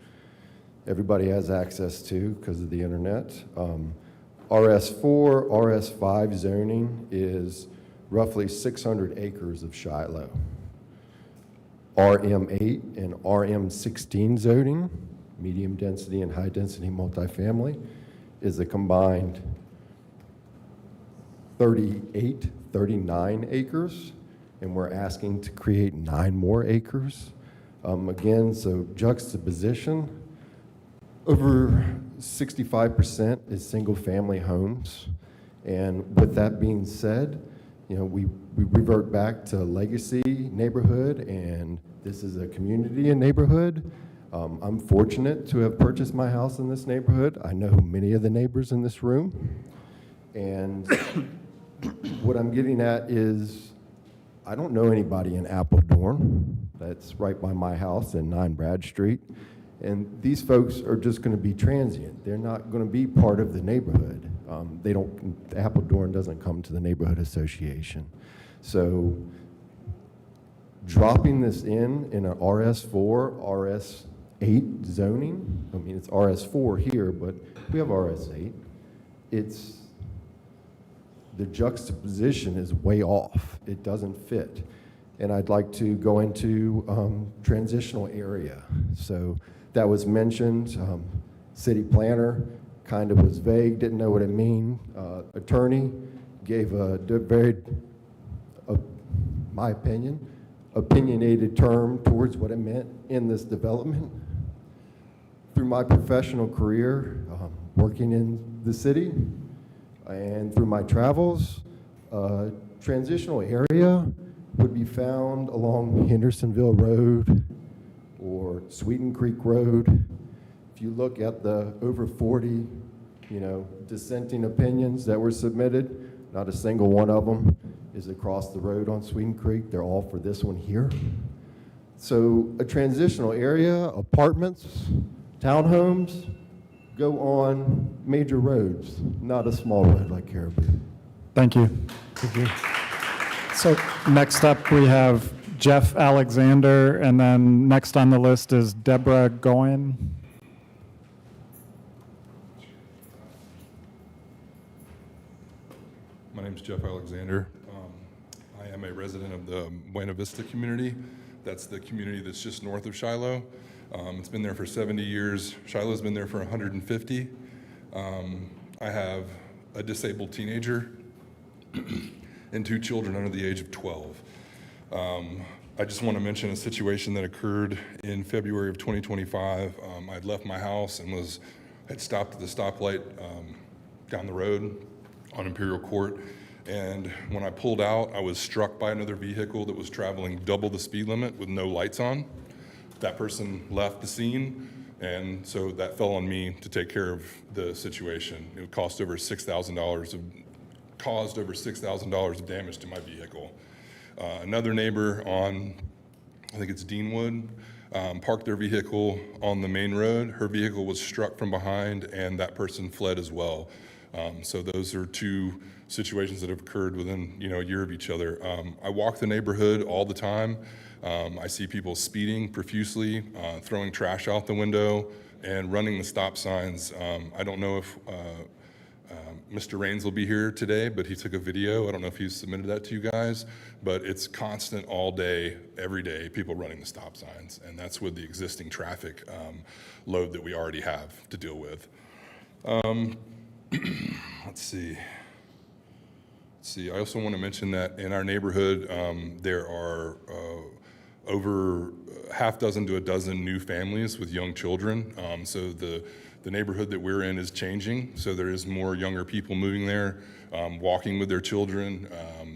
everybody has access to because of the internet. RS4, RS5 zoning is roughly 600 acres of Shiloh. RM8 and RM16 zoning, medium density and high density multifamily, is a combined 39 acres, and we're asking to create 9 more acres. Again, so juxtaposition, over 65% is single family homes. And with that being said, we revert back to legacy neighborhood, and this is a community and neighborhood. I'm fortunate to have purchased my house in this neighborhood. I know many of the neighbors in this room. And what I'm getting at is, I don't know anybody in Appledorn. That's right by my house in 9 Brad Street. And these folks are just going to be transient. They're not going to be part of the neighborhood. Appledorn doesn't come to the neighborhood association. So dropping this in an RS4, RS8 zoning, I mean, it's RS4 here, but we have RS8. The juxtaposition is way off. It doesn't fit. And I'd like to go into transitional area. So that was mentioned. City planner kind of was vague, didn't know what it mean. Attorney gave a very, my opinion, opinionated term towards what it meant in this development. Through my professional career, working in the city, and through my travels, transitional area would be found along Hendersonville Road or Sweeten Creek Road. If you look at the over 40, dissenting opinions that were submitted, not a single one of them is across the road on Sweeten Creek. They're all for this one here. So a transitional area, apartments, townhomes, go on major roads, not a small road like Caribou. Thank you. So next up, we have Jeff Alexander, and then next on the list is Deborah Goyen. My name is Jeff Alexander. I am a resident of the Buena Vista community. That's the community that's just north of Shiloh. It's been there for 70 years. Shiloh's been there for 150. I have a disabled teenager and 2 children under the age of 12. I just want to mention a situation that occurred in February of 2025. I'd left my house and had stopped at the stoplight down the road on Imperial Court. And when I pulled out, I was struck by another vehicle that was traveling double the speed limit with no lights on. That person left the scene, and so that fell on me to take care of the situation. It caused over $6,000 of damage to my vehicle. Another neighbor on, I think it's Deanwood, parked their vehicle on the main road. Her vehicle was struck from behind, and that person fled as well. So those are 2 situations that have occurred within a year of each other. I walk the neighborhood all the time. I see people speeding profusely, throwing trash out the window, and running the stop signs. I don't know if Mr. Rains will be here today, but he took a video. I don't know if he's submitted that to you guys, but it's constant all day, every day, people running the stop signs, and that's with the existing traffic load that we already have to deal with. Let's see. I also want to mention that in our neighborhood, there are over half dozen to a dozen new families with young children. So the neighborhood that we're in is changing. So there is more younger people moving there, walking with their children.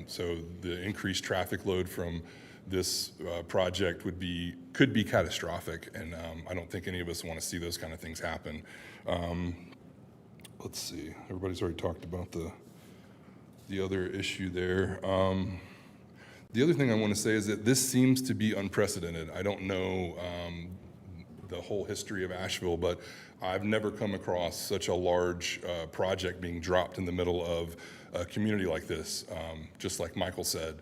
So the increased traffic load from this project could be catastrophic, and I don't think any of us want to see those kind of things happen. Let's see. Everybody's already talked about the other issue there. The other thing I want to say is that this seems to be unprecedented. I don't know the whole history of Asheville, but I've never come across such a large project being dropped in the middle of a community like this. Just like Michael said,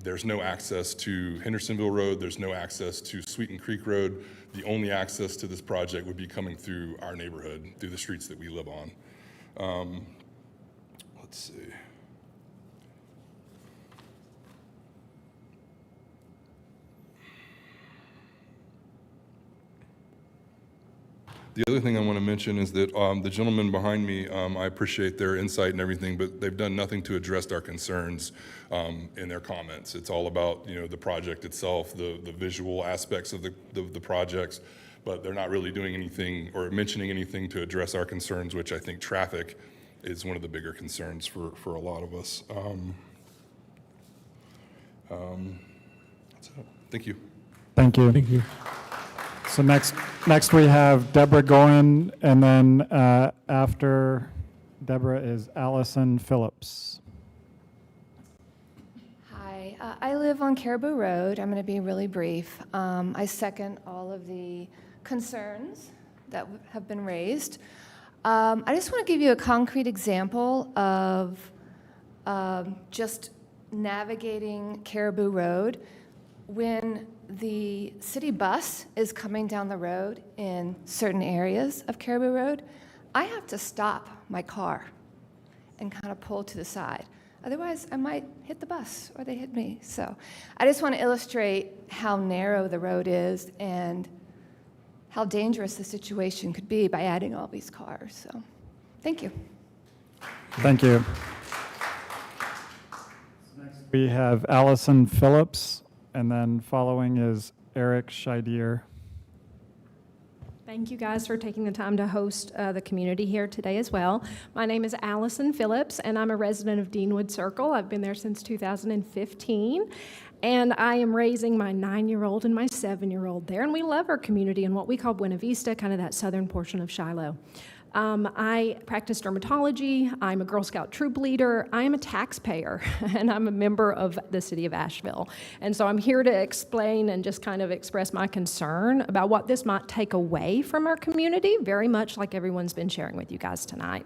there's no access to Hendersonville Road, there's no access to Sweeten Creek Road. The only access to this project would be coming through our neighborhood, through the streets that we live on. Let's see. The other thing I want to mention is that the gentleman behind me, I appreciate their insight and everything, but they've done nothing to address our concerns in their comments. It's all about, you know, the project itself, the visual aspects of the projects, but they're not really doing anything or mentioning anything to address our concerns, which I think traffic is one of the bigger concerns for a lot of us. That's it. Thank you. Thank you. Thank you. So next we have Deborah Gorin, and then after Deborah is Allison Phillips. Hi, I live on Caribou Road. I'm going to be really brief. I second all of the concerns that have been raised. I just want to give you a concrete example of just navigating Caribou Road. When the city bus is coming down the road in certain areas of Caribou Road, I have to stop my car and kind of pull to the side. Otherwise, I might hit the bus or they hit me. So I just want to illustrate how narrow the road is and how dangerous the situation could be by adding all these cars. So thank you. Thank you. Next we have Allison Phillips, and then following is Eric Scheidier. Thank you guys for taking the time to host the community here today as well. My name is Allison Phillips, and I'm a resident of Deanwood Circle. I've been there since 2015, and I am raising my 9-year-old and my 7-year-old there, and we love our community in what we call Buena Vista, kind of that southern portion of Shiloh. I practice dermatology, I'm a Girl Scout troop leader, I am a taxpayer, and I'm a member of the city of Asheville. And so I'm here to explain and just kind of express my concern about what this might take away from our community, very much like everyone's been sharing with you guys tonight.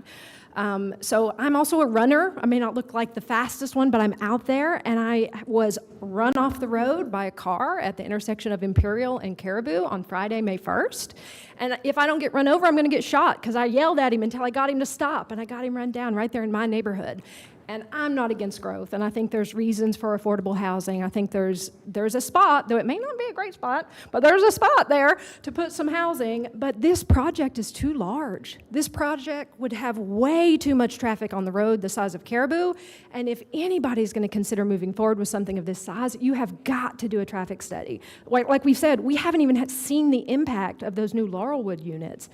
So I'm also a runner. I may not look like the fastest one, but I'm out there, and I was run off the road by a car at the intersection of Imperial and Caribou on Friday, May 1st. And if I don't get run over, I'm going to get shot because I yelled at him until I got him to stop, and I got him run down right there in my neighborhood. And I'm not against growth, and I think there's reasons for affordable housing. I think there's a spot, though it may not be a great spot, but there's a spot there to put some housing. But this project is too large. This project would have way too much traffic on the road the size of Caribou, and if anybody's going to consider moving forward with something of this size, you have got to do a traffic study. Like we've said, we haven't even seen the impact of those new Laurelwood units.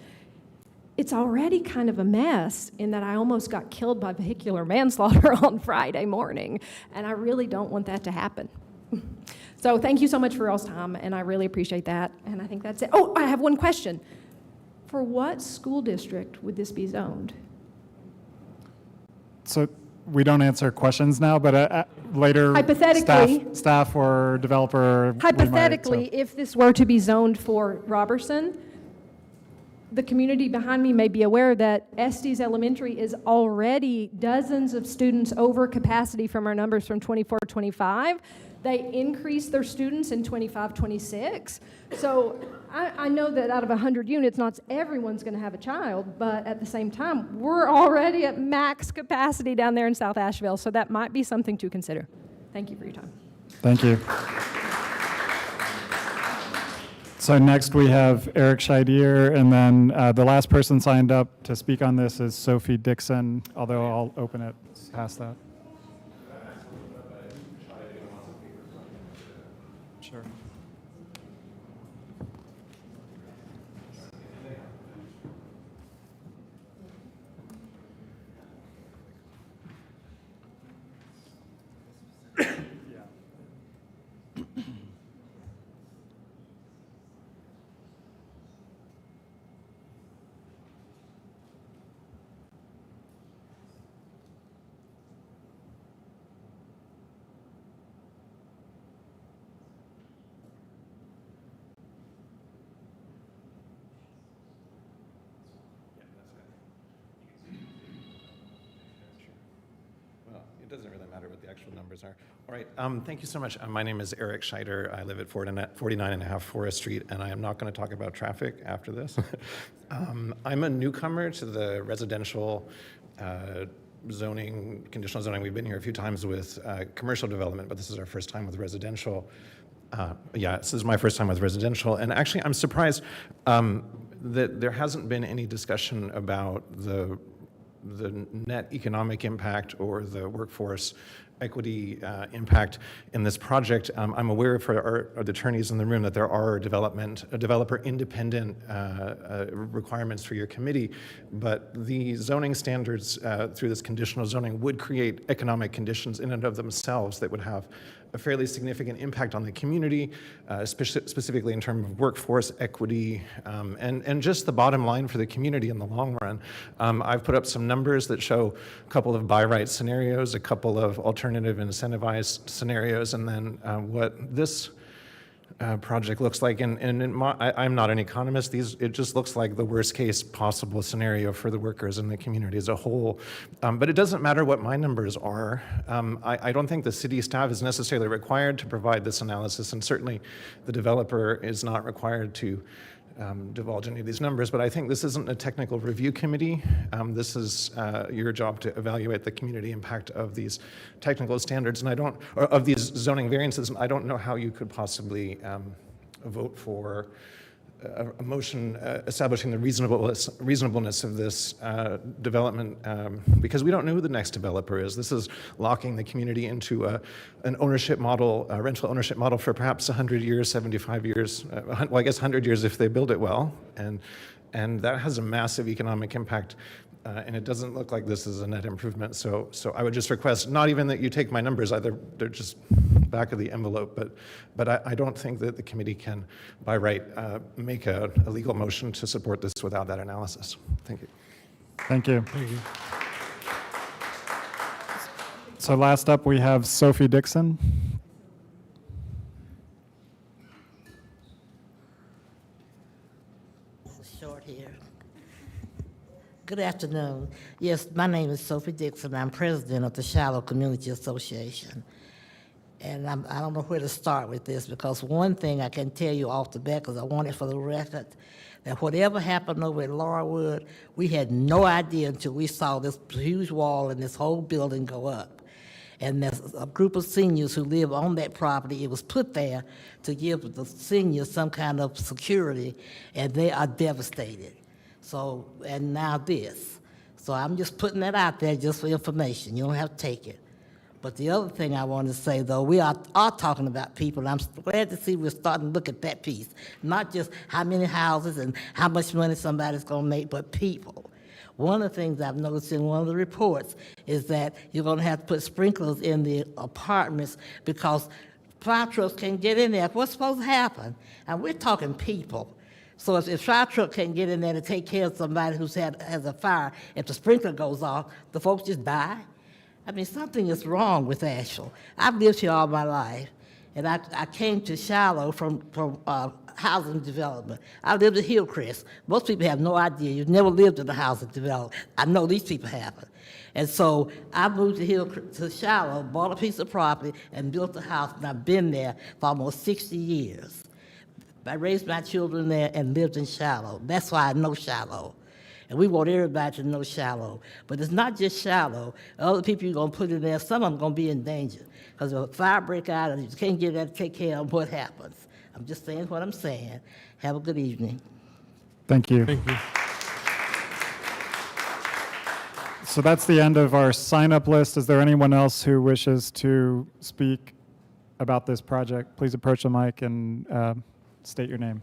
It's already kind of a mess in that I almost got killed by vehicular manslaughter on Friday morning, and I really don't want that to happen. So thank you so much for y'all's time, and I really appreciate that, and I think that's it. Oh, I have one question. For what school district would this be zoned? So we don't answer questions now, but later Hypothetically, staff or developer. Hypothetically, if this were to be zoned for Robertson, the community behind me may be aware that Estes Elementary is already dozens of students over capacity from our numbers from 24-25. They increased their students in 25-26. So I know that out of 100 units, not everyone's going to have a child, but at the same time, we're already at max capacity down there in South Asheville, so that might be something to consider. Thank you for your time. Thank you. So next we have Eric Scheidier, and then the last person signed up to speak on this is Sophie Dixon, although I'll open it past that. Sure. what the actual numbers are. All right, thank you so much. My name is Eric Scheider. I live at 49.5 Forest Street, and I am not going to talk about traffic after this. I'm a newcomer to the residential zoning, conditional zoning. We've been here a few times with commercial development, but this is our first time with residential. This is my first time with residential, and actually I'm surprised that there hasn't been any discussion about the net economic impact or the workforce equity impact in this project. I'm aware for our attorneys in the room that there are developer independent requirements for your committee, but the zoning standards through this conditional zoning would create economic conditions in and of themselves that would have a fairly significant impact on the community, specifically in terms of workforce equity, and just the bottom line for the community in the long run. I've put up some numbers that show a couple of by right scenarios, a couple of alternative incentivized scenarios, and then what this project looks like. And I'm not an economist. It just looks like the worst case possible scenario for the workers and the community as a whole. But it doesn't matter what my numbers are. I don't think the city staff is necessarily required to provide this analysis, and certainly the developer is not required to divulge any of these numbers, but I think this isn't a technical review committee. This is your job to evaluate the community impact of these technical standards, and of these zoning variances, and I don't know how you could possibly vote for a motion establishing the reasonableness of this development, because we don't know who the next developer is. This is locking the community into an ownership model, a rental ownership model for perhaps 100 years, 75 years, well, I guess 100 years if they build it well, and that has a massive economic impact. And it doesn't look like this is a net improvement. So I would just request, not even that you take my numbers either, they're just back of the envelope, but I don't think that the committee can, by right, make a legal motion to support this without that analysis. Thank you. Thank you. Thank you. So last up, we have Sophie Dixon. Short here. Good afternoon. Yes, my name is Sophie Dixon. I'm president of the Shiloh Community Association. And I don't know where to start with this, because one thing I can tell you off the bat, because I want it for the record, that whatever happened over at Laurelwood, we had no idea until we saw this huge wall and this whole building go up. And there's a group of seniors who live on that property. It was put there to give the seniors some kind of security, and they are devastated. So, and now this. So I'm just putting that out there just for information. You don't have to take it. But the other thing I want to say, though, we are talking about people, and I'm glad to see we're starting to look at that piece. Not just how many houses and how much money somebody's going to make, but people. One of the things I've noticed in one of the reports is that you're going to have to put sprinklers in the apartments because fire trucks can't get in there. What's supposed to happen? And we're talking people. So if fire truck can't get in there to take care of somebody who's has a fire, if the sprinkler goes off, the folks just die? I mean, something is wrong with Asheville. I've lived here all my life, and I came to Shiloh from housing development. I lived at Hillcrest. Most people have no idea. You've never lived in a housing development. I know these people haven't. And so I moved to Shiloh, bought a piece of property, and built a house, and I've been there for almost 60 years. I raised my children there and lived in Shiloh. That's why I know Shiloh. And we want everybody to know Shiloh. But it's not just Shiloh. Other people you're going to put in there, some of them are going to be in danger. Because if a fire breaks out and you can't get there to take care of what happens. I'm just saying what I'm saying. Have a good evening. Thank you. Thank you. So that's the end of our sign-up list. Is there anyone else who wishes to speak about this project? Please approach the mic and state your name.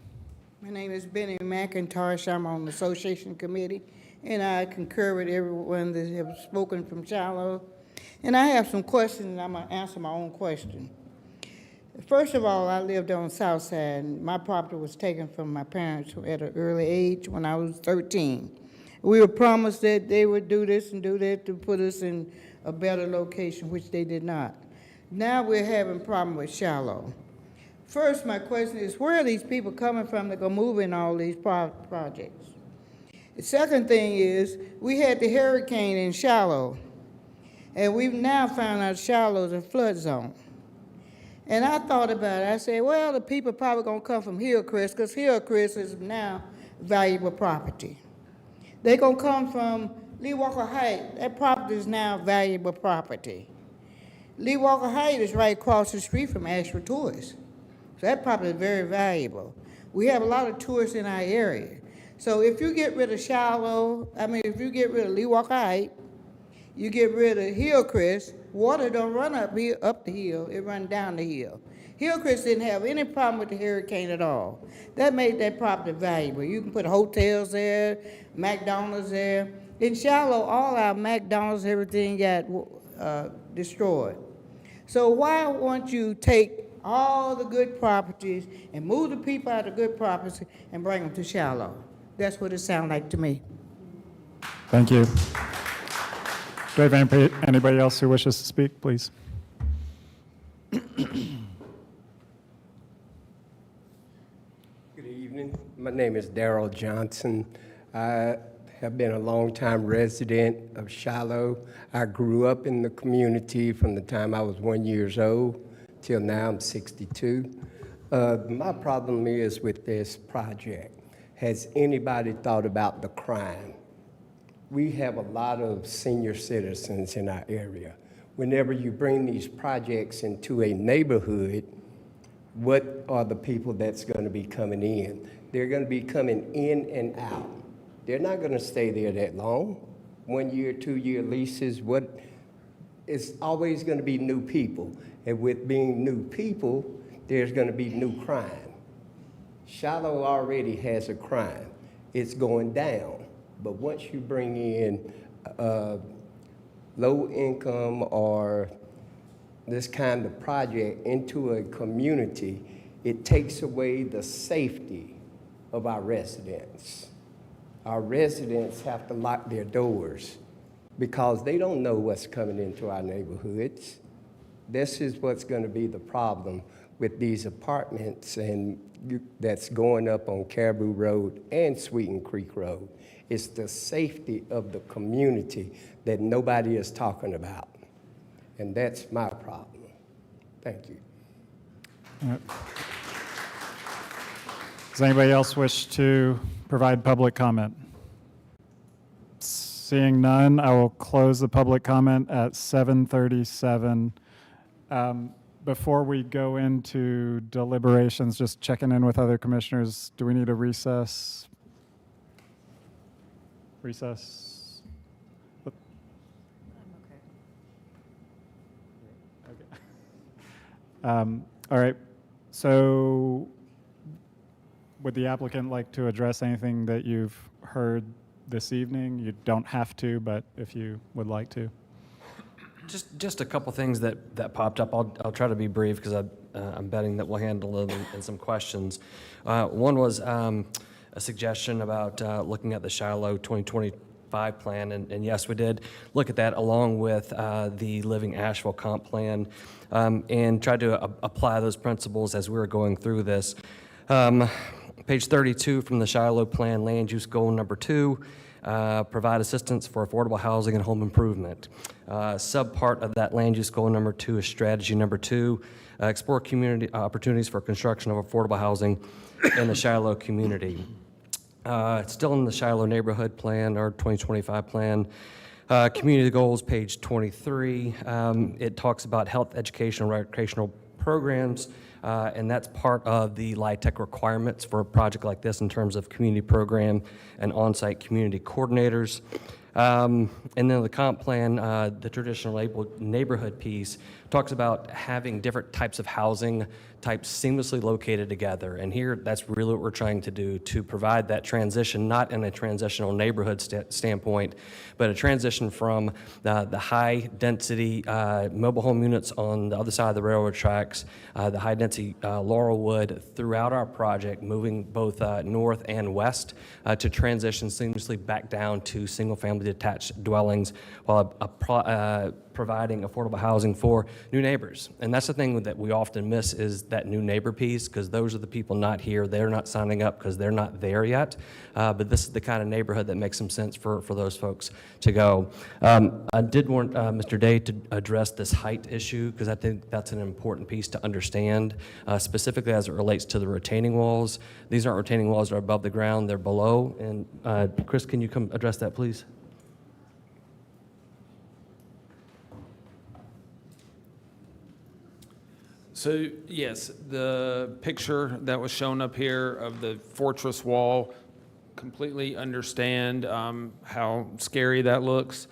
My name is Benny McIntosh. I'm on the association committee, and I concur with everyone that have spoken from Shiloh. And I have some questions, and I'm going to answer my own question. First of all, I lived on the south side, and my property was taken from my parents at an early age when I was 13. We were promised that they would do this and do that to put us in a better location, which they did not. Now we're having a problem with Shiloh. First, my question is, where are these people coming from that go move in all these projects? The second thing is, we had the hurricane in Shiloh, And we've now found out Shiloh is a flood zone. And I thought about it. I said, well, the people probably gonna come from Hillcrest, because Hillcrest is now valuable property. They're gonna come from Lee Walker Heights. That property is now valuable property. Lee Walker Heights is right across the street from Asheville Tourist. So that property is very valuable. We have a lot of tourists in our area. So if you get rid of Shiloh, if you get rid of Lee Walker Heights, you get rid of Hillcrest, water don't run up the hill, it runs down the hill. Hillcrest didn't have any problem with the hurricane at all. That made that property valuable. You can put hotels there, McDonald's there. In Shiloh, all our McDonald's, everything got destroyed. So why won't you take all the good properties and move the people out of good properties and bring them to Shiloh? That's what it sounds like to me. Thank you. Do we have anybody else who wishes to speak, please? Good evening. My name is Darrell Johnson. I have been a longtime resident of Shiloh. I grew up in the community from the time I was 1 year old till now I'm 62. My problem is with this project. Has anybody thought about the crime? We have a lot of senior citizens in our area. Whenever you bring these projects into a neighborhood, what are the people that's going to be coming in? They're going to be coming in and out. They're not going to stay there that long. 1 year, 2 year leases, it's always going to be new people. And with being new people, there's going to be new crime. Shiloh already has a crime. It's going down. But once you bring in low income or this kind of project into a community, it takes away the safety of our residents. Our residents have to lock their doors because they don't know what's coming into our neighborhoods. This is what's going to be the problem with these apartments and that's going up on Caribou Road and Sweeten Creek Road. It's the safety of the community that nobody is talking about. And that's my problem. Thank you. Does anybody else wish to provide public comment? Seeing none, I will close the public comment at 7:37. Before we go into deliberations, just checking in with other commissioners, do we need a recess? Recess? Okay. All right. So would the applicant like to address anything that you've heard this evening? You don't have to, but if you would like to. Just a couple things that popped up. I'll try to be brief because I'm betting that we'll handle them in some questions. One was a suggestion about looking at the Shiloh 2025 plan, and yes, we did look at that along with the Living Asheville comp plan and tried to apply those principles as we were going through this. Page 32 from the Shiloh plan, land use goal number 2. Provide assistance for affordable housing and home improvement. Subpart of that land use goal number 2 is strategy number 2. Explore community opportunities for construction of affordable housing in the Shiloh community. It's still in the Shiloh neighborhood plan or 2025 plan. Community goals, page 23. It talks about health, educational, recreational programs. And that's part of the LIHTC requirements for a project like this in terms of community program and on-site community coordinators. And then the comp plan, the traditional neighborhood piece, talks about having different types of housing types seamlessly located together. And here, that's really what we're trying to do, to provide that transition, not in a transitional neighborhood standpoint, but a transition from the high-density mobile home units on the other side of the railroad tracks, the high-density Laurelwood throughout our project, moving both north and west to transition seamlessly back down to single-family detached dwellings, while providing affordable housing for new neighbors. And that's the thing that we often miss is that new neighbor piece, because those are the people not here. They're not signing up because they're not there yet. But this is the kind of neighborhood that makes some sense for those folks to go. I did want Mr. Day to address this height issue, because I think that's an important piece to understand, specifically as it relates to the retaining walls. These aren't retaining walls that are above the ground, they're below. And Chris, can you come address that, please? So yes, the picture that was shown up here of the fortress wall, completely understand how scary that looks.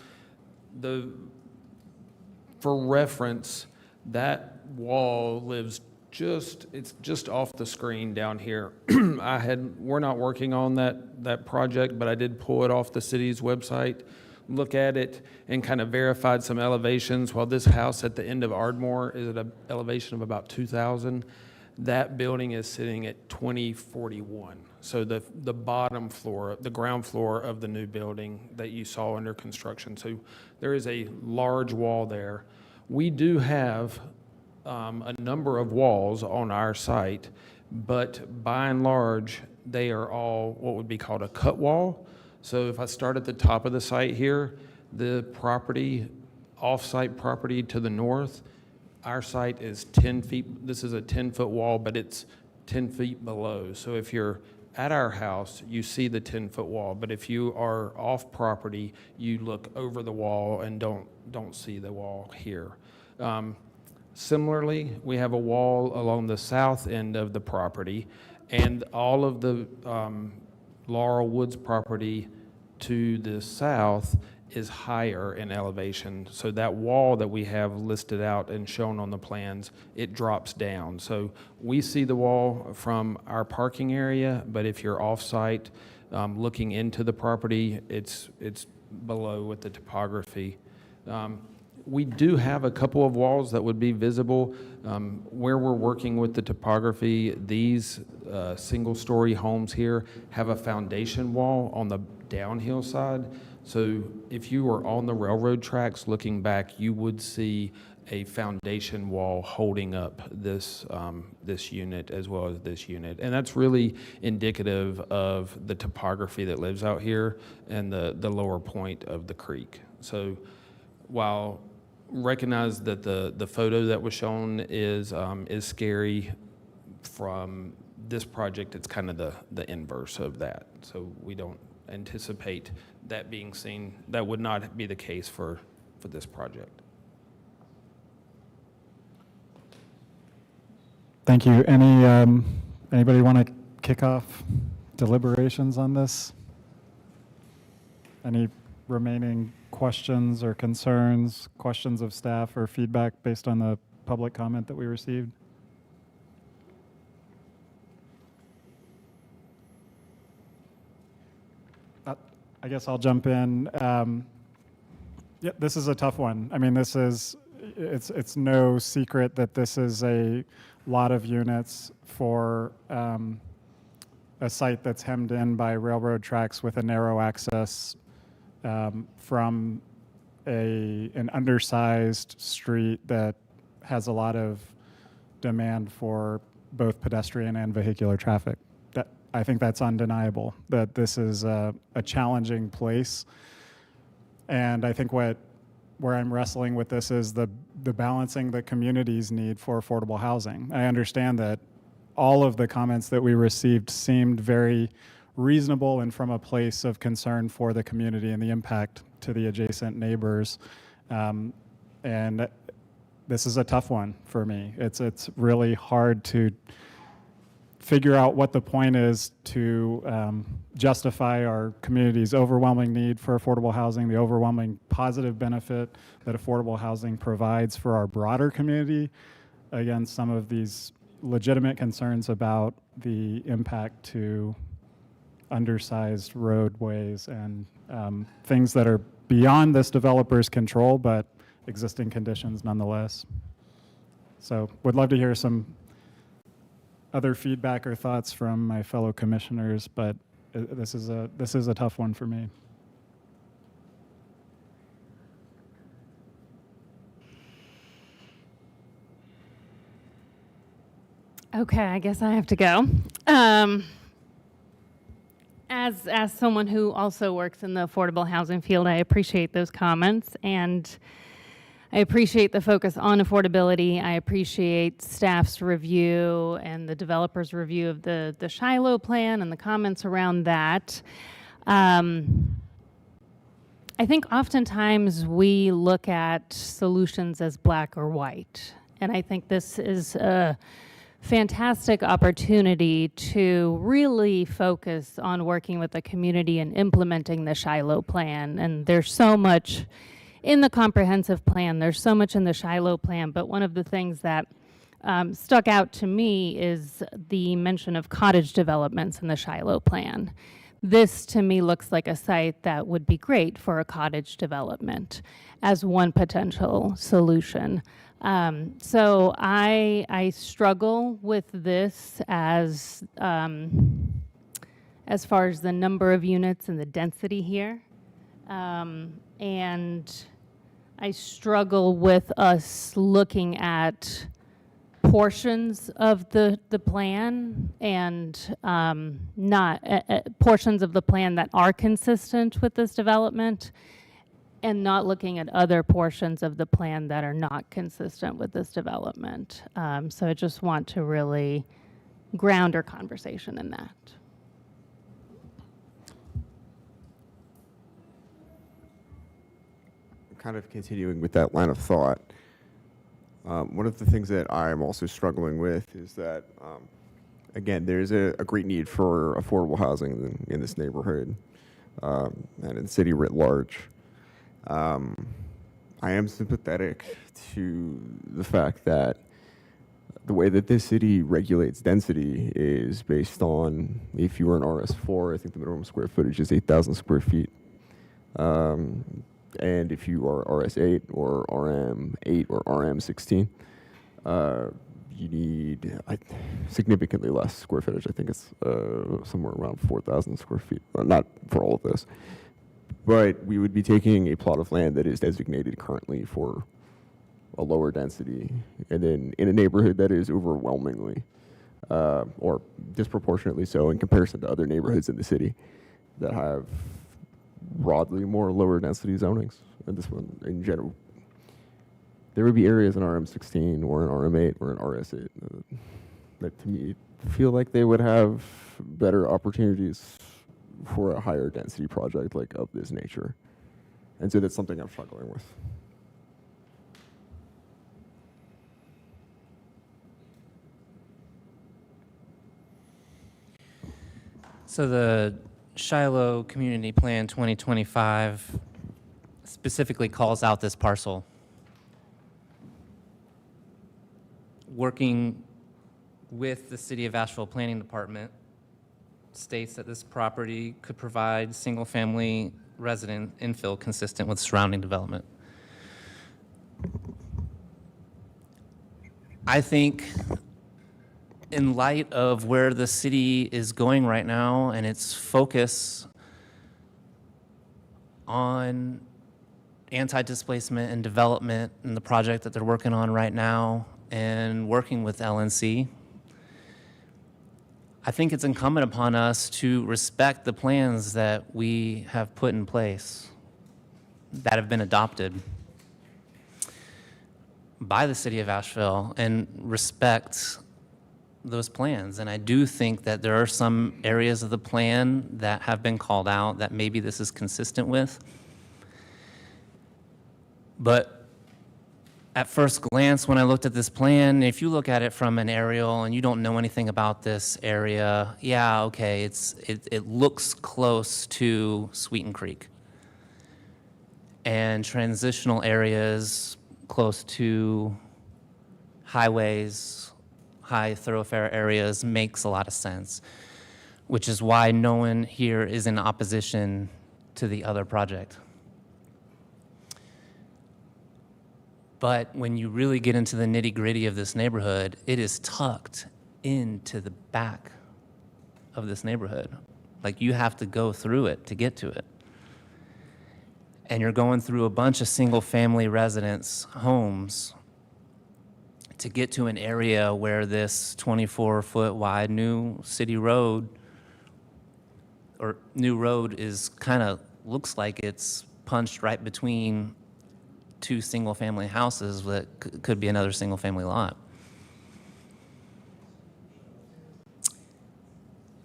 For reference, that wall lives it's just off the screen down here. We're not working on that project, but I did pull it off the city's website, look at it, and kind of verified some elevations. While this house at the end of Ardmore is at an elevation of about 2,000, that building is sitting at 2041. So the bottom floor, the ground floor of the new building that you saw under construction. So there is a large wall there. We do have a number of walls on our site, but by and large, they are all what would be called a cut wall. So if I start at the top of the site here, the property, off-site property to the north, our site is 10 feet. This is a 10-foot wall, but it's 10 feet below. So if you're at our house, you see the 10-foot wall. But if you are off property, you look over the wall and don't see the wall here. Similarly, we have a wall along the south end of the property, and all of the Laurel Woods property to the south is higher in elevation. So that wall that we have listed out and shown on the plans, it drops down. So we see the wall from our parking area, but if you're off-site looking into the property, it's below with the topography. We do have a couple of walls that would be visible. Where we're working with the topography, these single-story homes here have a foundation wall on the downhill side. So if you were on the railroad tracks looking back, you would see a foundation wall holding up this unit as well as this unit. And that's really indicative of the topography that lives out here and the lower point of the creek. So while recognize that the photo that was shown is scary, from this project, it's kind of the inverse of that. So we don't anticipate that being seen. That would not be the case for this project. Thank you. Anybody want to kick off deliberations on this? Any remaining questions or concerns, questions of staff or feedback based on the public comment that we received? I guess I'll jump in. Yeah, this is a tough one. I mean, it's no secret that this is a lot of units for a site that's hemmed in by railroad tracks with a narrow access from an undersized street that has a lot of demand for both pedestrian and vehicular traffic. I think that's undeniable, that this is a challenging place. And I think where I'm wrestling with this is the balancing the community's need for affordable housing. I understand that all of the comments that we received seemed very reasonable and from a place of concern for the community and the impact to the adjacent neighbors. And this is a tough one for me. It's really hard to figure out what the point is to justify our community's overwhelming need for affordable housing, the overwhelming positive benefit that affordable housing provides for our broader community, against some of these legitimate concerns about the impact to undersized roadways and things that are beyond this developer's control, but existing conditions nonetheless. So would love to hear some other feedback or thoughts from my fellow commissioners, but this is a tough one for me. Okay, I guess I have to go. As someone who also works in the affordable housing field, I appreciate those comments, and I appreciate the focus on affordability. I appreciate staff's review and the developer's review of the Shiloh plan and the comments around that. I think oftentimes we look at solutions as black or white, and I think this is a fantastic opportunity to really focus on working with the community and implementing the Shiloh plan. And there's so much in the comprehensive plan, there's so much in the Shiloh plan, but one of the things that stuck out to me is the mention of cottage developments in the Shiloh plan. This to me looks like a site that would be great for a cottage development as one potential solution. So I struggle with this as far as the number of units and the density here. And I struggle with us looking at portions of the plan and not portions of the plan that are consistent with this development, and not looking at other portions of the plan that are not consistent with this development. So I just want to really ground our conversation in that. Kind of continuing with that line of thought, one of the things that I'm also struggling with is that, again, there's a great need for affordable housing in this neighborhood and in the city writ large. I am sympathetic to the fact that the way that this city regulates density is based on, if you were an RS4, I think the minimum square footage is 8,000 square feet. And if you are RS8 or RM8 or RM16, you need significantly less square footage. I think it's somewhere around 4,000 square feet. Well, not for all of this. But we would be taking a plot of land that is designated currently for a lower density, and then in a neighborhood that is overwhelmingly, or disproportionately so in comparison to other neighborhoods in the city that have broadly more lower density zonings. And this one, in general, there would be areas in RM16 or in RM8 or in RS8 that to me feel like they would have better opportunities for a higher density project like of this nature. And so that's something I'm struggling with. So the Shiloh Community Plan 2025 specifically calls out this parcel. Working with the City of Asheville Planning Department states that this property could provide single-family resident infill consistent with surrounding development. I think in light of where the city is going right now and its focus on anti-displacement and development and the project that they're working on right now and working with LNC, I think it's incumbent upon us to respect the plans that we have put in place that have been adopted by the City of Asheville and respect those plans. And I do think that there are some areas of the plan that have been called out that maybe this is consistent with. But at first glance, when I looked at this plan, if you look at it from an aerial and you don't know anything about this area, yeah, okay, it looks close to Sweeten Creek. And transitional areas close to highways, high thoroughfare areas makes a lot of sense, which is why no one here is in opposition to the other project. But when you really get into the nitty-gritty of this neighborhood, it is tucked into the back of this neighborhood. Like, you have to go through it to get to it. And you're going through a bunch of single-family residence homes to get to an area where this 24-foot wide new city road or new road is kind of looks like it's punched right between two single-family houses that could be another single-family lot.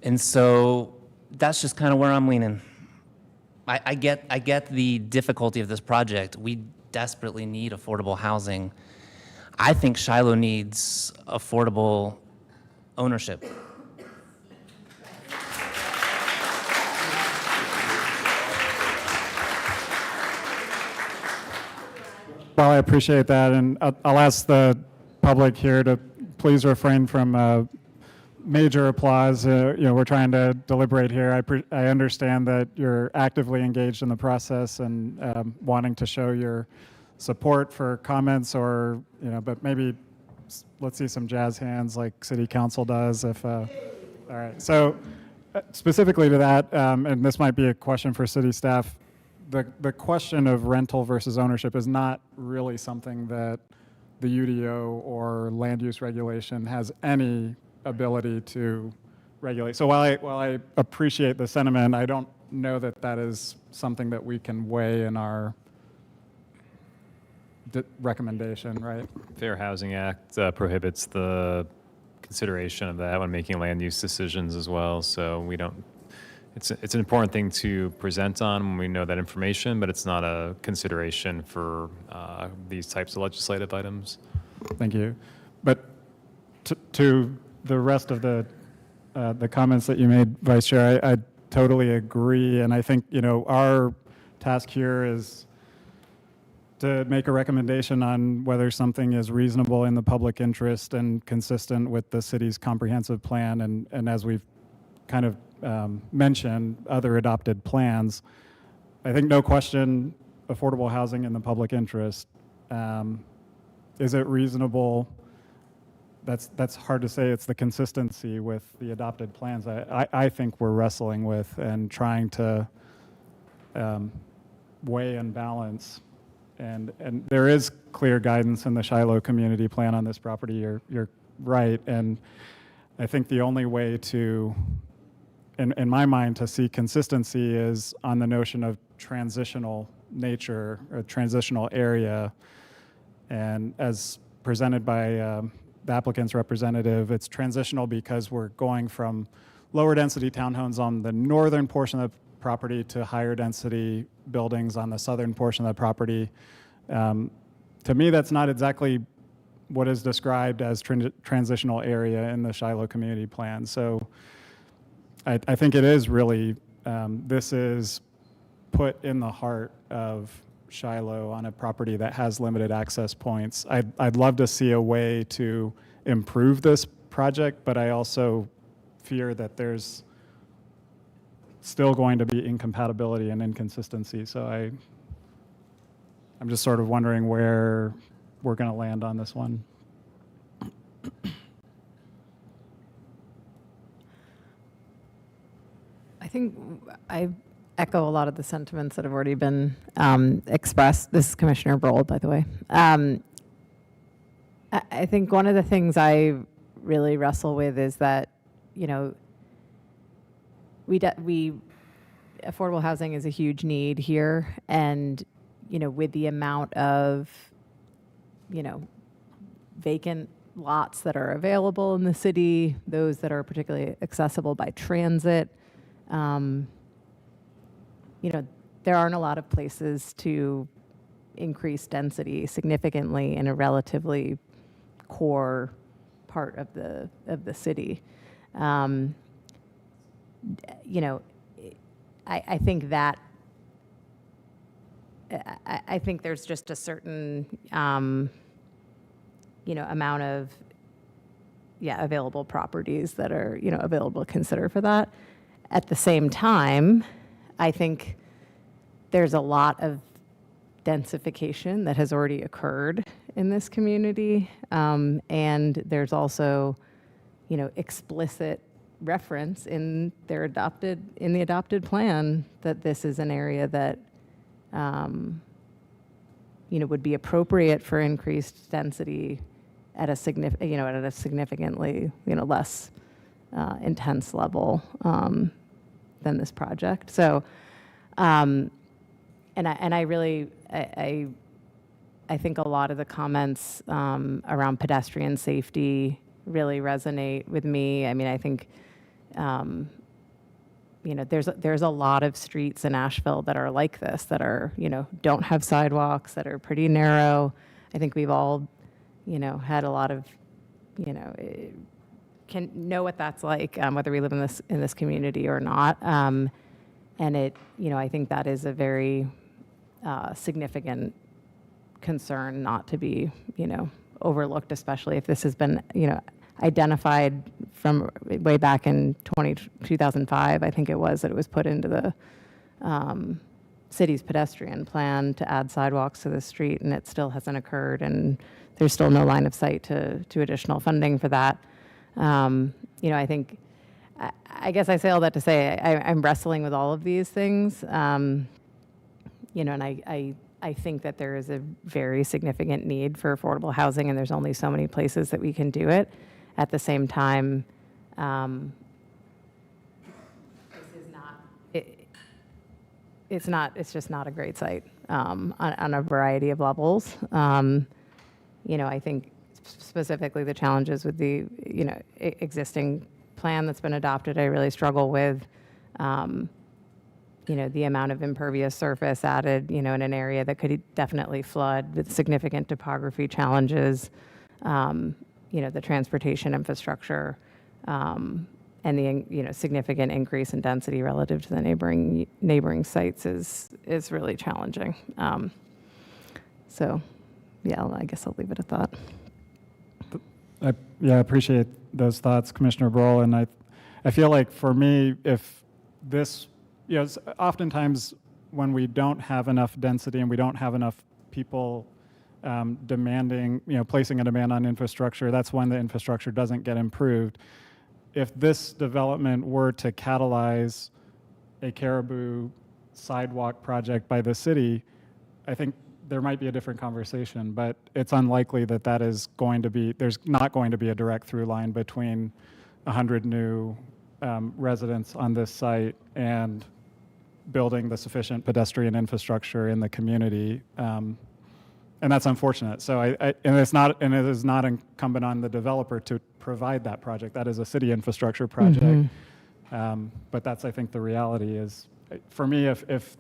And so that's just kind of where I'm leaning. I get the difficulty of this project. We desperately need affordable housing. I think Shiloh needs affordable ownership. Well, I appreciate that, and I'll ask the public here to please refrain from major applause. We're trying to deliberate here. I understand that you're actively engaged in the process and wanting to show your support for comments, or but maybe let's see some jazz hands like City Council does. All right. So specifically to that, and this might be a question for city staff. The question of rental versus ownership is not really something that the UDO or land use regulation has any ability to regulate. So while I appreciate the sentiment, I don't know that that is something that we can weigh in our recommendation, right? Fair Housing Act prohibits the consideration of that when making land use decisions as well. So we don't. It's an important thing to present on when we know that information, but it's not a consideration for these types of legislative items. Thank you. But to the rest of the comments that you made, Vice Chair, I totally agree, and I think our task here is to make a recommendation on whether something is reasonable in the public interest and consistent with the city's comprehensive plan, and as we've kind of mentioned, other adopted plans. I think no question, affordable housing in the public interest. Is it reasonable? That's hard to say. It's the consistency with the adopted plans I think we're wrestling with and trying to weigh and balance. And there is clear guidance in the Shiloh Community Plan on this property. You're right. And I think the only way to, in my mind, to see consistency is on the notion of transitional nature or transitional area. And as presented by the applicant's representative, it's transitional because we're going from lower density townhomes on the northern portion of the property to higher density buildings on the southern portion of the property. To me, that's not exactly what is described as transitional area in the Shiloh Community Plan. So I think it is really, this is put in the heart of Shiloh on a property that has limited access points. I'd love to see a way to improve this project, but I also fear that there's still going to be incompatibility and inconsistency. So I'm just sort of wondering where we're going to land on this one. I think I echo a lot of the sentiments that have already been expressed. This is Commissioner Brold, by the way. I think one of the things I really wrestle with is that, affordable housing is a huge need here, and with the amount of vacant lots that are available in the city, those that are particularly accessible by transit, there aren't a lot of places to increase density significantly in a relatively core part of the city. I think that I think there's just a certain amount of available properties that are available to consider for that. At the same time, I think there's a lot of densification that has already occurred in this community, and there's also, explicit reference in the adopted plan that this is an area that, would be appropriate for increased density at a significantly, less intense level than this project. So, and I really, I think a lot of the comments around pedestrian safety really resonate with me. I mean, I think, there's a lot of streets in Asheville that are like this, that are, don't have sidewalks, that are pretty narrow. I think we've all, had a lot of, can know what that's like, whether we live in this community or not. And it, I think that is a very significant concern not to be, overlooked, especially if this has been, identified from way back in 2005, I think it was, that it was put into the city's pedestrian plan to add sidewalks to the street, and it still hasn't occurred, and there's still no line of sight to additional funding for that. I think, I guess I say all that to say I'm wrestling with all of these things, and I think that there is a very significant need for affordable housing, and there's only so many places that we can do it. At the same time, it's just not a great site on a variety of levels. I think specifically the challenges with the, existing plan that's been adopted, I really struggle with, the amount of impervious surface added, in an area that could definitely flood with significant topography challenges, the transportation infrastructure, and the, significant increase in density relative to the neighboring sites is really challenging. So, yeah, I guess I'll leave it at that. I appreciate those thoughts, Commissioner Broll, and I feel like for me, if this, oftentimes when we don't have enough density and we don't have enough people demanding, placing a demand on infrastructure, that's when the infrastructure doesn't get improved. If this development were to catalyze a Caribou sidewalk project by the city, I think there might be a different conversation, but it's unlikely that there's not going to be a direct through line between 100 new residents on this site and building the sufficient pedestrian infrastructure in the community. And that's unfortunate. So it is not incumbent on the developer to provide that project. That is a city infrastructure project. But that's, I think, the reality is, for me, if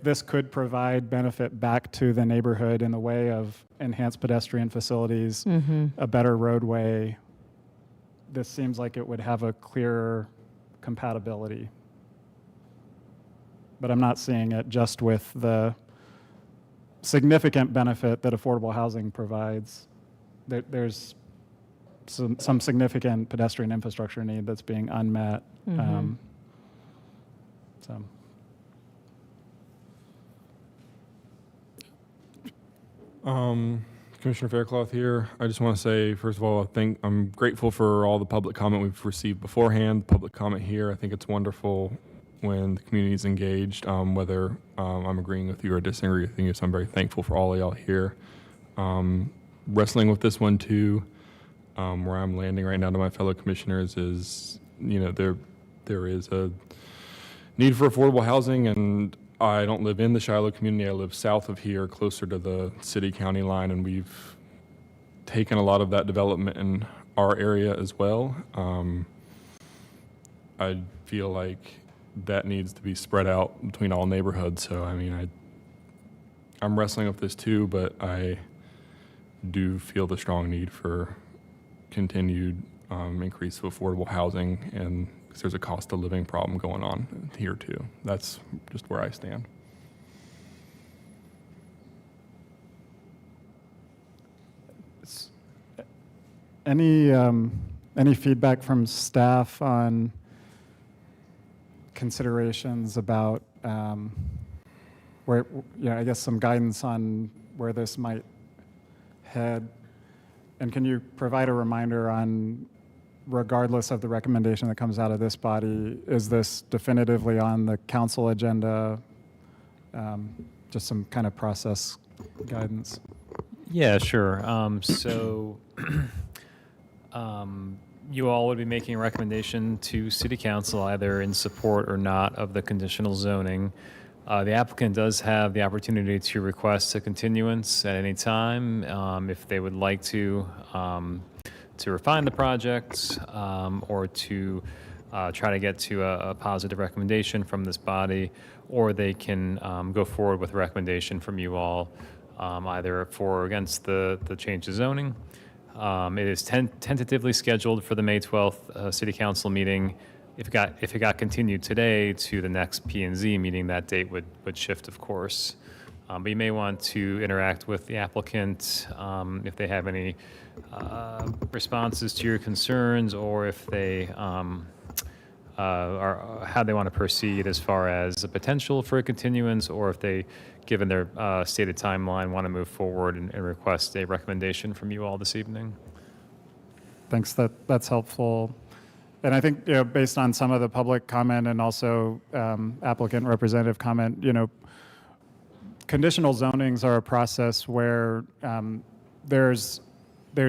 this could provide benefit back to the neighborhood in the way of enhanced pedestrian facilities, a better roadway, this seems like it would have a clearer compatibility. But I'm not seeing it just with the significant benefit that affordable housing provides. There's some significant pedestrian infrastructure need that's being unmet. Commissioner Faircloth here. I just want to say, first of all, I'm grateful for all the public comment we've received beforehand. Public comment here, I think it's wonderful when the community is engaged, whether I'm agreeing with you or disagreeing with you. So I'm very thankful for all of y'all here. Wrestling with this one too, where I'm landing right now to my fellow commissioners is, there is a need for affordable housing, and I don't live in the Shiloh community. I live south of here, closer to the city-county line, and we've taken a lot of that development in our area as well. I feel like that needs to be spread out between all neighborhoods. So, I'm wrestling with this too, but I do feel the strong need for continued increase of affordable housing, and because there's a cost of living problem going on here too. That's just where I stand. Any feedback from staff on considerations about where, I guess some guidance on where this might head? And can you provide a reminder on, regardless of the recommendation that comes out of this body, is this definitively on the council agenda? Just some kind of process guidance. Yeah, sure. You all would be making a recommendation to City Council either in support or not of the conditional zoning. The applicant does have the opportunity to request a continuance at any time if they would like to refine the project or to try to get to a positive recommendation from this body, or they can go forward with a recommendation from you all either for or against the change to zoning. It is tentatively scheduled for the May 12th City Council meeting. If it got continued today to the next P&Z meeting, that date would shift, of course. But you may want to interact with the applicant if they have any responses to your concerns, or if they are how they want to proceed as far as the potential for a continuance, or if they, given their stated timeline, want to move forward and request a recommendation from you all this evening. Thanks, that's helpful. And I think, based on some of the public comment and also applicant representative comment, conditional zonings are a process where there's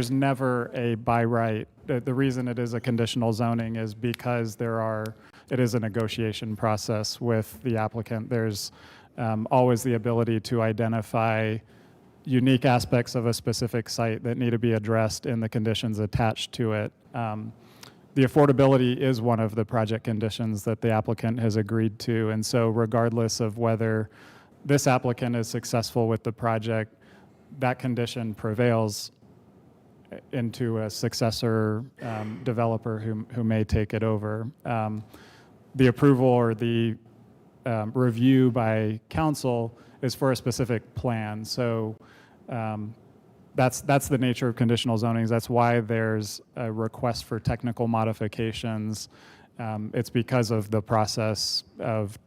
never a by right. The reason it is a conditional zoning is because it is a negotiation process with the applicant. There's always the ability to identify unique aspects of a specific site that need to be addressed in the conditions attached to it. The affordability is one of the project conditions that the applicant has agreed to, and so regardless of whether this applicant is successful with the project, that condition prevails into a successor developer who may take it over. The approval or the review by council is for a specific plan. So that's the nature of conditional zonings. That's why there's a request for technical modifications. It's because of the process of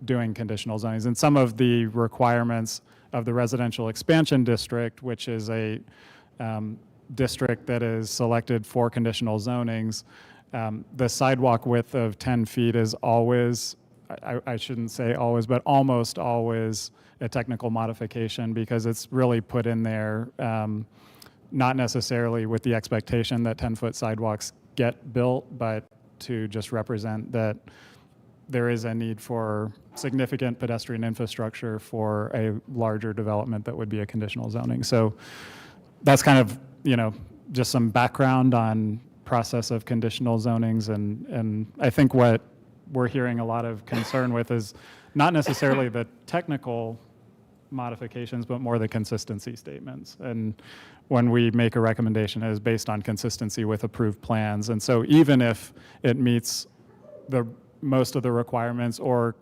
doing conditional zonings. And some of the requirements of the residential expansion district, which is a district that is selected for conditional zonings, the sidewalk width of 10 feet is always, I shouldn't say always, but almost always a technical modification, because it's really put in there not necessarily with the expectation that 10-foot sidewalks get built, but to just represent that there is a need for significant pedestrian infrastructure for a larger development that would be a conditional zoning. So that's kind of, just some background on process of conditional zonings. And I think what we're hearing a lot of concern with is not necessarily the technical modifications, but more the consistency statements. And when we make a recommendation, it is based on consistency with approved plans. And so even if it meets most of the requirements, or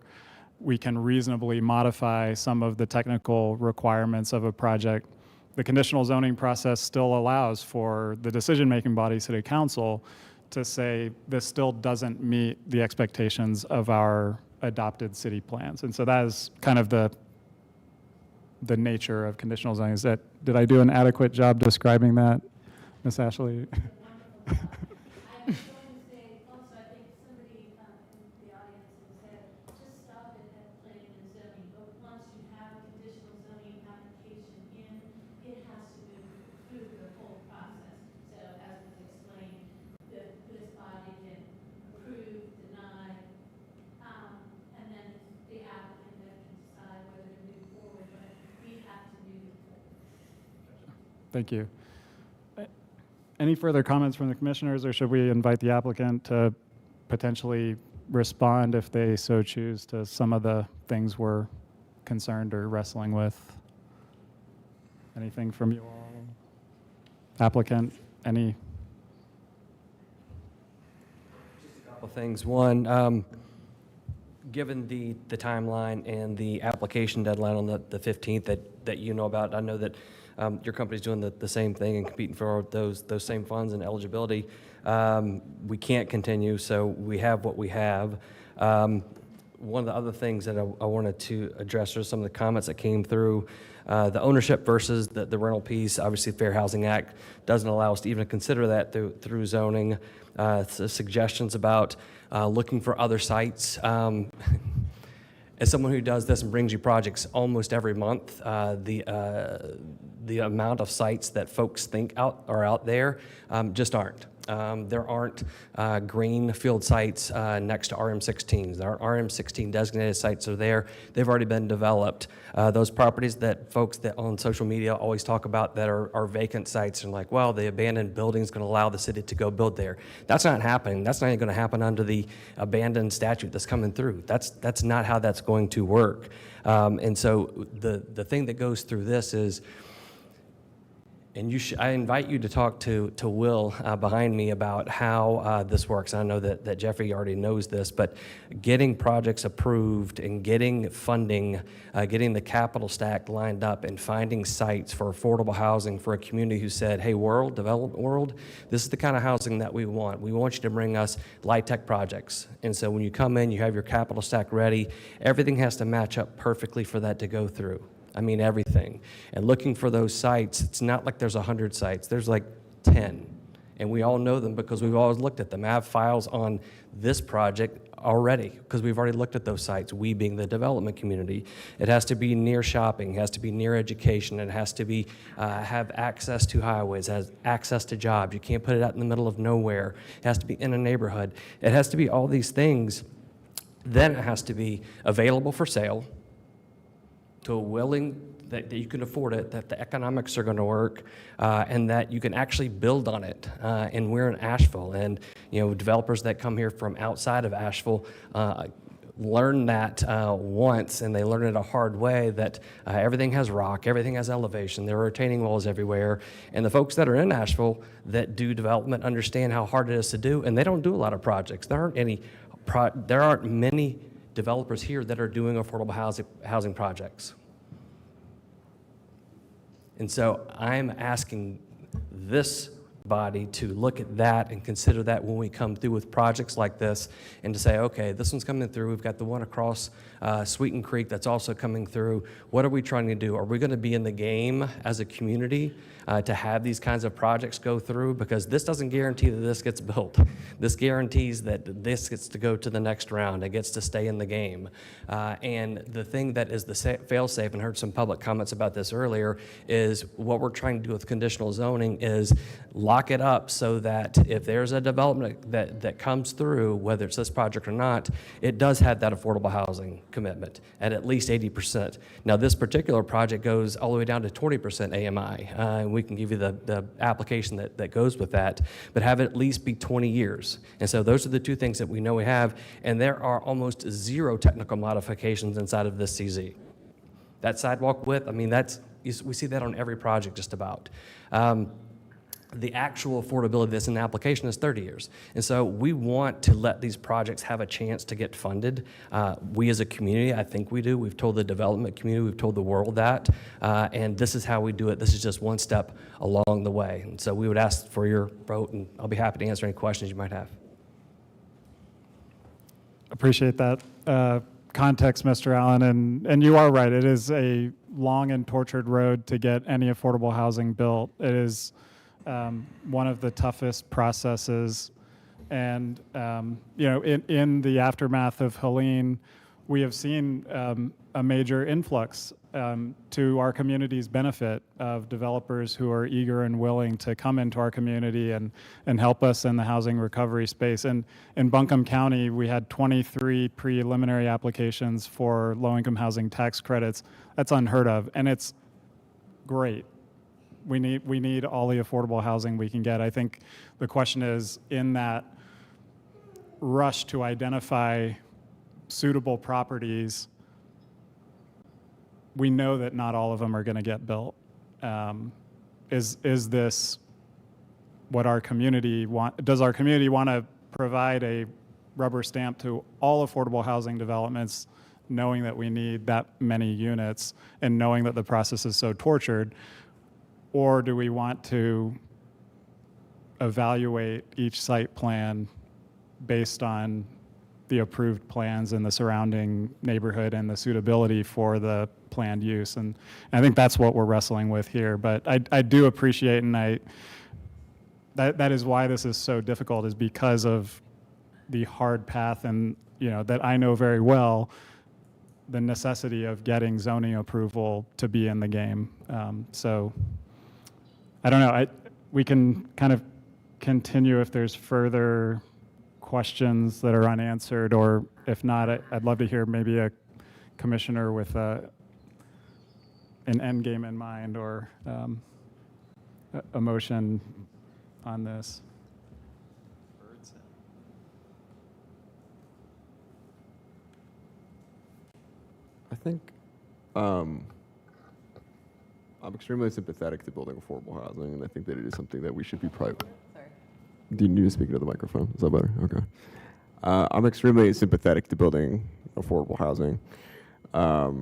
we can reasonably modify some of the technical requirements of a project, the conditional zoning process still allows for the decision-making body, City Council, to say this still doesn't meet the expectations of our adopted city plans. And so that is kind of the nature of conditional zoning. Did I do an adequate job describing that, Ms. Ashley? Thank you. Any further comments from the commissioners, or should we invite the applicant to potentially respond if they so choose to some of the things we're concerned or wrestling with? Anything from you all? Applicant, any? Just a couple things. One, given the timeline and the application deadline on the 15th that you know about, I know that your company's doing the same thing and competing for those same funds and eligibility. We can't continue, so we have what we have. One of the other things that I wanted to address are some of the comments that came through. The ownership versus the rental piece. Obviously, the Fair Housing Act doesn't allow us to even consider that through zoning. Suggestions about looking for other sites. As someone who does this and brings you projects almost every month, the amount of sites that folks think are out there just aren't. There aren't green field sites next to RM16s. There aren't RM16 designated sites are there. They've already been developed. Those properties that folks that on social media always talk about that are vacant sites and like, well, the abandoned building is going to allow the city to go build there. That's not happening. That's not even going to happen under the abandoned statute that's coming through. That's not how that's going to work. And so the thing that goes through this is, and I invite you to talk to Will behind me about how this works. I know that Jeffrey already knows this, but getting projects approved and getting funding, getting the capital stack lined up and finding sites for affordable housing for a community who said, hey, development world, this is the kind of housing that we want. We want you to bring us light tech projects. And so when you come in, you have your capital stack ready. Everything has to match up perfectly for that to go through. I mean, everything. And looking for those sites, it's not like there's 100 sites. There's like 10. And we all know them because we've always looked at them. I have files on this project already because we've already looked at those sites, we being the development community. It has to be near shopping, it has to be near education, it has to be have access to highways, has access to jobs. You can't put it out in the middle of nowhere. It has to be in a neighborhood. It has to be all these things. Then it has to be available for sale to a willing, that you can afford it, that the economics are going to work, and that you can actually build on it. And we're in Asheville, and developers that come here from outside of Asheville learn that once, and they learn it a hard way, that everything has rock, everything has elevation, there are retaining walls everywhere. And the folks that are in Asheville that do development understand how hard it is to do, and they don't do a lot of projects. There aren't many developers here that are doing affordable housing projects. And so I'm asking this body to look at that and consider that when we come through with projects like this, and to say, okay, this one's coming through. We've got the one across Sweeten Creek that's also coming through. What are we trying to do? Are we going to be in the game as a community to have these kinds of projects go through? Because this doesn't guarantee that this gets built. This guarantees that this gets to go to the next round. It gets to stay in the game. And the thing that is the fail-safe, and heard some public comments about this earlier, is what we're trying to do with conditional zoning is lock it up so that if there's a development that comes through, whether it's this project or not, it does have that affordable housing commitment at least 80%. Now, this particular project goes all the way down to 20% AMI, and we can give you the application that goes with that, but have it at least be 20 years. And so those are the two things that we know we have, and there are almost zero technical modifications inside of this CZ. That sidewalk width, I mean, we see that on every project just about. The actual affordability that's in the application is 30 years. And so we want to let these projects have a chance to get funded. We as a community, I think we do. We've told the development community, we've told the world that, and this is how we do it. This is just one step along the way. And so we would ask for your vote, and I'll be happy to answer any questions you might have. Appreciate that context, Mr. Allen, and you are right. It is a long and tortured road to get any affordable housing built. It is one of the toughest processes, and in the aftermath of Helene, we have seen a major influx to our community's benefit of developers who are eager and willing to come into our community and help us in the housing recovery space. And in Buncombe County, we had 23 preliminary applications for low-income housing tax credits. That's unheard of, and it's great. We need all the affordable housing we can get. I think the question is, in that rush to identify suitable properties, we know that not all of them are going to get built. Is this what our community want? Does our community want to provide a rubber stamp to all affordable housing developments, knowing that we need that many units and knowing that the process is so tortured? Or do we want to evaluate each site plan based on the approved plans in the surrounding neighborhood and the suitability for the planned use? And I think that's what we're wrestling with here. But I do appreciate, and that is why this is so difficult, is because of the hard path, and that I know very well, the necessity of getting zoning approval to be in the game. So I don't know. We can kind of continue if there's further questions that are unanswered, or if not, I'd love to hear maybe a commissioner with an end game in mind, or a motion on this. I think I'm extremely sympathetic to building affordable housing, and I think that it is something that we should be private. Do you need to speak into the microphone? Is that better? Okay. I'm extremely sympathetic to building affordable housing. I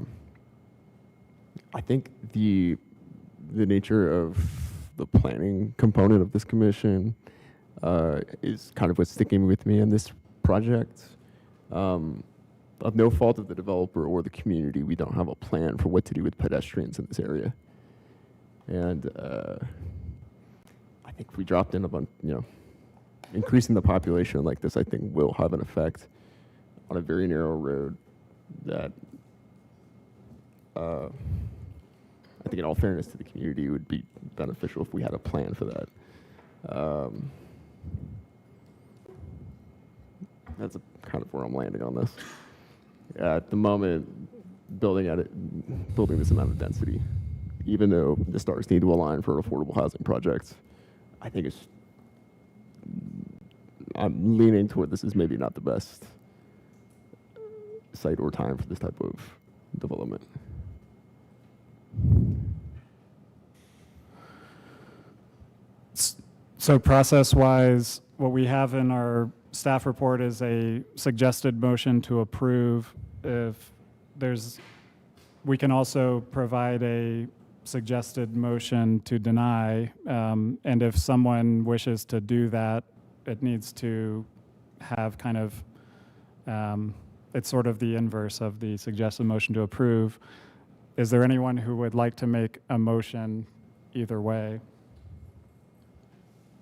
think the nature of the planning component of this commission is kind of what's sticking with me in this project. Of no fault of the developer or the community, we don't have a plan for what to do with pedestrians in this area. And I think if we dropped in a bunch, increasing the population like this, I think will have an effect on a very narrow road that I think in all fairness to the community would be beneficial if we had a plan for that. That's kind of where I'm landing on this. At the moment, building this amount of density, even though the stars need to align for an affordable housing project, I think I'm leaning toward this is maybe not the best site or time for this type of development. So process-wise, what we have in our staff report is a suggested motion to approve. If we can also provide a suggested motion to deny, and if someone wishes to do that, it needs to have kind of, it's sort of the inverse of the suggested motion to approve. Is there anyone who would like to make a motion either way?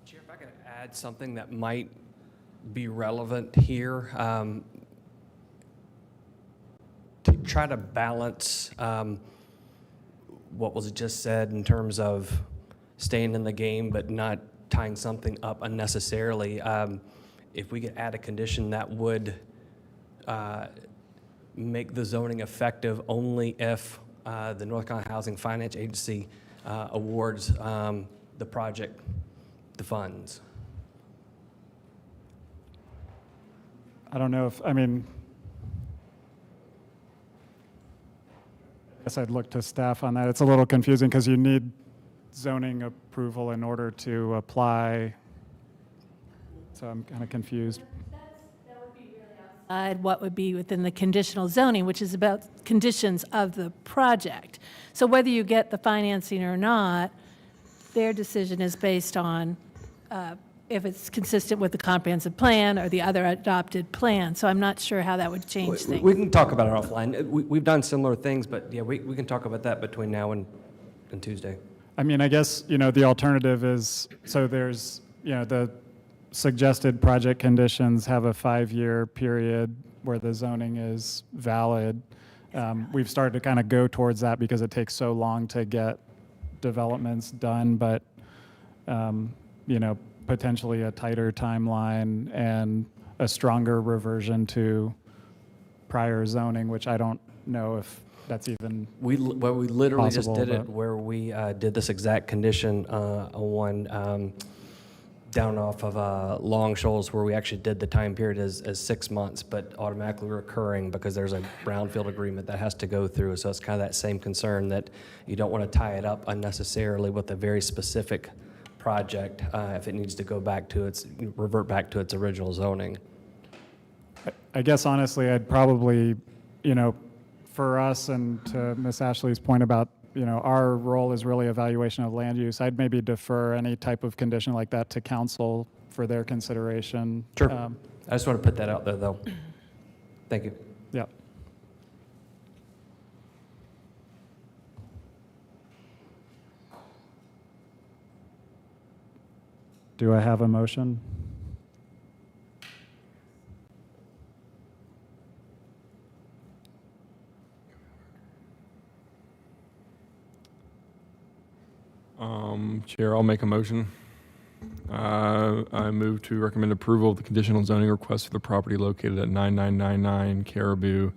Chair, if I could add something that might be relevant here, to try to balance what was just said in terms of staying in the game but not tying something up unnecessarily. If we could add a condition that would make the zoning effective only if the North Carolina Housing Finance Agency awards the project the funds. I don't know if, I guess I'd look to staff on that. It's a little confusing because you need zoning approval in order to apply. So I'm kind of confused. What would be within the conditional zoning, which is about conditions of the project. So whether you get the financing or not, their decision is based on if it's consistent with the comprehensive plan or the other adopted plan. So I'm not sure how that would change things. We can talk about it offline. We've done similar things, but yeah, we can talk about that between now and Tuesday. I guess, the alternative is, so there's, the suggested project conditions have a 5-year period where the zoning is valid. We've started to kind of go towards that because it takes so long to get developments done, but, potentially a tighter timeline and a stronger reversion to prior zoning, which I don't know if that's even we literally possible, just did but it where we did this exact condition on down off of Long Shoals, where we actually did the time period as 6 months, but automatically recurring because there's a brownfield agreement that has to go through. So it's kind of that same concern that you don't want to tie it up unnecessarily with a very specific project if it needs to revert back to its original zoning. I guess honestly, I'd probably, for us and to Ms. Ashley's point about, our role is really evaluation of land use, I'd maybe defer any type of condition like that to council for their consideration. Sure. I just want to put that out there, though. Thank you. Yeah. Do I have a motion? Chair, I'll make a motion. I move to recommend approval of the conditional zoning request for the property located at 9999 Caribou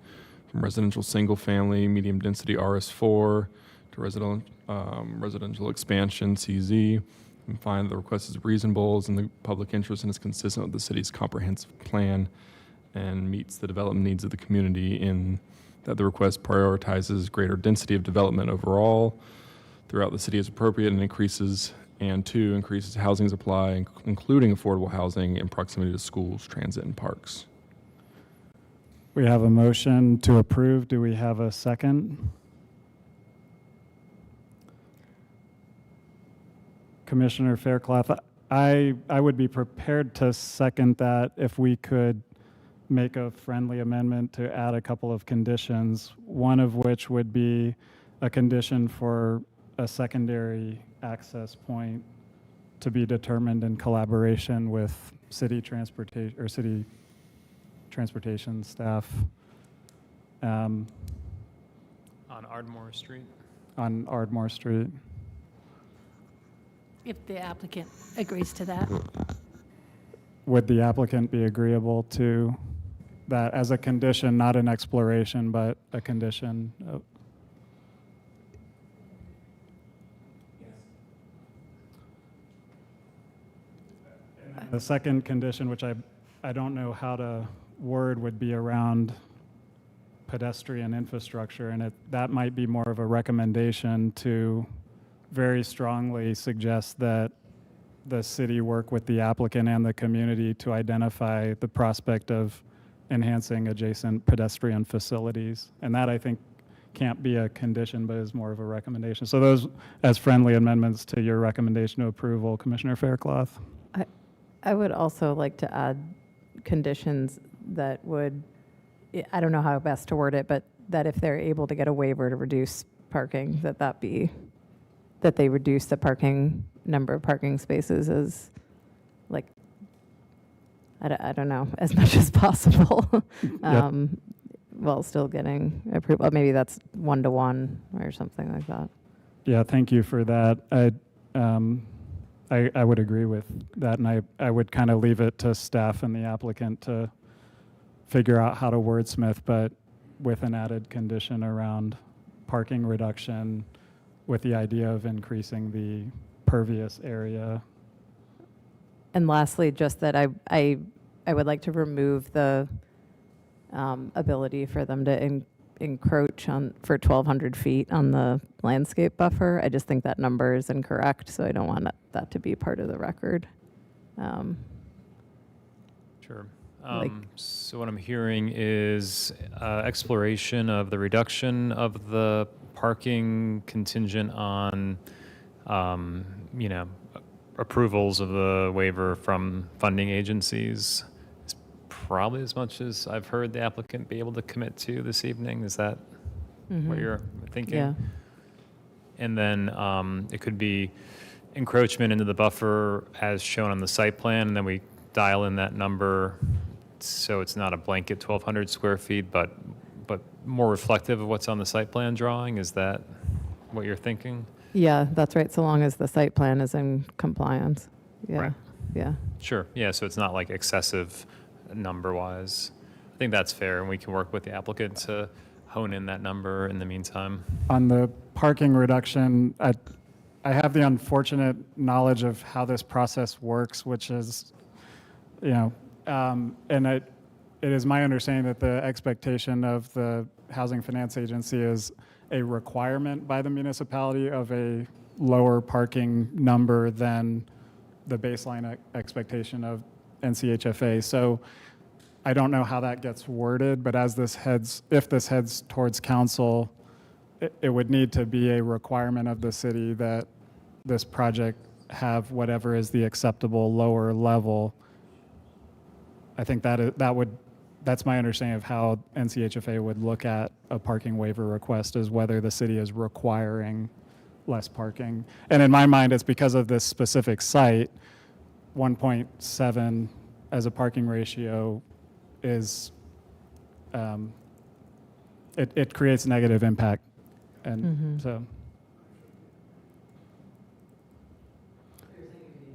from residential single-family, medium-density RS4 to residential expansion CZ, and find the request is reasonable, is in the public interest, and is consistent with the city's comprehensive plan and meets the development needs of the community in that the request prioritizes greater density of development overall throughout the city as appropriate and increases housing supply, including affordable housing in proximity to schools, transit, and parks. We have a motion to approve. Do we have a second? Commissioner Faircloth, I would be prepared to second that if we could make a friendly amendment to add a couple of conditions, one of which would be a condition for a secondary access point to be determined in collaboration with city transportation staff. On Ardmore Street? On Ardmore Street. If the applicant agrees to that. Would the applicant be agreeable to that as a condition, not an exploration, but a condition? The second condition, which I don't know how to word, would be around pedestrian infrastructure, and that might be more of a recommendation to very strongly suggest that the city work with the applicant and the community to identify the prospect of enhancing adjacent pedestrian facilities. And that, I think, can't be a condition, but is more of a recommendation. So those as friendly amendments to your recommendation to approval, Commissioner Faircloth. I would also like to add conditions that would, I don't know how best to word it, but that if they're able to get a waiver to reduce parking, that they reduce the number of parking spaces as, like, I don't know, as much as possible, while still getting approval. Maybe that's 1-to-1 or something like that. Yeah, thank you for that. I would agree with that, and I would kind of leave it to staff and the applicant to figure out how to wordsmith, but with an added condition around parking reduction with the idea of increasing the pervious area. And lastly, just that I would like to remove the ability for them to encroach for 1,200 feet on the landscape buffer. I just think that number is incorrect, so I don't want that to be part of the record. Sure. So what I'm hearing is exploration of the reduction of the parking contingent on, approvals of the waiver from funding agencies. It's probably as much as I've heard the applicant be able to commit to this evening. Is that what you're thinking? Yeah. And then it could be encroachment into the buffer as shown on the site plan, and then we dial in that number so it's not a blanket 1,200 square feet, but more reflective of what's on the site plan drawing. Is that what you're thinking? Yeah, that's right, so long as the site plan is in compliance. Yeah, Right. yeah. Sure. Yeah, so it's not like excessive number-wise. I think that's fair, and we can work with the applicant to hone in that number in the meantime. On the parking reduction, I have the unfortunate knowledge of how this process works, which is, and it is my understanding that the expectation of the Housing Finance Agency is a requirement by the municipality of a lower parking number than the baseline expectation of NCHFA. So I don't know how that gets worded, but if this heads towards council, it would need to be a requirement of the city that this project have whatever is the acceptable lower level. I think that's my understanding of how NCHFA would look at a parking waiver request, is whether the city is requiring less parking. And in my mind, it's because of this specific site, 1.7 as a parking ratio is, it creates negative impact. And so.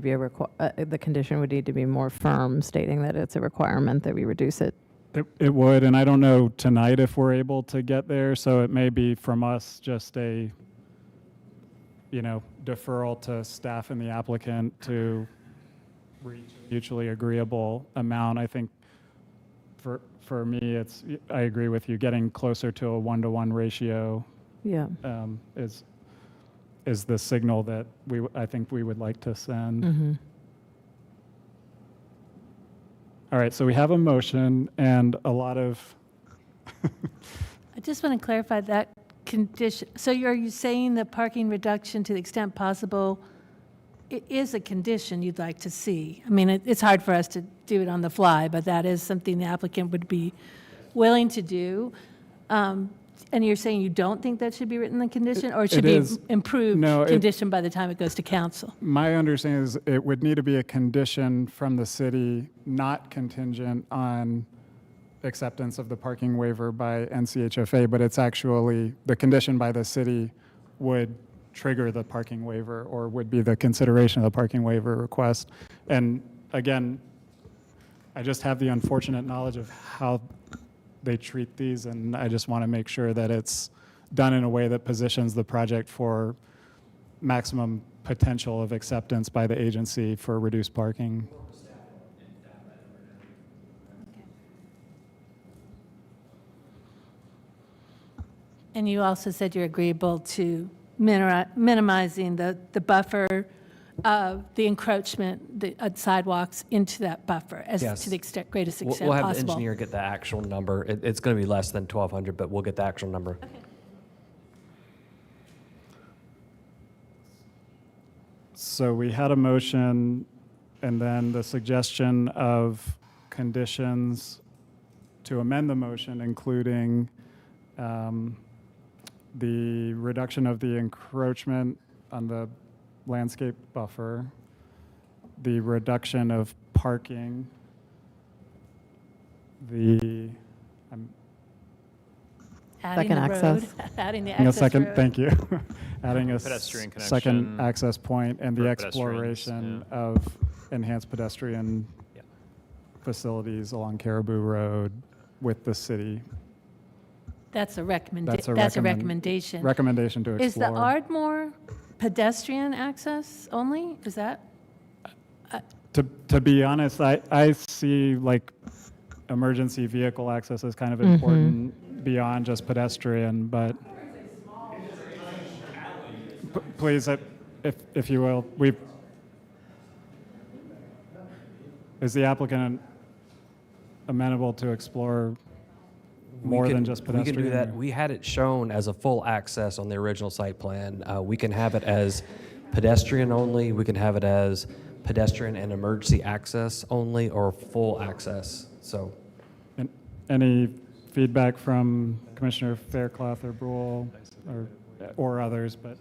be the condition would need to be more firm, stating that it's a requirement that we reduce it. It would, and I don't know tonight if we're able to get there, so it may be from us just a, deferral to staff and the applicant to reach a mutually agreeable amount. I think for me, I agree with you, getting closer to a 1-to-1 ratio Yeah. is the signal that I think we would like to send. Mm-hmm. All right, so we have a motion and a lot of, I just want to clarify that condition. So are you saying the parking reduction to the extent possible is a condition you'd like to see? I mean, it's hard for us to do it on the fly, but that is something the applicant would be willing to do. And you're saying you don't think that should be written in the condition, or it should be improved condition by the time it goes to council? my understanding is it would need to be a condition from the city, not contingent on acceptance of the parking waiver by NCHFA, but it's actually the condition by the city would trigger the parking waiver or would be the consideration of the parking waiver request. And again, I just have the unfortunate knowledge of how they treat these, and I just want to make sure that it's done in a way that positions the project for maximum potential of acceptance by the agency for reduced parking. And you also said you're agreeable to minimizing the buffer of the encroachment, the sidewalks into that buffer as Yes. to the greatest extent We'll have the possible. engineer get the actual number. It's going to be less than 1,200, but we'll get the actual number. So we had a motion and then the suggestion of conditions to amend the motion, including the reduction of the encroachment on the landscape buffer, the reduction of parking, the Adding Second the access. road, adding the a access second, road. thank you, adding a Pedestrian connection second access point and the for pedestrians, exploration of enhanced pedestrian facilities along Caribou Road with the city. That's a That's a recommendation. Recommendation to Is the explore. Ardmore pedestrian access only? Is that? To be honest, I see like emergency vehicle access as kind of important beyond just pedestrian, but please, if you will, is the applicant amenable to explore more than just pedestrian? We can do that. or- We had it shown as a full access on the original site plan. We can have it as pedestrian only. We can have it as pedestrian and emergency access only, or full access. So Any feedback from Commissioner Faircloth or Brule or others, but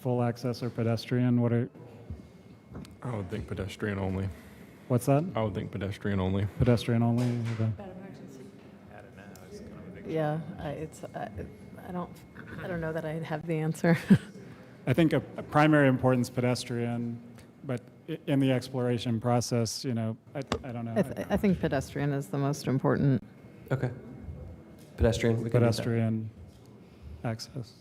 full access or pedestrian, I would think pedestrian only. what's that? I would think pedestrian only. Pedestrian only? Okay. Yeah, I don't know that I have the answer. I think a primary importance pedestrian, but in the exploration process, I don't know. I think pedestrian is the most important. okay, pedestrian. We can do that. Pedestrian access.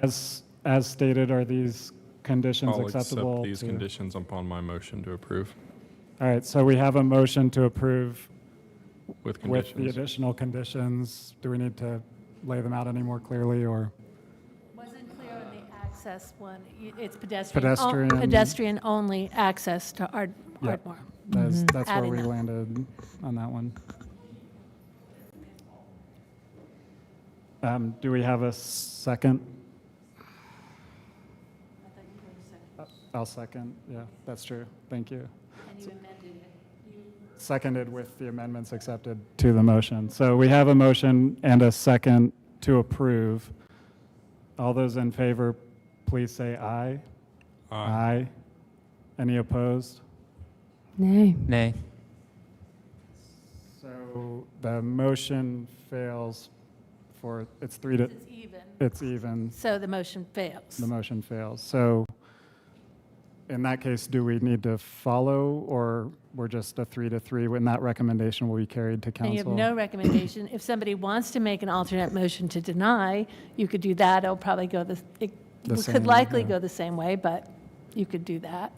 As stated, are these conditions I'll acceptable? accept these to- conditions upon my motion to approve All right, so we have a motion to approve with with the conditions. additional conditions. Do we need to lay them out any more clearly, or? Wasn't clear on the access one. It's pedestrian. Pedestrian. Pedestrian only access to Ardmore. That's where Adding we that. landed on that one. Do we have a second? I'll second. Yeah, that's true. Thank you. And you amended it. Seconded with the amendments accepted to the motion. So we have a motion and a second to approve. All those in favor, please say aye. Aye. Any opposed? Nay. Nay. So So the motion fails for, it's 3 to... It's even. It's even. So the motion fails. The motion fails. So in that case, do we need to follow, or we're just a 3 to 3, when that recommendation will be carried to council? And you have no recommendation. If somebody wants to make an alternate motion to deny, you could do that. It'll probably go it same, could likely yeah. go the same way, but you could do that.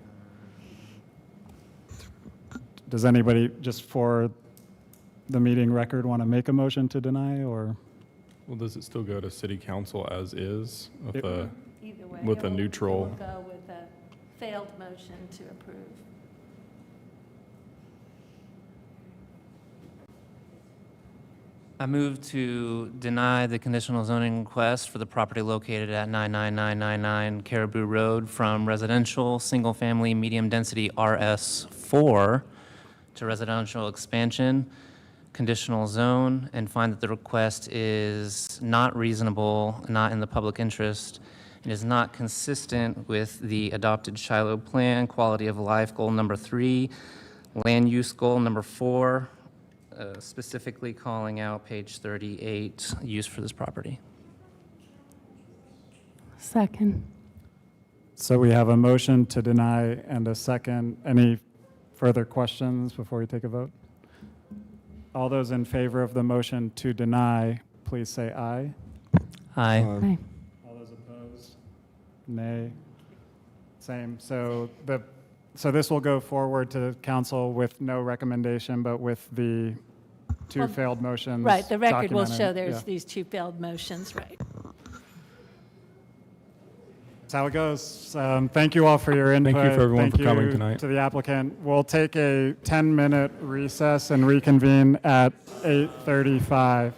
Does anybody, just for the meeting record, want to make a motion to deny, or? Well, does it still go to city council as is with a, Either way. with a it will neutral? go with a failed motion to approve. I move to deny the conditional zoning request for the property located at 99999 Caribou Road from residential, single-family, medium-density RS4 to residential expansion, conditional zone, and find that the request is not reasonable, not in the public interest, and is not consistent with the adopted Shiloh Plan, quality of life goal number 3, land use goal number 4, specifically calling out page 38, use for this property. Second. So we have a motion to deny and a second. Any further questions before we take a vote? All those in favor of the motion to deny, please say aye. Aye. Aye. All those opposed? Nay. Same. So this will go forward to council with no recommendation, but with the two Well, failed motions. Right, the record will documented. show there's Yeah. these two failed motions, right? That's how it goes. Thank you all for your input. Thank you for everyone for coming Thank you tonight. to the applicant. We'll take a 10-minute recess and reconvene at 8:35.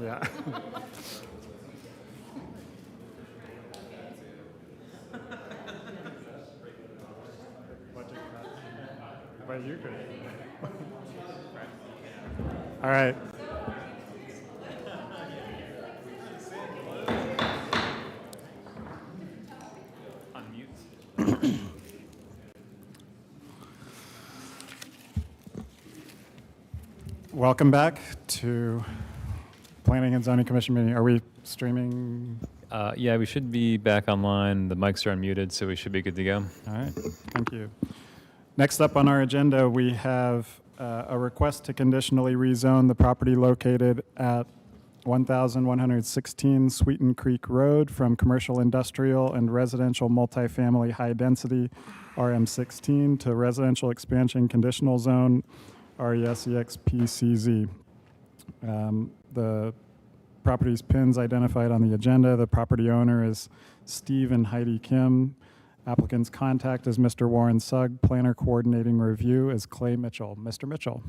Yeah. But you could. All right. Welcome back to Planning and Zoning Commission meeting. Are we streaming? Yeah, we should be back online. The mics are unmuted, so we should be good to go. All right, thank you. Next up on our agenda, we have a request to conditionally rezone the property located at 1116 Sweeten Creek Road from commercial industrial and residential multifamily high density RM16 to residential expansion conditional zone RESEXPCZ. The property's pins identified on the agenda. The property owner is Steve and Heidi Kim. Applicant's contact is Mr. Warren Sugg. Planner coordinating review is Clay Mitchell. Mr. Mitchell.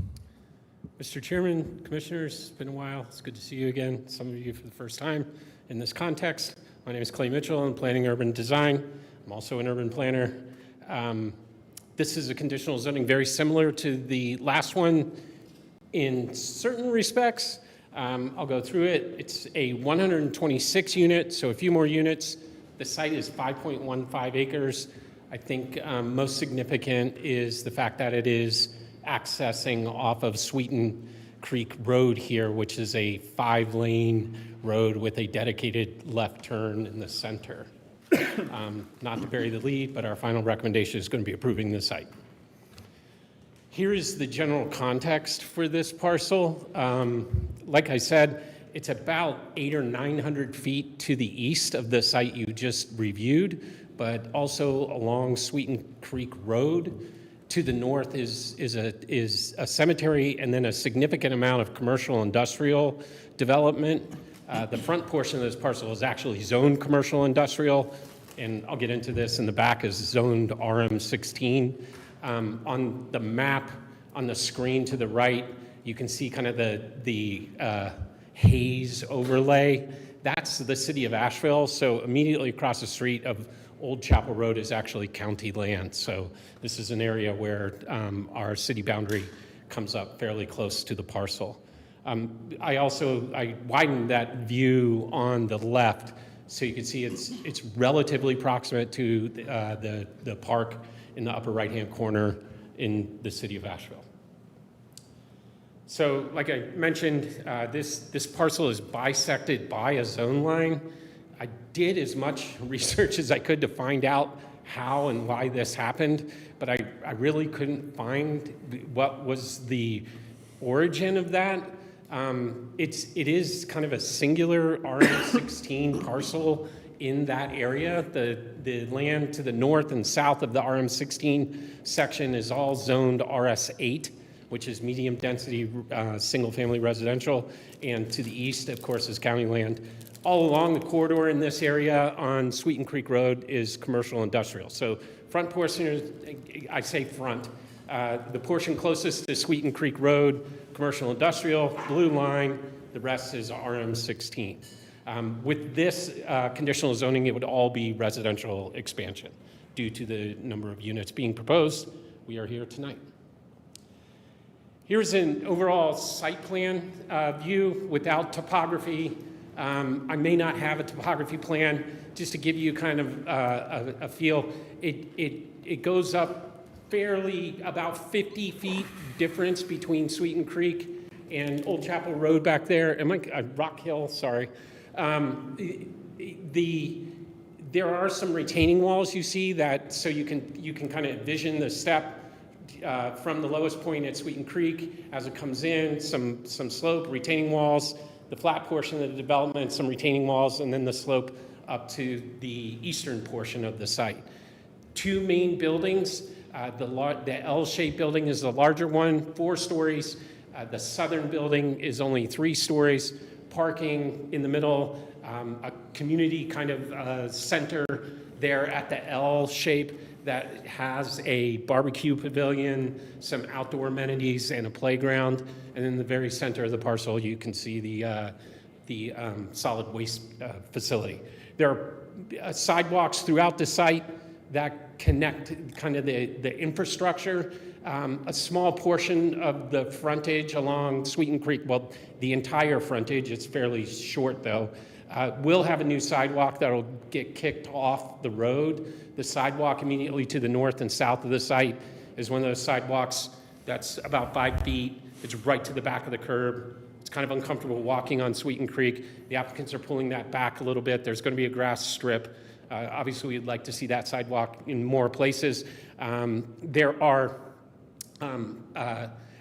Mr. Chairman, Commissioners, it's been a while. It's good to see you again, some of you for the first time in this context. My name is Clay Mitchell. I'm planning urban design. I'm also an urban planner. This is a conditional zoning very similar to the last one in certain respects. I'll go through it. It's a 126 unit, so a few more units. The site is 5.15 acres. I think most significant is the fact that it is accessing off of Sweeten Creek Road here, which is a 5-lane road with a dedicated left turn in the center. Not to bury the lead, but our final recommendation is going to be approving the site. Here is the general context for this parcel. Like I said, it's about 800 or 900 feet to the east of the site you just reviewed, but also along Sweeten Creek Road. To the north is a cemetery and then a significant amount of commercial industrial development. The front portion of this parcel is actually zoned commercial industrial, and I'll get into this. In the back is zoned RM16. On the map on the screen to the right, you can see kind of the haze overlay. That's the city of Asheville. So immediately across the street of Old Chapel Road is actually county land. So this is an area where our city boundary comes up fairly close to the parcel. I widened that view on the left so you can see it's relatively proximate to the park in the upper right-hand corner in the city of Asheville. So like I mentioned, this parcel is bisected by a zone line. I did as much research as I could to find out how and why this happened, but I really couldn't find what was the origin of that. It is kind of a singular RM16 parcel in that area. The land to the north and south of the RM16 section is all zoned RS8, which is medium density single family residential, and to the east, of course, is county land. All along the corridor in this area on Sweeten Creek Road is commercial industrial. So front portion, I say front, the portion closest to Sweeten Creek Road, commercial industrial, blue line, the rest is RM16. With this conditional zoning, it would all be residential expansion due to the number of units being proposed. We are here tonight. Here's an overall site plan view without topography. I may not have a topography plan, just to give you kind of a feel. It goes up fairly about 50 feet difference between Sweeten Creek and Old Chapel Road back there. Rock Hill, sorry. There are some retaining walls you see that, so you can kind of envision the step from the lowest point at Sweeten Creek as it comes in, some slope, retaining walls, the flat portion of the development, some retaining walls, and then the slope up to the eastern portion of the site. Two main buildings. The L-shaped building is the larger one, 4 stories. The southern building is only 3 stories. Parking in the middle, a community kind of center there at the L shape that has a barbecue pavilion, some outdoor amenities, and a playground. And in the very center of the parcel, you can see the solid waste facility. There are sidewalks throughout the site that connect kind of the infrastructure. A small portion of the frontage along Sweeten Creek, well, the entire frontage, it's fairly short though, will have a new sidewalk that'll get kicked off the road. The sidewalk immediately to the north and south of the site is one of those sidewalks that's about 5 feet. It's right to the back of the curb. It's kind of uncomfortable walking on Sweeten Creek. The applicants are pulling that back a little bit. There's going to be a grass strip. Obviously, we'd like to see that sidewalk in more places. There are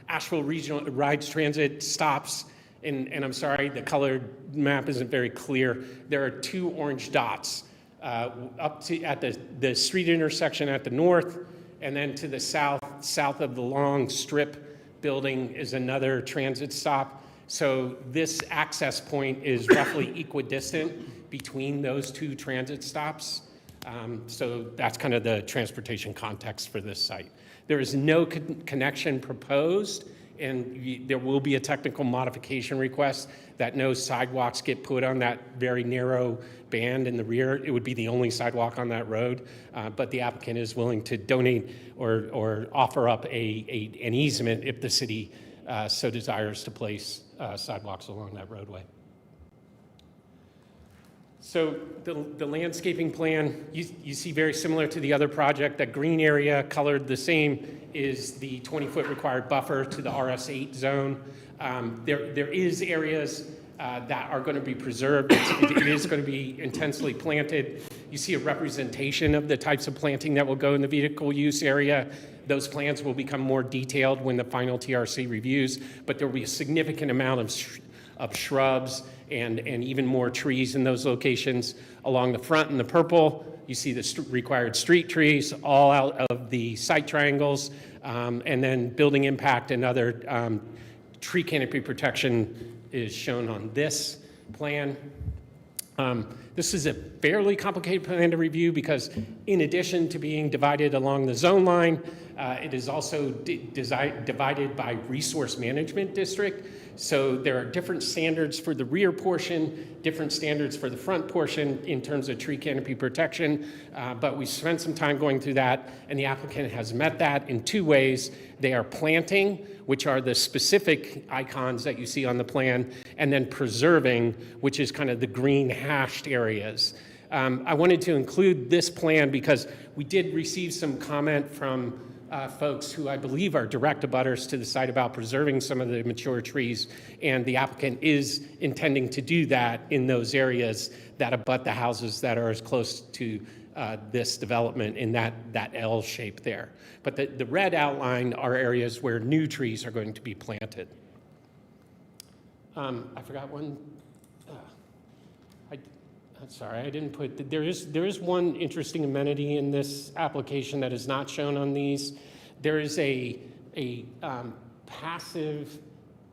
Asheville Regional Rides Transit stops, and I'm sorry, the colored map isn't very clear. There are 2 orange dots up to at the street intersection at the north, and then to the south of the long strip building is another transit stop. So this access point is roughly equidistant between those 2 transit stops. So that's kind of the transportation context for this site. There is no connection proposed, and there will be a technical modification request that no sidewalks get put on that very narrow band in the rear. It would be the only sidewalk on that road, but the applicant is willing to donate or offer up an easement if the city so desires to place sidewalks along that roadway. So the landscaping plan, you see very similar to the other project. That green area colored the same is the 20-foot required buffer to the RS8 zone. There is areas that are going to be preserved. It is going to be intensely planted. You see a representation of the types of planting that will go in the vehicle use area. Those plans will become more detailed when the final TRC reviews, but there will be a significant amount of shrubs and even more trees in those locations. Along the front in the purple, you see the required street trees all out of the site triangles, and then building impact and other tree canopy protection is shown on this plan. This is a fairly complicated plan to review because in addition to being divided along the zone line, it is also divided by resource management district. So there are different standards for the rear portion, different standards for the front portion in terms of tree canopy protection, but we spent some time going through that, and the applicant has met that in 2 ways. They are planting, which are the specific icons that you see on the plan, and then preserving, which is kind of the green hashed areas. I wanted to include this plan because we did receive some comment from folks who I believe are direct abutters to the site about preserving some of the mature trees, and the applicant is intending to do that in those areas that abut the houses that are as close to this development in that L shape there. But the red outline are areas where new trees are going to be planted. I forgot one. I'm sorry, I didn't put, there is one interesting amenity in this application that is not shown on these. There is a passive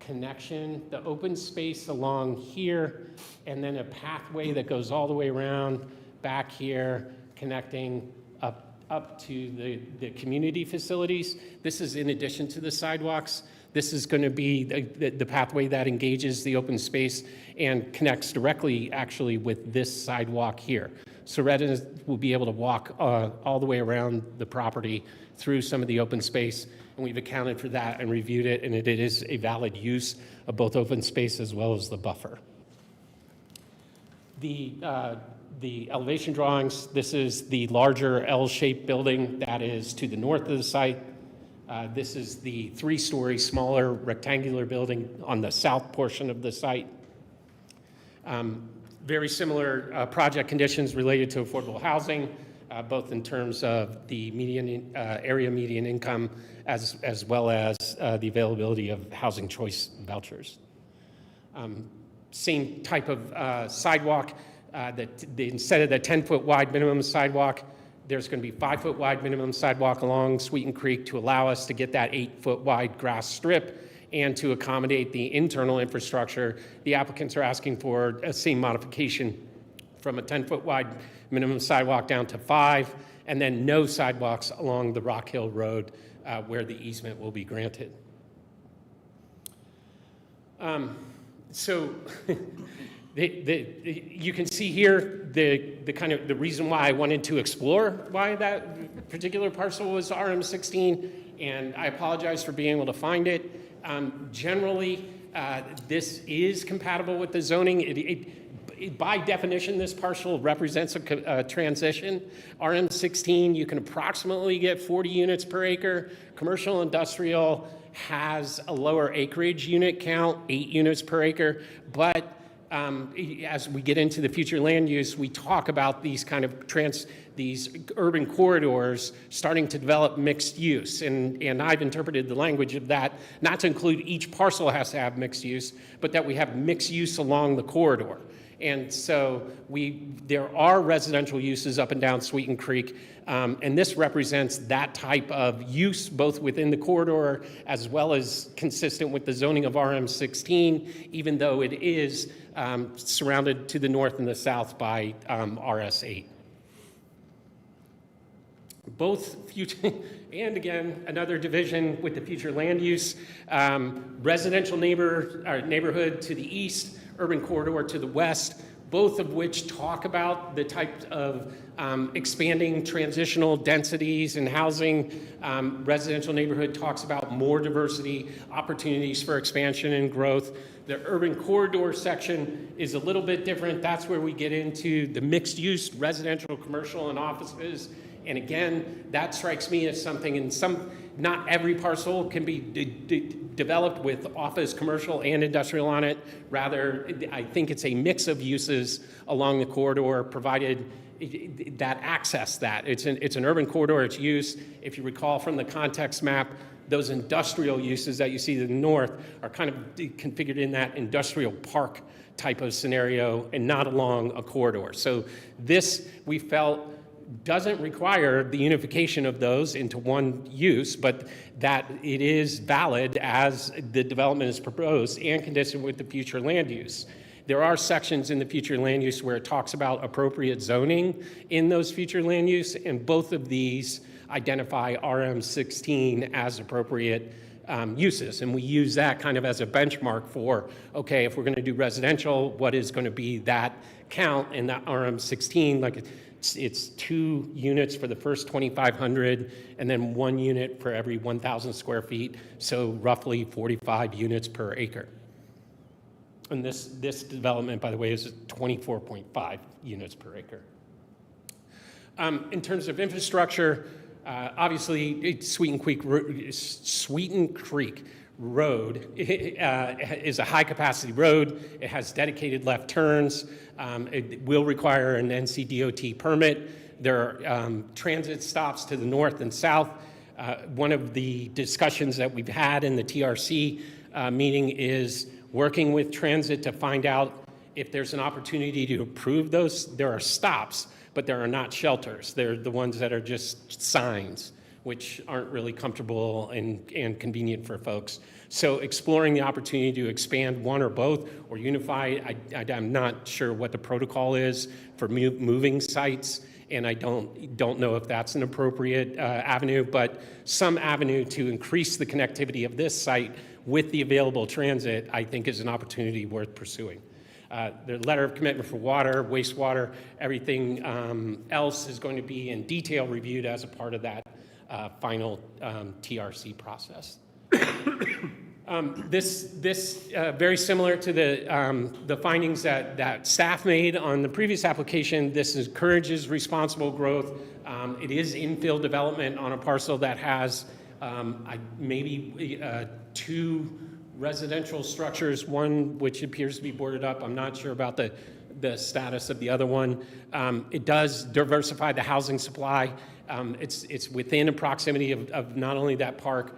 connection, the open space along here, and then a pathway that goes all the way around back here, connecting up to the community facilities. This is in addition to the sidewalks. This is going to be the pathway that engages the open space and connects directly actually with this sidewalk here. So residents will be able to walk all the way around the property through some of the open space, and we've accounted for that and reviewed it, and it is a valid use of both open space as well as the buffer. The elevation drawings, this is the larger L-shaped building that is to the north of the site. This is the 3-story smaller rectangular building on the south portion of the site. Very similar project conditions related to affordable housing, both in terms of the median area median income as well as the availability of housing choice vouchers. Same type of sidewalk. Instead of the 10-foot wide minimum sidewalk, there's going to be 5-foot wide minimum sidewalk along Sweeten Creek to allow us to get that 8-foot wide grass strip and to accommodate the internal infrastructure. The applicants are asking for a same modification from a 10-foot wide minimum sidewalk down to 5, and then no sidewalks along the Rock Hill Road where the easement will be granted. You can see here the kind of the reason why I wanted to explore why that particular parcel was RM16, and I apologize for being able to find it. Generally, this is compatible with the zoning. By definition, this parcel represents a transition. RM16, you can approximately get 40 units per acre. Commercial industrial has a lower acreage unit count, 8 units per acre, but as we get into the future land use, we talk about these kind of these urban corridors starting to develop mixed use. And I've interpreted the language of that not to include each parcel has to have mixed use, but that we have mixed use along the corridor. And so there are residential uses up and down Sweeten Creek, and this represents that type of use both within the corridor as well as consistent with the zoning of RM16, even though it is surrounded to the north and the south by RS8. Both future, and again, another division with the future land use, residential neighborhood to the east, urban corridor to the west, both of which talk about the type of expanding transitional densities and housing. Residential neighborhood talks about more diversity, opportunities for expansion and growth. The urban corridor section is a little bit different. That's where we get into the mixed use, residential, commercial, and offices. And again, that strikes me as something not every parcel can be developed with office, commercial, and industrial on it. Rather, I think it's a mix of uses along the corridor, provided that access that. It's an urban corridor, it's use. If you recall from the context map, those industrial uses that you see to the north are kind of configured in that industrial park type of scenario and not along a corridor. So this, we felt, doesn't require the unification of those into one use, but that it is valid as the development is proposed and consistent with the future land use. There are sections in the future land use where it talks about appropriate zoning in those future land use, and both of these identify RM16 as appropriate uses. And we use that kind of as a benchmark for, okay, if we're going to do residential, what is going to be that count in that RM16? Like it's 2 units for the first 2,500 and then 1 unit for every 1,000 square feet. So roughly 45 units per acre. And this development, by the way, is 24.5 units per acre. In terms of infrastructure, obviously Sweeten Creek Road is a high capacity road. It has dedicated left turns. It will require an NCDOT permit. There are transit stops to the north and south. One of the discussions that we've had in the TRC meeting is working with transit to find out if there's an opportunity to approve those. There are stops, but there are not shelters. They're the ones that are just signs, which aren't really comfortable and convenient for folks. So exploring the opportunity to expand one or both or unify, I'm not sure what the protocol is for moving sites, and I don't know if that's an appropriate avenue, but some avenue to increase the connectivity of this site with the available transit, I think is an opportunity worth pursuing. The letter of commitment for water, wastewater, everything else is going to be in detail reviewed as a part of that final TRC process. This very similar to the findings that staff made on the previous application. This encourages responsible growth. It is infill development on a parcel that has maybe 2 residential structures, one which appears to be boarded up. I'm not sure about the status of the other one. It does diversify the housing supply. It's within a proximity of not only that park,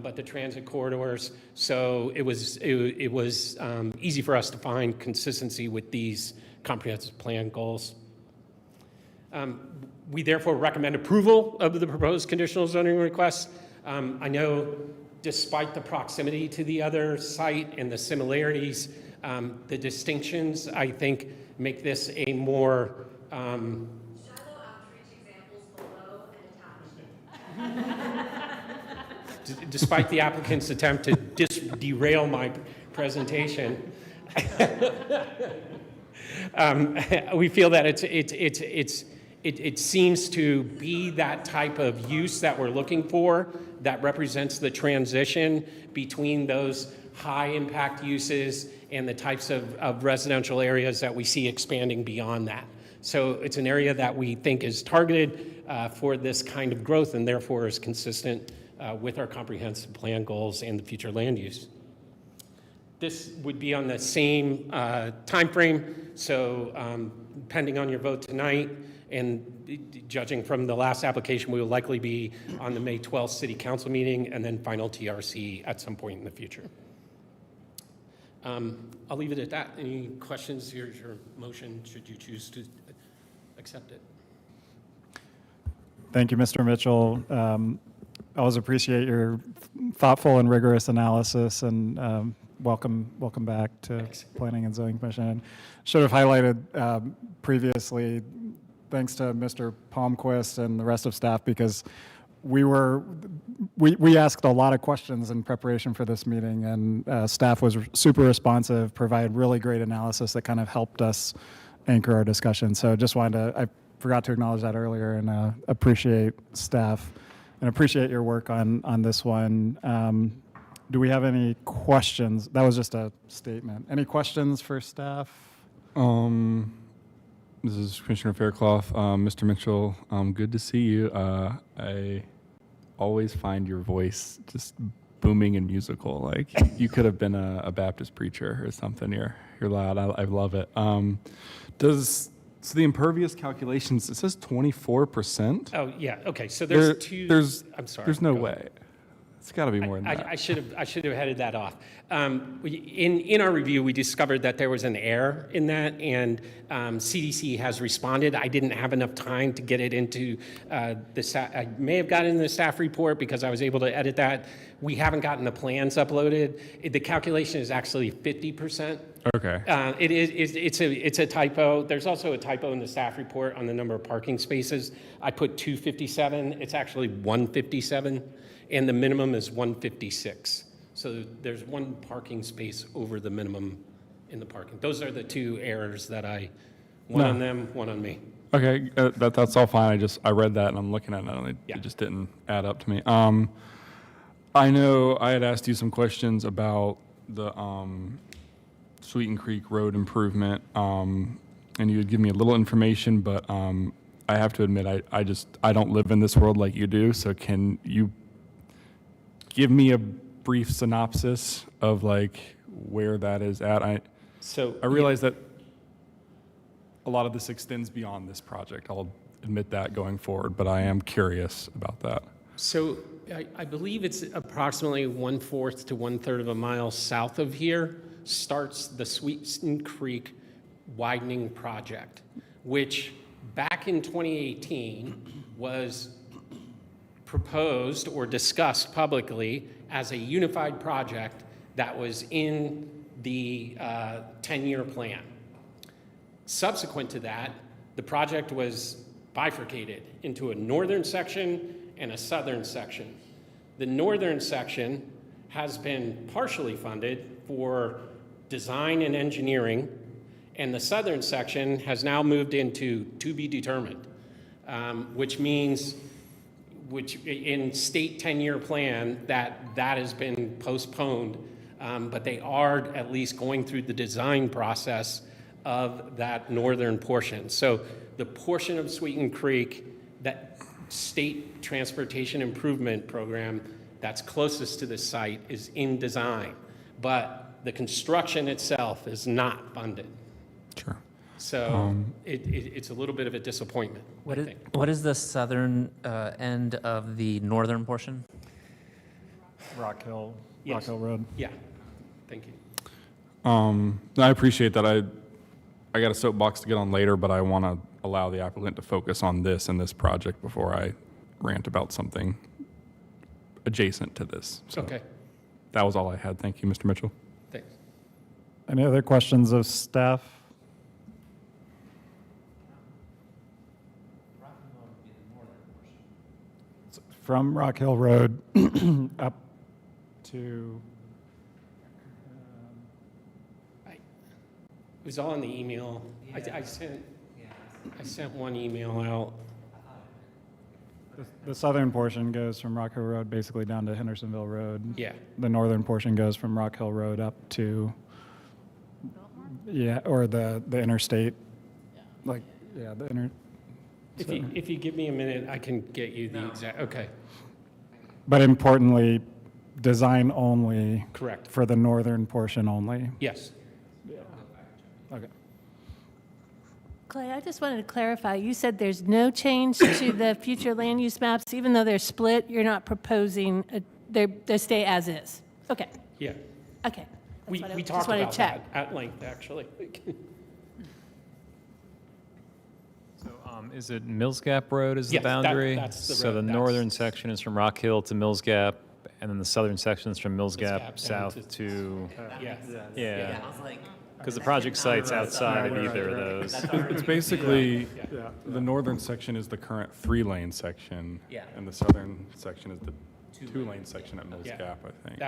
but the transit corridors. So it was easy for us to find consistency with these comprehensive plan goals. We therefore recommend approval of the proposed conditional zoning request. I know despite the proximity to the other site and the similarities, the distinctions, I think, make this a more despite the applicant's attempt to derail my presentation. We feel that it seems to be that type of use that we're looking for that represents the transition between those high impact uses and the types of residential areas that we see expanding beyond that. So it's an area that we think is targeted for this kind of growth and therefore is consistent with our comprehensive plan goals and the future land use. This would be on the same time frame, so depending on your vote tonight and judging from the last application, we will likely be on the May 12th City Council meeting and then final TRC at some point in the future. I'll leave it at that. Any questions? Here's your motion, should you choose to accept it. Thank you, Mr. Mitchell. I always appreciate your thoughtful and rigorous analysis, and welcome back to Planning and Zoning Commission. Should have highlighted previously, thanks to Mr. Palmquist and the rest of staff, because we asked a lot of questions in preparation for this meeting, and staff was super responsive, provided really great analysis that kind of helped us anchor our discussion. So just wanted to, I forgot to acknowledge that earlier, and appreciate staff and appreciate your work on this one. Do we have any questions? That was just a statement. Any questions for staff? This is Commissioner Faircloth. Mr. Mitchell, good to see you. I always find your voice just booming and musical. Like you could have been a Baptist preacher or something. You're loud. I love it. So the impervious calculations, it says 24%. Oh, yeah, okay, so I'm sorry. There's no way. It's got to be more than that. I should have headed that off. In our review, we discovered that there was an error in that, and CDC has responded. I didn't have enough time to get it into I may have gotten in the staff report because I was able to edit that. We haven't gotten the plans uploaded. The calculation is actually 50%. Okay. It's a typo. There's also a typo in the staff report on the number of parking spaces. I put 257. It's actually 157. And the minimum is 156. So there's one parking space over the minimum in the parking. Those are the two errors that one on them, one on me. Okay, that's all fine. I read that and I'm looking at it and it just didn't add up to me. I know I had asked you some questions about the Sweeten Creek Road improvement, and you would give me a little information, but I have to admit I don't live in this world like you do. So can you give me a brief synopsis of like where that is at? I realize that a lot of this extends beyond this project. I'll admit that going forward, but I am curious about that. So I believe it's approximately 1/4 to 1/3 of a mile south of here starts the Sweeten Creek widening project, which back in 2018 was proposed or discussed publicly as a unified project that was in the 10-year plan. Subsequent to that, the project was bifurcated into a northern section and a southern section. The northern section has been partially funded for design and engineering, and the southern section has now moved into to be determined, which means in state 10-year plan that has been postponed, but they are at least going through the design process of that northern portion. So the portion of Sweeten Creek, that state transportation improvement program that's closest to the site, is in design, but the construction itself is not funded. Sure. So it's a little bit of a disappointment. What is the southern end of the northern portion? Rock Hill Yes. Road. Yeah, thank you. I appreciate that. I got a soapbox to get on later, but I want to allow the applicant to focus on this and this project before I rant about something adjacent to this. So Okay. That was all I had. Thank you, Mr. Mitchell. Thanks. Any other questions of staff? From Rock Hill Road up to was all in the email. I sent one email out. The southern portion goes from Rock Hill Road basically down to Hendersonville Road. Yeah. The northern portion goes from Rock Hill Road up to, or the interstate. Like, the inter. If you give me a minute, I can get you the exact, okay. But importantly, design only. Correct. For the northern portion only. Yes. Okay. Clay, I just wanted to clarify, you said there's no change to the future land use maps, even though they're split, you're not proposing, they stay as is? Okay, Yeah. okay. We Just talked wanted to about check. that at length, actually. So is it Mills Gap Road is Yes, the boundary? that's the So road, the that's- northern section is from Rock Hill to Mills Gap, and then the southern section is from Mills Gap Gap down south to, Yeah. yeah. Because the project site's outside of either of those. It's basically, the northern section is the current 3-lane section. Yeah. And the southern section is the 2-lane section at Mills Yeah. Gap, I think.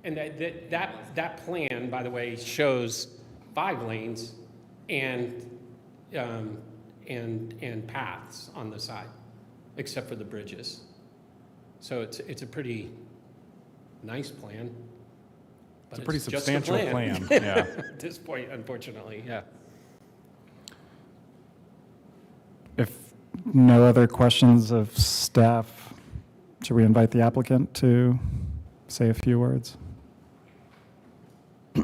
And that plan, by the way, shows 5 lanes and paths on the side, except for the bridges. So it's a pretty nice plan. But It's a pretty just a substantial plan, yeah. At this point, unfortunately, yeah. If no other questions of staff, should we invite the applicant to say a few words?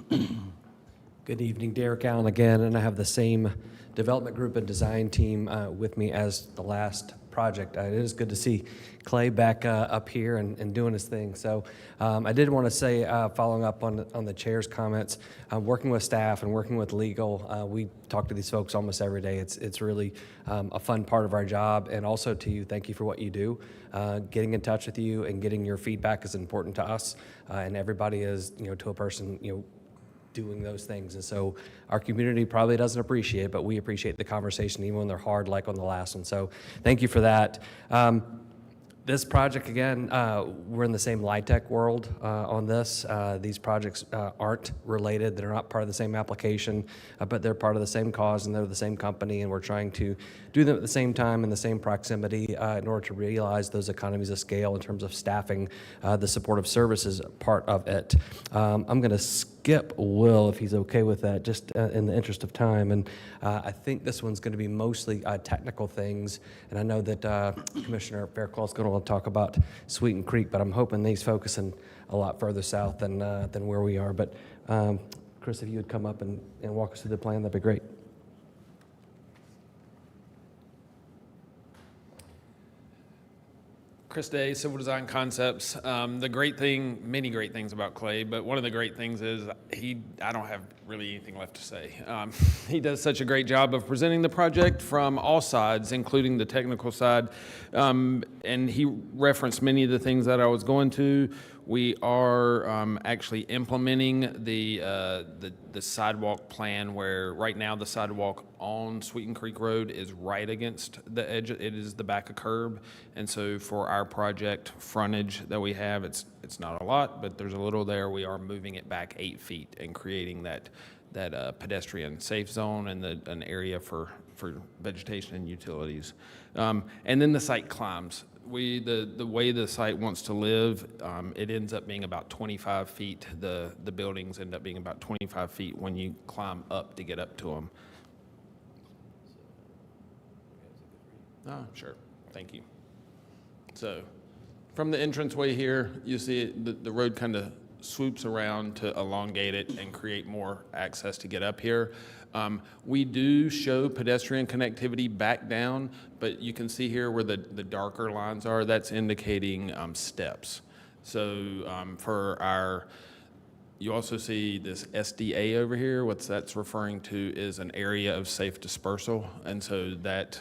Good evening, Derek Allen again, and I have the same development group and design team with me as the last project. It is good to see Clay back up here and doing his thing. So I did want to say, following up on the chair's comments, working with staff and working with legal, we talk to these folks almost every day. It's really a fun part of our job. And also to you, thank you for what you do. Getting in touch with you and getting your feedback is important to us. And everybody is, to a person, doing those things. And so our community probably doesn't appreciate it, but we appreciate the conversation even when they're hard, like on the last one. So thank you for that. This project, again, we're in the same LIHTC world on this. These projects aren't related. They're not part of the same application, but they're part of the same cause and they're the same company, and we're trying to do them at the same time in the same proximity in order to realize those economies of scale in terms of staffing the supportive services part of it. I'm going to skip Will, if he's okay with that, just in the interest of time. And I think this one's going to be mostly technical things. And I know that Commissioner Fairclough is going to talk about Sweeten Creek, but I'm hoping he's focusing a lot further south than where we are. But Chris, if you would come up and walk us through the plan, that'd be great. Chris Day, Civil Design Concepts. The great thing, many great things about Clay, but one of the great things is I don't have really anything left to say. He does such a great job of presenting the project from all sides, including the technical side. And he referenced many of the things that I was going to. We are actually implementing the sidewalk plan, where right now the sidewalk on Sweeten Creek Road is right against the edge. It is the back of curb. And so for our project frontage that we have, it's not a lot, but there's a little there. We are moving it back 8 feet and creating that pedestrian safe zone and an area for vegetation and utilities. And then the site climbs. The way the site wants to live, it ends up being about 25 feet. The buildings end up being about 25 feet when you climb up to get up to them. Oh, sure. Thank you. So from the entranceway here, you see the road kind of swoops around to elongate it and create more access to get up here. We do show pedestrian connectivity back down, but you can see here where the darker lines are, that's indicating steps. So you also see this SDA over here. What that's referring to is an area of safe dispersal. And so that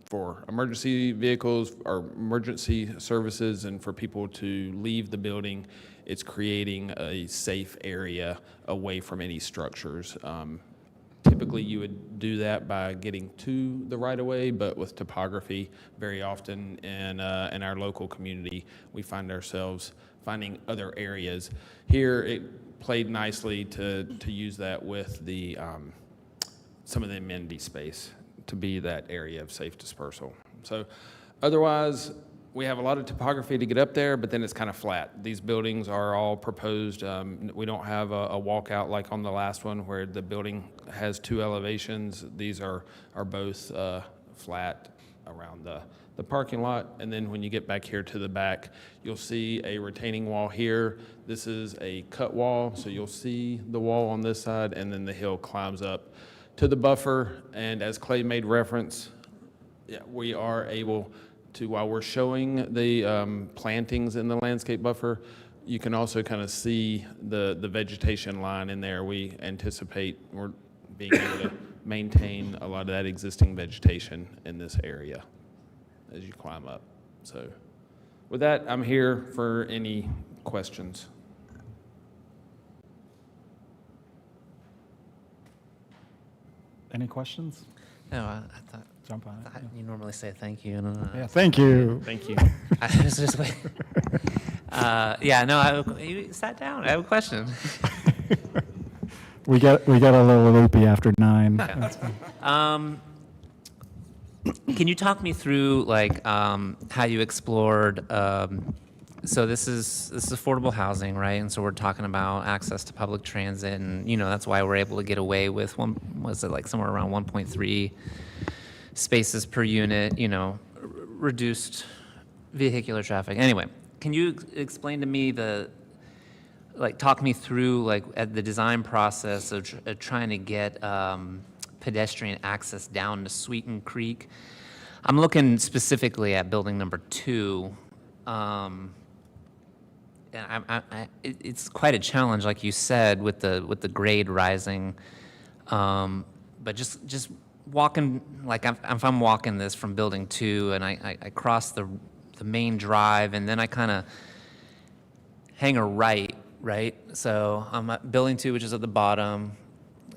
for emergency vehicles or emergency services and for people to leave the building, it's creating a safe area away from any structures. Typically, you would do that by getting to the right-of-way, but with topography, very often in our local community, we find ourselves finding other areas. Here, played nicely to use that with the, some of the amenity space to be that area of safe dispersal. So otherwise, we have a lot of topography to get up there, but then it's kind of flat. These buildings are all proposed. We don't have a walkout like on the last one where the building has 2 elevations. These are both flat around the parking lot. And then when you get back here to the back, you'll see a retaining wall here. This is a cut wall, so you'll see the wall on this side, and then the hill climbs up to the buffer. And as Clay made reference, yeah, we are able to, while we're showing the plantings in the landscape buffer, you can also kind of see the vegetation line in there. We anticipate we're being able to maintain a lot of that existing vegetation in this area as you climb up. So with that, I'm here for any questions. Any questions? No, I thought. Jump on it. You normally say thank you. Yeah, thank you. Thank you. I was just waiting. Yeah, no, you sat down. I have a question. We got a little loopy after 9. That's fine. Can you talk me through like how you explored? So this is affordable housing, right? And so we're talking about access to public transit, and that's why we're able to get away with somewhere around 1.3 spaces per unit, reduced vehicular traffic. Anyway, can you explain to me talk me through at the design process of trying to get pedestrian access down to Sweeten Creek? I'm looking specifically at building number 2. And it's quite a challenge, like you said, with the grade rising. But just walking, if I'm walking this from building 2 and I cross the main drive, and then I kind of hang a right? So I'm at building 2, which is at the bottom.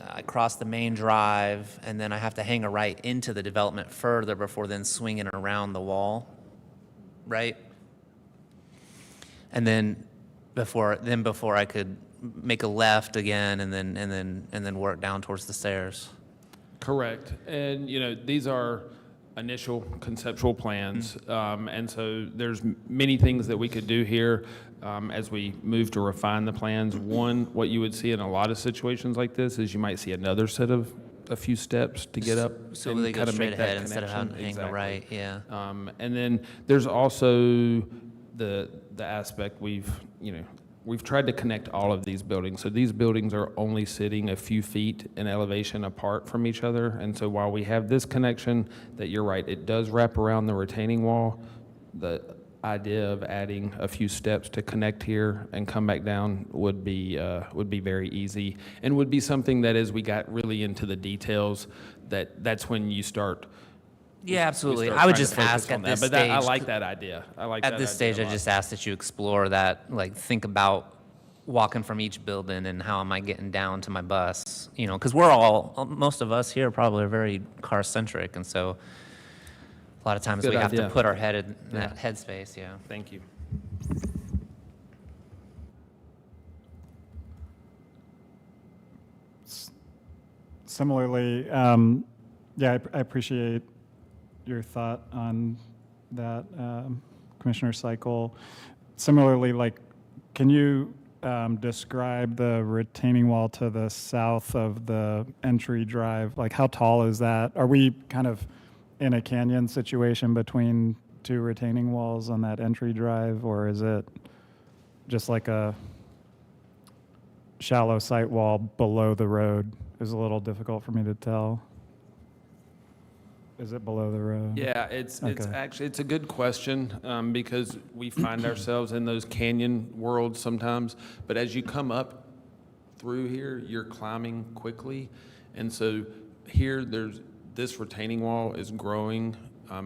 I cross the main drive, and then I have to hang a right into the development further before then swinging around the wall, right? And then before I could make a left again, and then work down towards the stairs. Correct. And, these are initial conceptual plans. And so there's many things that we could do here as we move to refine the plans. One, what you would see in a lot of situations like this is you might see another set of a few steps to get up. So and they go kind of straight make that ahead instead of having to hang connection. the right, yeah. And then there's also the aspect we've tried to connect all of these buildings. So these buildings are only sitting a few feet in elevation apart from each other. And so while we have this connection, that you're right, it does wrap around the retaining wall. The idea of adding a few steps to connect here and come back down would be very easy, and would be something that as we got really into the details, that's when you start. Yeah, absolutely. start I would trying to just focus ask on at this that. But stage. I like that idea. At this stage, I just ask that you explore that, think about walking from each building and how am I getting down to my bus, because most of us here probably are very car-centric, and so a lot of times Good we have idea. to put our head in that headspace, yeah. Thank you. Similarly, I appreciate your thought on that, Commissioner Cycle. Similarly, can you describe the retaining wall to the south of the entry drive? How tall is that? Are we kind of in a canyon situation between 2 retaining walls on that entry drive, or is it just like a shallow site wall below the road? Is a little difficult for me to tell. Is it below the road? Yeah, it's Okay. actually, it's a good question because we find ourselves in those canyon worlds sometimes. But as you come up through here, you're climbing quickly. And so here, this retaining wall is growing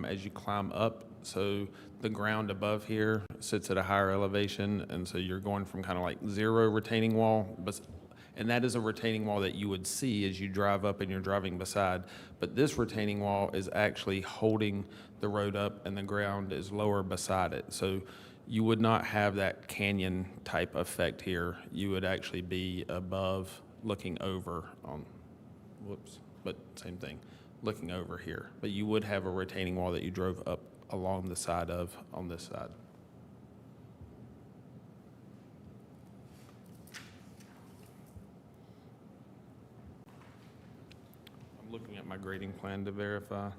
as you climb up. So the ground above here sits at a higher elevation. And so you're going from kind of 0 retaining wall, and that is a retaining wall that you would see as you drive up and you're driving beside. But this retaining wall is actually holding the road up, and the ground is lower beside it. So you would not have that canyon type effect here. You would actually be above, looking over on, whoops, but same thing, looking over here. But you would have a retaining wall that you drove up along the side of on this side. I'm looking at my grading plan to verify.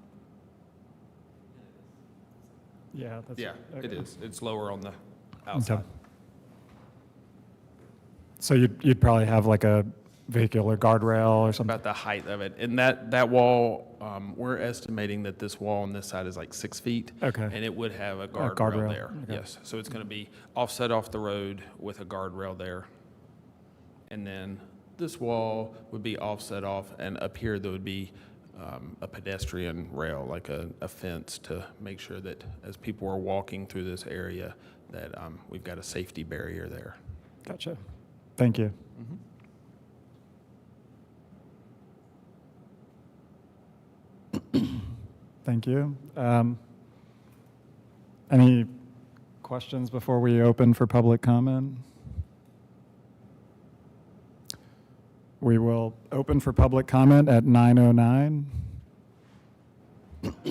Yeah, that's. Yeah, it okay. is. It's lower on the outside. Okay. So you'd probably have like a vehicular guardrail or something? About the height of it. And that wall, we're estimating that this wall on this side is like 6 feet. Okay. And it would have a guardrail. guardrail there. Okay. Yes. So it's going to be offset off the road with a guardrail there. And then this wall would be offset off, and up here there would be a pedestrian rail, like a fence, to make sure that as people are walking through this area that we've got a safety barrier there. Gotcha. Thank you. Thank you. Any questions before we open for public comment? We will open for public comment at 9:09. I think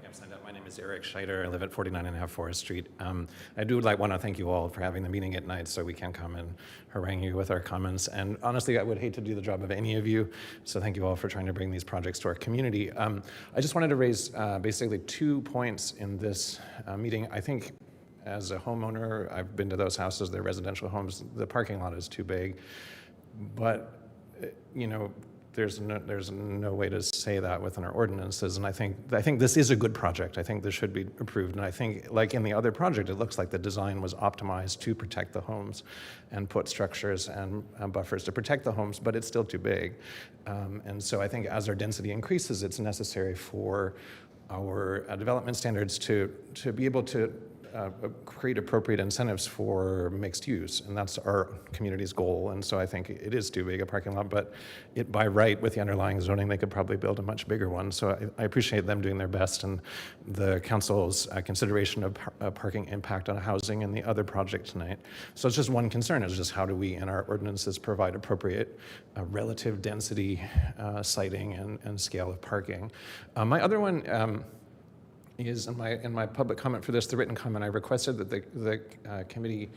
I'm signed up. My name is Eric Scheider. I live at 49.5 Forest Street. I do want to thank you all for having the meeting at night so we can come and harangue you with our comments. And honestly, I would hate to do the job of any of you, so thank you all for trying to bring these projects to our community. I just wanted to raise basically 2 points in this meeting. I think as a homeowner, I've been to those houses, they're residential homes. The parking lot is too big. But, you know, there's no way to say that within our ordinances, and I think this is a good project. I think this should be approved, and I think, like in the other project, it looks like the design was optimized to protect the homes and put structures and buffers to protect the homes, but it's still too big. And so I think as our density increases, it's necessary for our development standards to be able to create appropriate incentives for mixed use, and that's our community's goal. And so I think it is too big a parking lot, but by right, with the underlying zoning, they could probably build a much bigger one. So I appreciate them doing their best, and the council's consideration of parking impact on housing and the other project tonight. So it's just one concern, is just how do we in our ordinances provide appropriate relative density siting and scale of parking. My other one is in my public comment for this, the written comment, I requested that the committee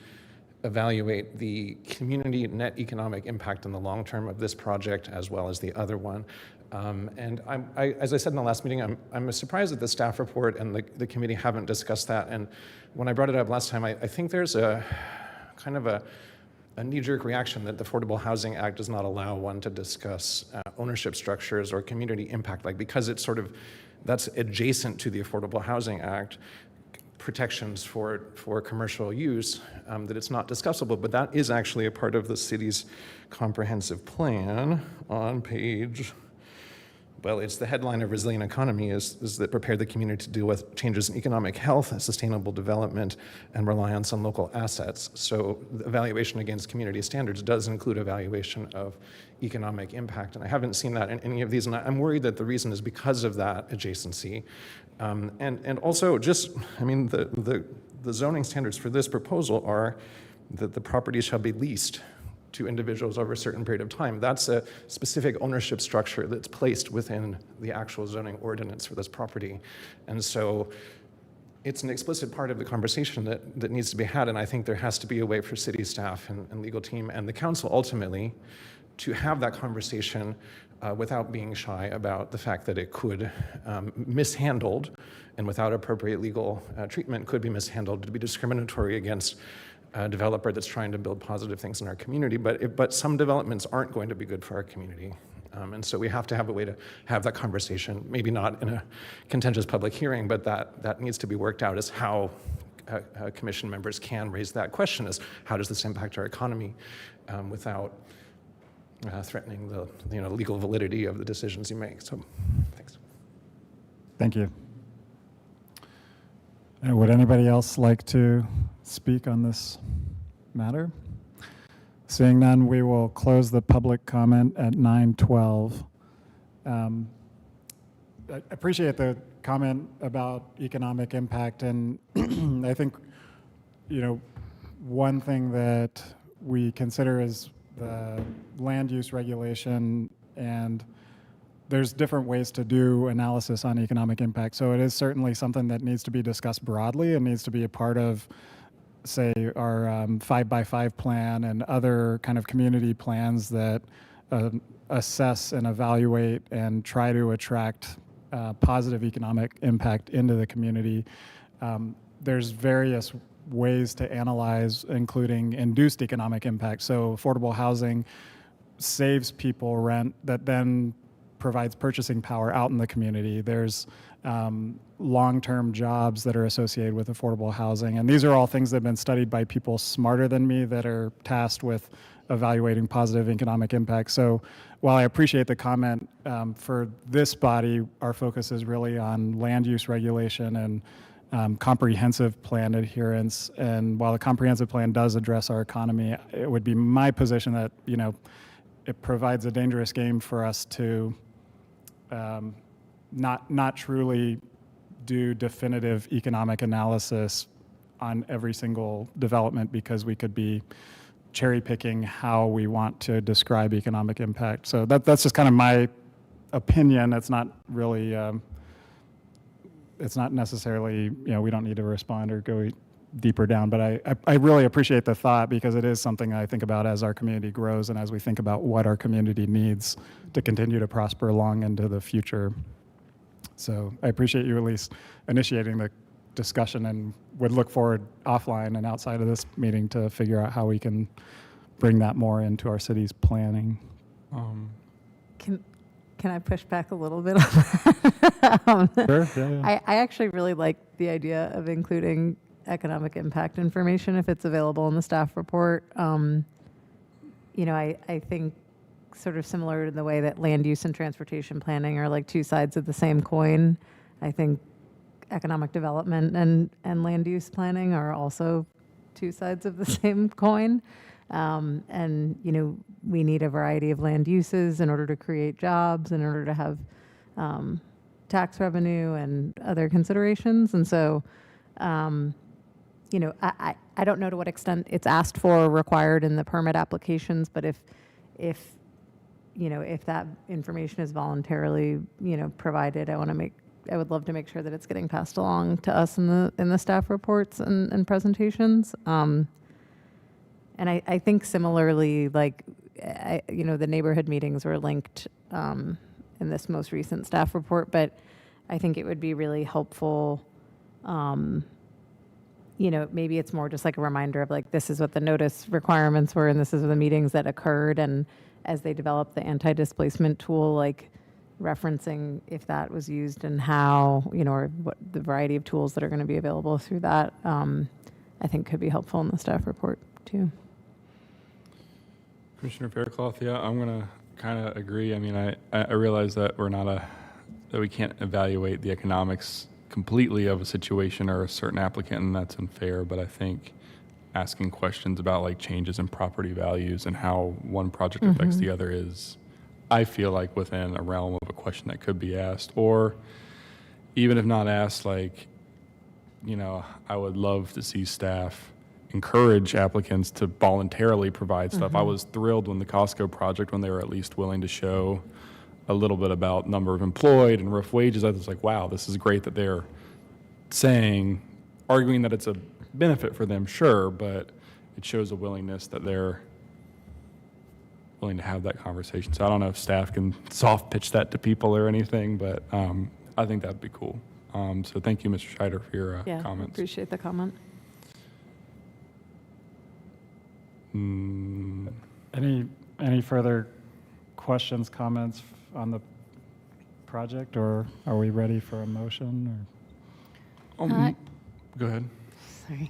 evaluate the community net economic impact in the long term of this project as well as the other one. And as I said in the last meeting, I'm surprised that the staff report and the committee haven't discussed that. And when I brought it up last time, I think there's a kind of a knee-jerk reaction that the Affordable Housing Act does not allow one to discuss ownership structures or community impact, like because it's sort of that's adjacent to the Affordable Housing Act protections for commercial use, that it's not discussable, but that is actually a part of the city's comprehensive plan on page, well, it's the headline of Resilient Economy is that prepare the community to deal with changes in economic health, sustainable development, and reliance on local assets. So the evaluation against community standards does include evaluation of economic impact, and I haven't seen that in any of these, and I'm worried that the reason is because of that adjacency. And also just, I mean, the zoning standards for this proposal are that the property shall be leased to individuals over a certain period of time. That's a specific ownership structure that's placed within the actual zoning ordinance for this property. And so it's an explicit part of the conversation that needs to be had, and I think there has to be a way for city staff and legal team and the council ultimately to have that conversation without being shy about the fact that it could, mishandled and without appropriate legal treatment, could be mishandled to be discriminatory against a developer that's trying to build positive things in our community. But some developments aren't going to be good for our community. And so we have to have a way to have that conversation, maybe not in a contentious public hearing, but that needs to be worked out as how commission members can raise that question, is how does this impact our economy without threatening the legal validity of the decisions you make. So, thanks. Thank you. Would anybody else like to speak on this matter? Seeing none, we will close the public comment at 9:12. I appreciate the comment about economic impact, and I think one thing that we consider is the land use regulation, and there's different ways to do analysis on economic impact. So it is certainly something that needs to be discussed broadly and needs to be a part of, say, our 5x5 plan and other kind of community plans that assess and evaluate and try to attract positive economic impact into the community. There's various ways to analyze, including induced economic impact. So affordable housing saves people rent that then provides purchasing power out in the community. There's long-term jobs that are associated with affordable housing. And these are all things that have been studied by people smarter than me that are tasked with evaluating positive economic impact. So while I appreciate the comment, for this body, our focus is really on land use regulation and comprehensive plan adherence. And while the comprehensive plan does address our economy, it would be my position that, it provides a dangerous game for us to not truly do definitive economic analysis on every single development, because we could be cherry picking how we want to describe economic impact. So that's just kind of my opinion. It's not really, it's not necessarily, we don't need to respond or go deeper down, but I really appreciate the thought, because it is something I think about as our community grows and as we think about what our community needs to continue to prosper long into the future. So I appreciate you at least initiating the discussion, and would look forward offline and outside of this meeting to figure out how we can bring that more into our city's planning. Can I push back a little bit on that? Sure, yeah. I actually really like the idea of including economic impact information if it's available in the staff report. I think sort of similar to the way that land use and transportation planning are like two sides of the same coin. I think economic development and land use planning are also two sides of the same coin. We need a variety of land uses in order to create jobs, in order to have tax revenue and other considerations. And so, I don't know to what extent it's asked for or required in the permit applications, but if that information is voluntarily, provided, I would love to make sure that it's getting passed along to us in the staff reports and presentations. And I think similarly, like, the neighborhood meetings were linked in this most recent staff report, but I think it would be really helpful. Maybe it's more just like a reminder of like, this is what the notice requirements were, and this is the meetings that occurred. And as they develop the anti-displacement tool, like referencing if that was used and how, or what the variety of tools that are going to be available through that, I think could be helpful in the staff report too. Commissioner Faircloth, yeah, I'm going to kind of agree. I mean, I realize that that we can't evaluate the economics completely of a situation or a certain applicant, and that's unfair, but I think asking questions about like changes in property values and how one project affects the other is, I feel like, within a realm of a question that could be asked. Or even if not asked, like, I would love to see staff encourage applicants to voluntarily provide stuff. I was thrilled when the Costco project, when they were at least willing to show a little bit about number of employed and roof wages. I was like, wow, this is great that they're arguing that it's a benefit for them, sure, but it shows a willingness that they're willing to have that conversation. So I don't know if staff can soft pitch that to people or anything, but I think that'd be cool. So thank you, Mr. Scheider, for your comments. Appreciate the comment. Any further questions, comments on the project, or are we ready for a motion? Or? Go ahead. Sorry.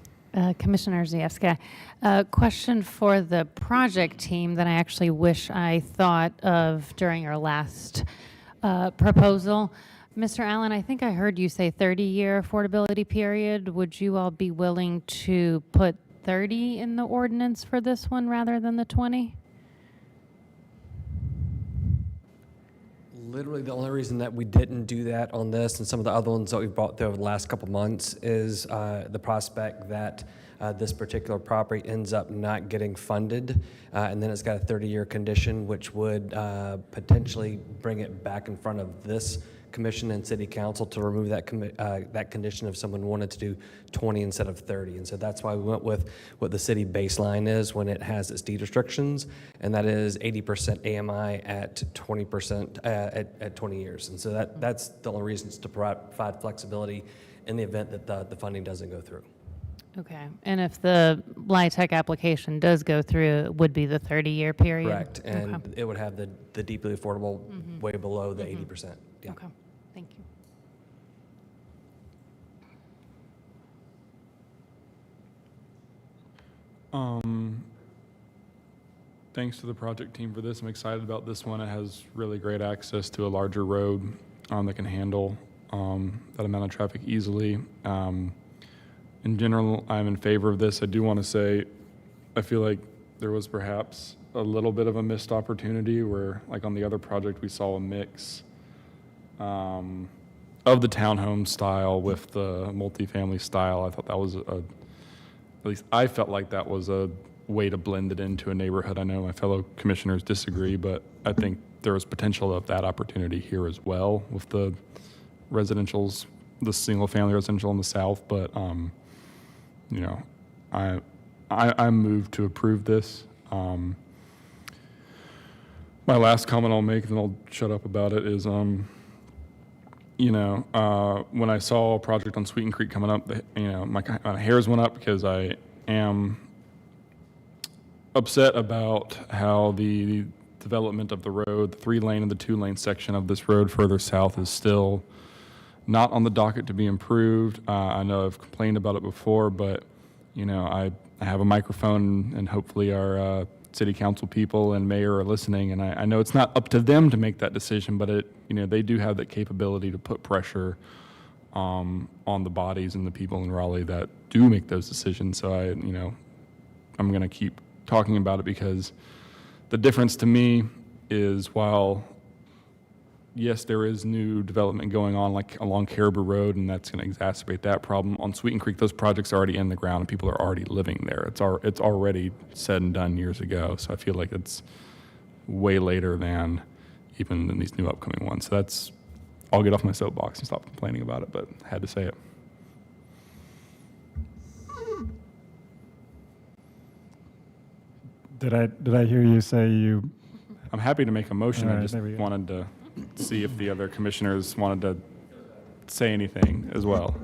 Commissioner Ziewska, a question for the project team that I actually wish I thought of during our last proposal. Mr. Allen, I think I heard you say 30-year affordability period. Would you all be willing to put 30 in the ordinance for this one rather than the 20? Literally, the only reason that we didn't do that on this and some of the other ones that we've brought through over the last couple months is the prospect that this particular property ends up not getting funded, and then it's got a 30-year condition, which would potentially bring it back in front of this commission and city council to remove that condition if someone wanted to do 20 instead of 30. And so that's why we went with what the city baseline is when it has its deed restrictions, and that is 80% AMI at 20% at 20 years. And so that's the only reason is to provide flexibility in the event that the funding doesn't go through. Okay, and if the LIHTC application does go through, it would be the 30-year period? Correct, and Okay. it would have the deeply affordable way below the 80%. Yeah. Okay, thank you. Thanks to the project team for this. I'm excited about this one. It has really great access to a larger road that can handle that amount of traffic easily. In general, I'm in favor of this. I do want to say, I feel like there was perhaps a little bit of a missed opportunity where, like on the other project, we saw a mix of the townhome style with the multifamily style. I thought that was at least I felt like that was a way to blend it into a neighborhood. I know my fellow commissioners disagree, but I think there was potential of that opportunity here as well with the residentials, the single family residential in the south. But you know, I'm moved to approve this. My last comment I'll make, and then I'll shut up about it, is you know, when I saw a project on Sweeten Creek coming up, you know, my hairs went up because I am upset about how the development of the road, the 3-lane and the 2-lane section of this road further south is still not on the docket to be improved. I know I've complained about it before, but you know, I have a microphone, and hopefully our city council people and mayor are listening, and I know it's not up to them to make that decision, but you know, they do have that capability to put pressure on the bodies and the people in Raleigh that do make those decisions. So you know, I'm going to keep talking about it, because the difference to me is, while yes, there is new development going on, like along Caribou Road, and that's going to exacerbate that problem. On Sweeten Creek, those projects are already in the ground, and people are already living there. It's already said and done years ago. So I feel like it's way later than even in these new upcoming ones. So I'll get off my soapbox and stop complaining about it, but I had to say it. Did I hear you say you? I'm happy to make a motion. All right, I just there we go. wanted to see if the other commissioners wanted to say anything as well.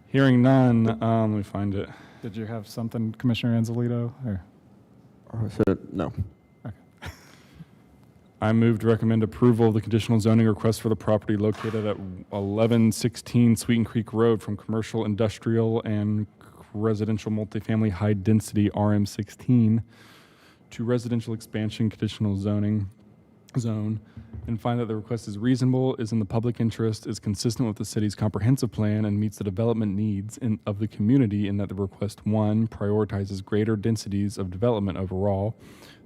Hearing none, let me find it. Did you have something, Commissioner Anzalito? Or? I said no. I move to recommend approval of the conditional zoning request for the property located at 1116 Sweeten Creek Road from commercial, industrial, and residential multifamily high density RM16 to residential expansion conditional zoning zone, and find that the request is reasonable, is in the public interest, is consistent with the city's comprehensive plan, and meets the development needs of the community, in that the request, 1, prioritizes greater densities of development overall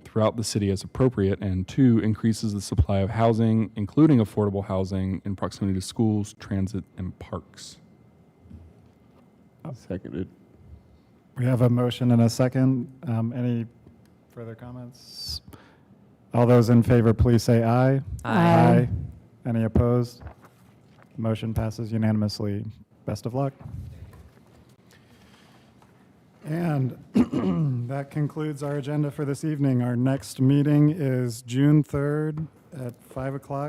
throughout the city as appropriate, and 2, increases the supply of housing, including affordable housing, in proximity to schools, transit, and parks. Seconded. We have a motion and a second. Any further comments? All those in favor, please say aye. Aye. Any opposed? Motion passes unanimously. Best of luck. And that concludes our agenda for this evening. Our next meeting is June 3rd at 5 o'clock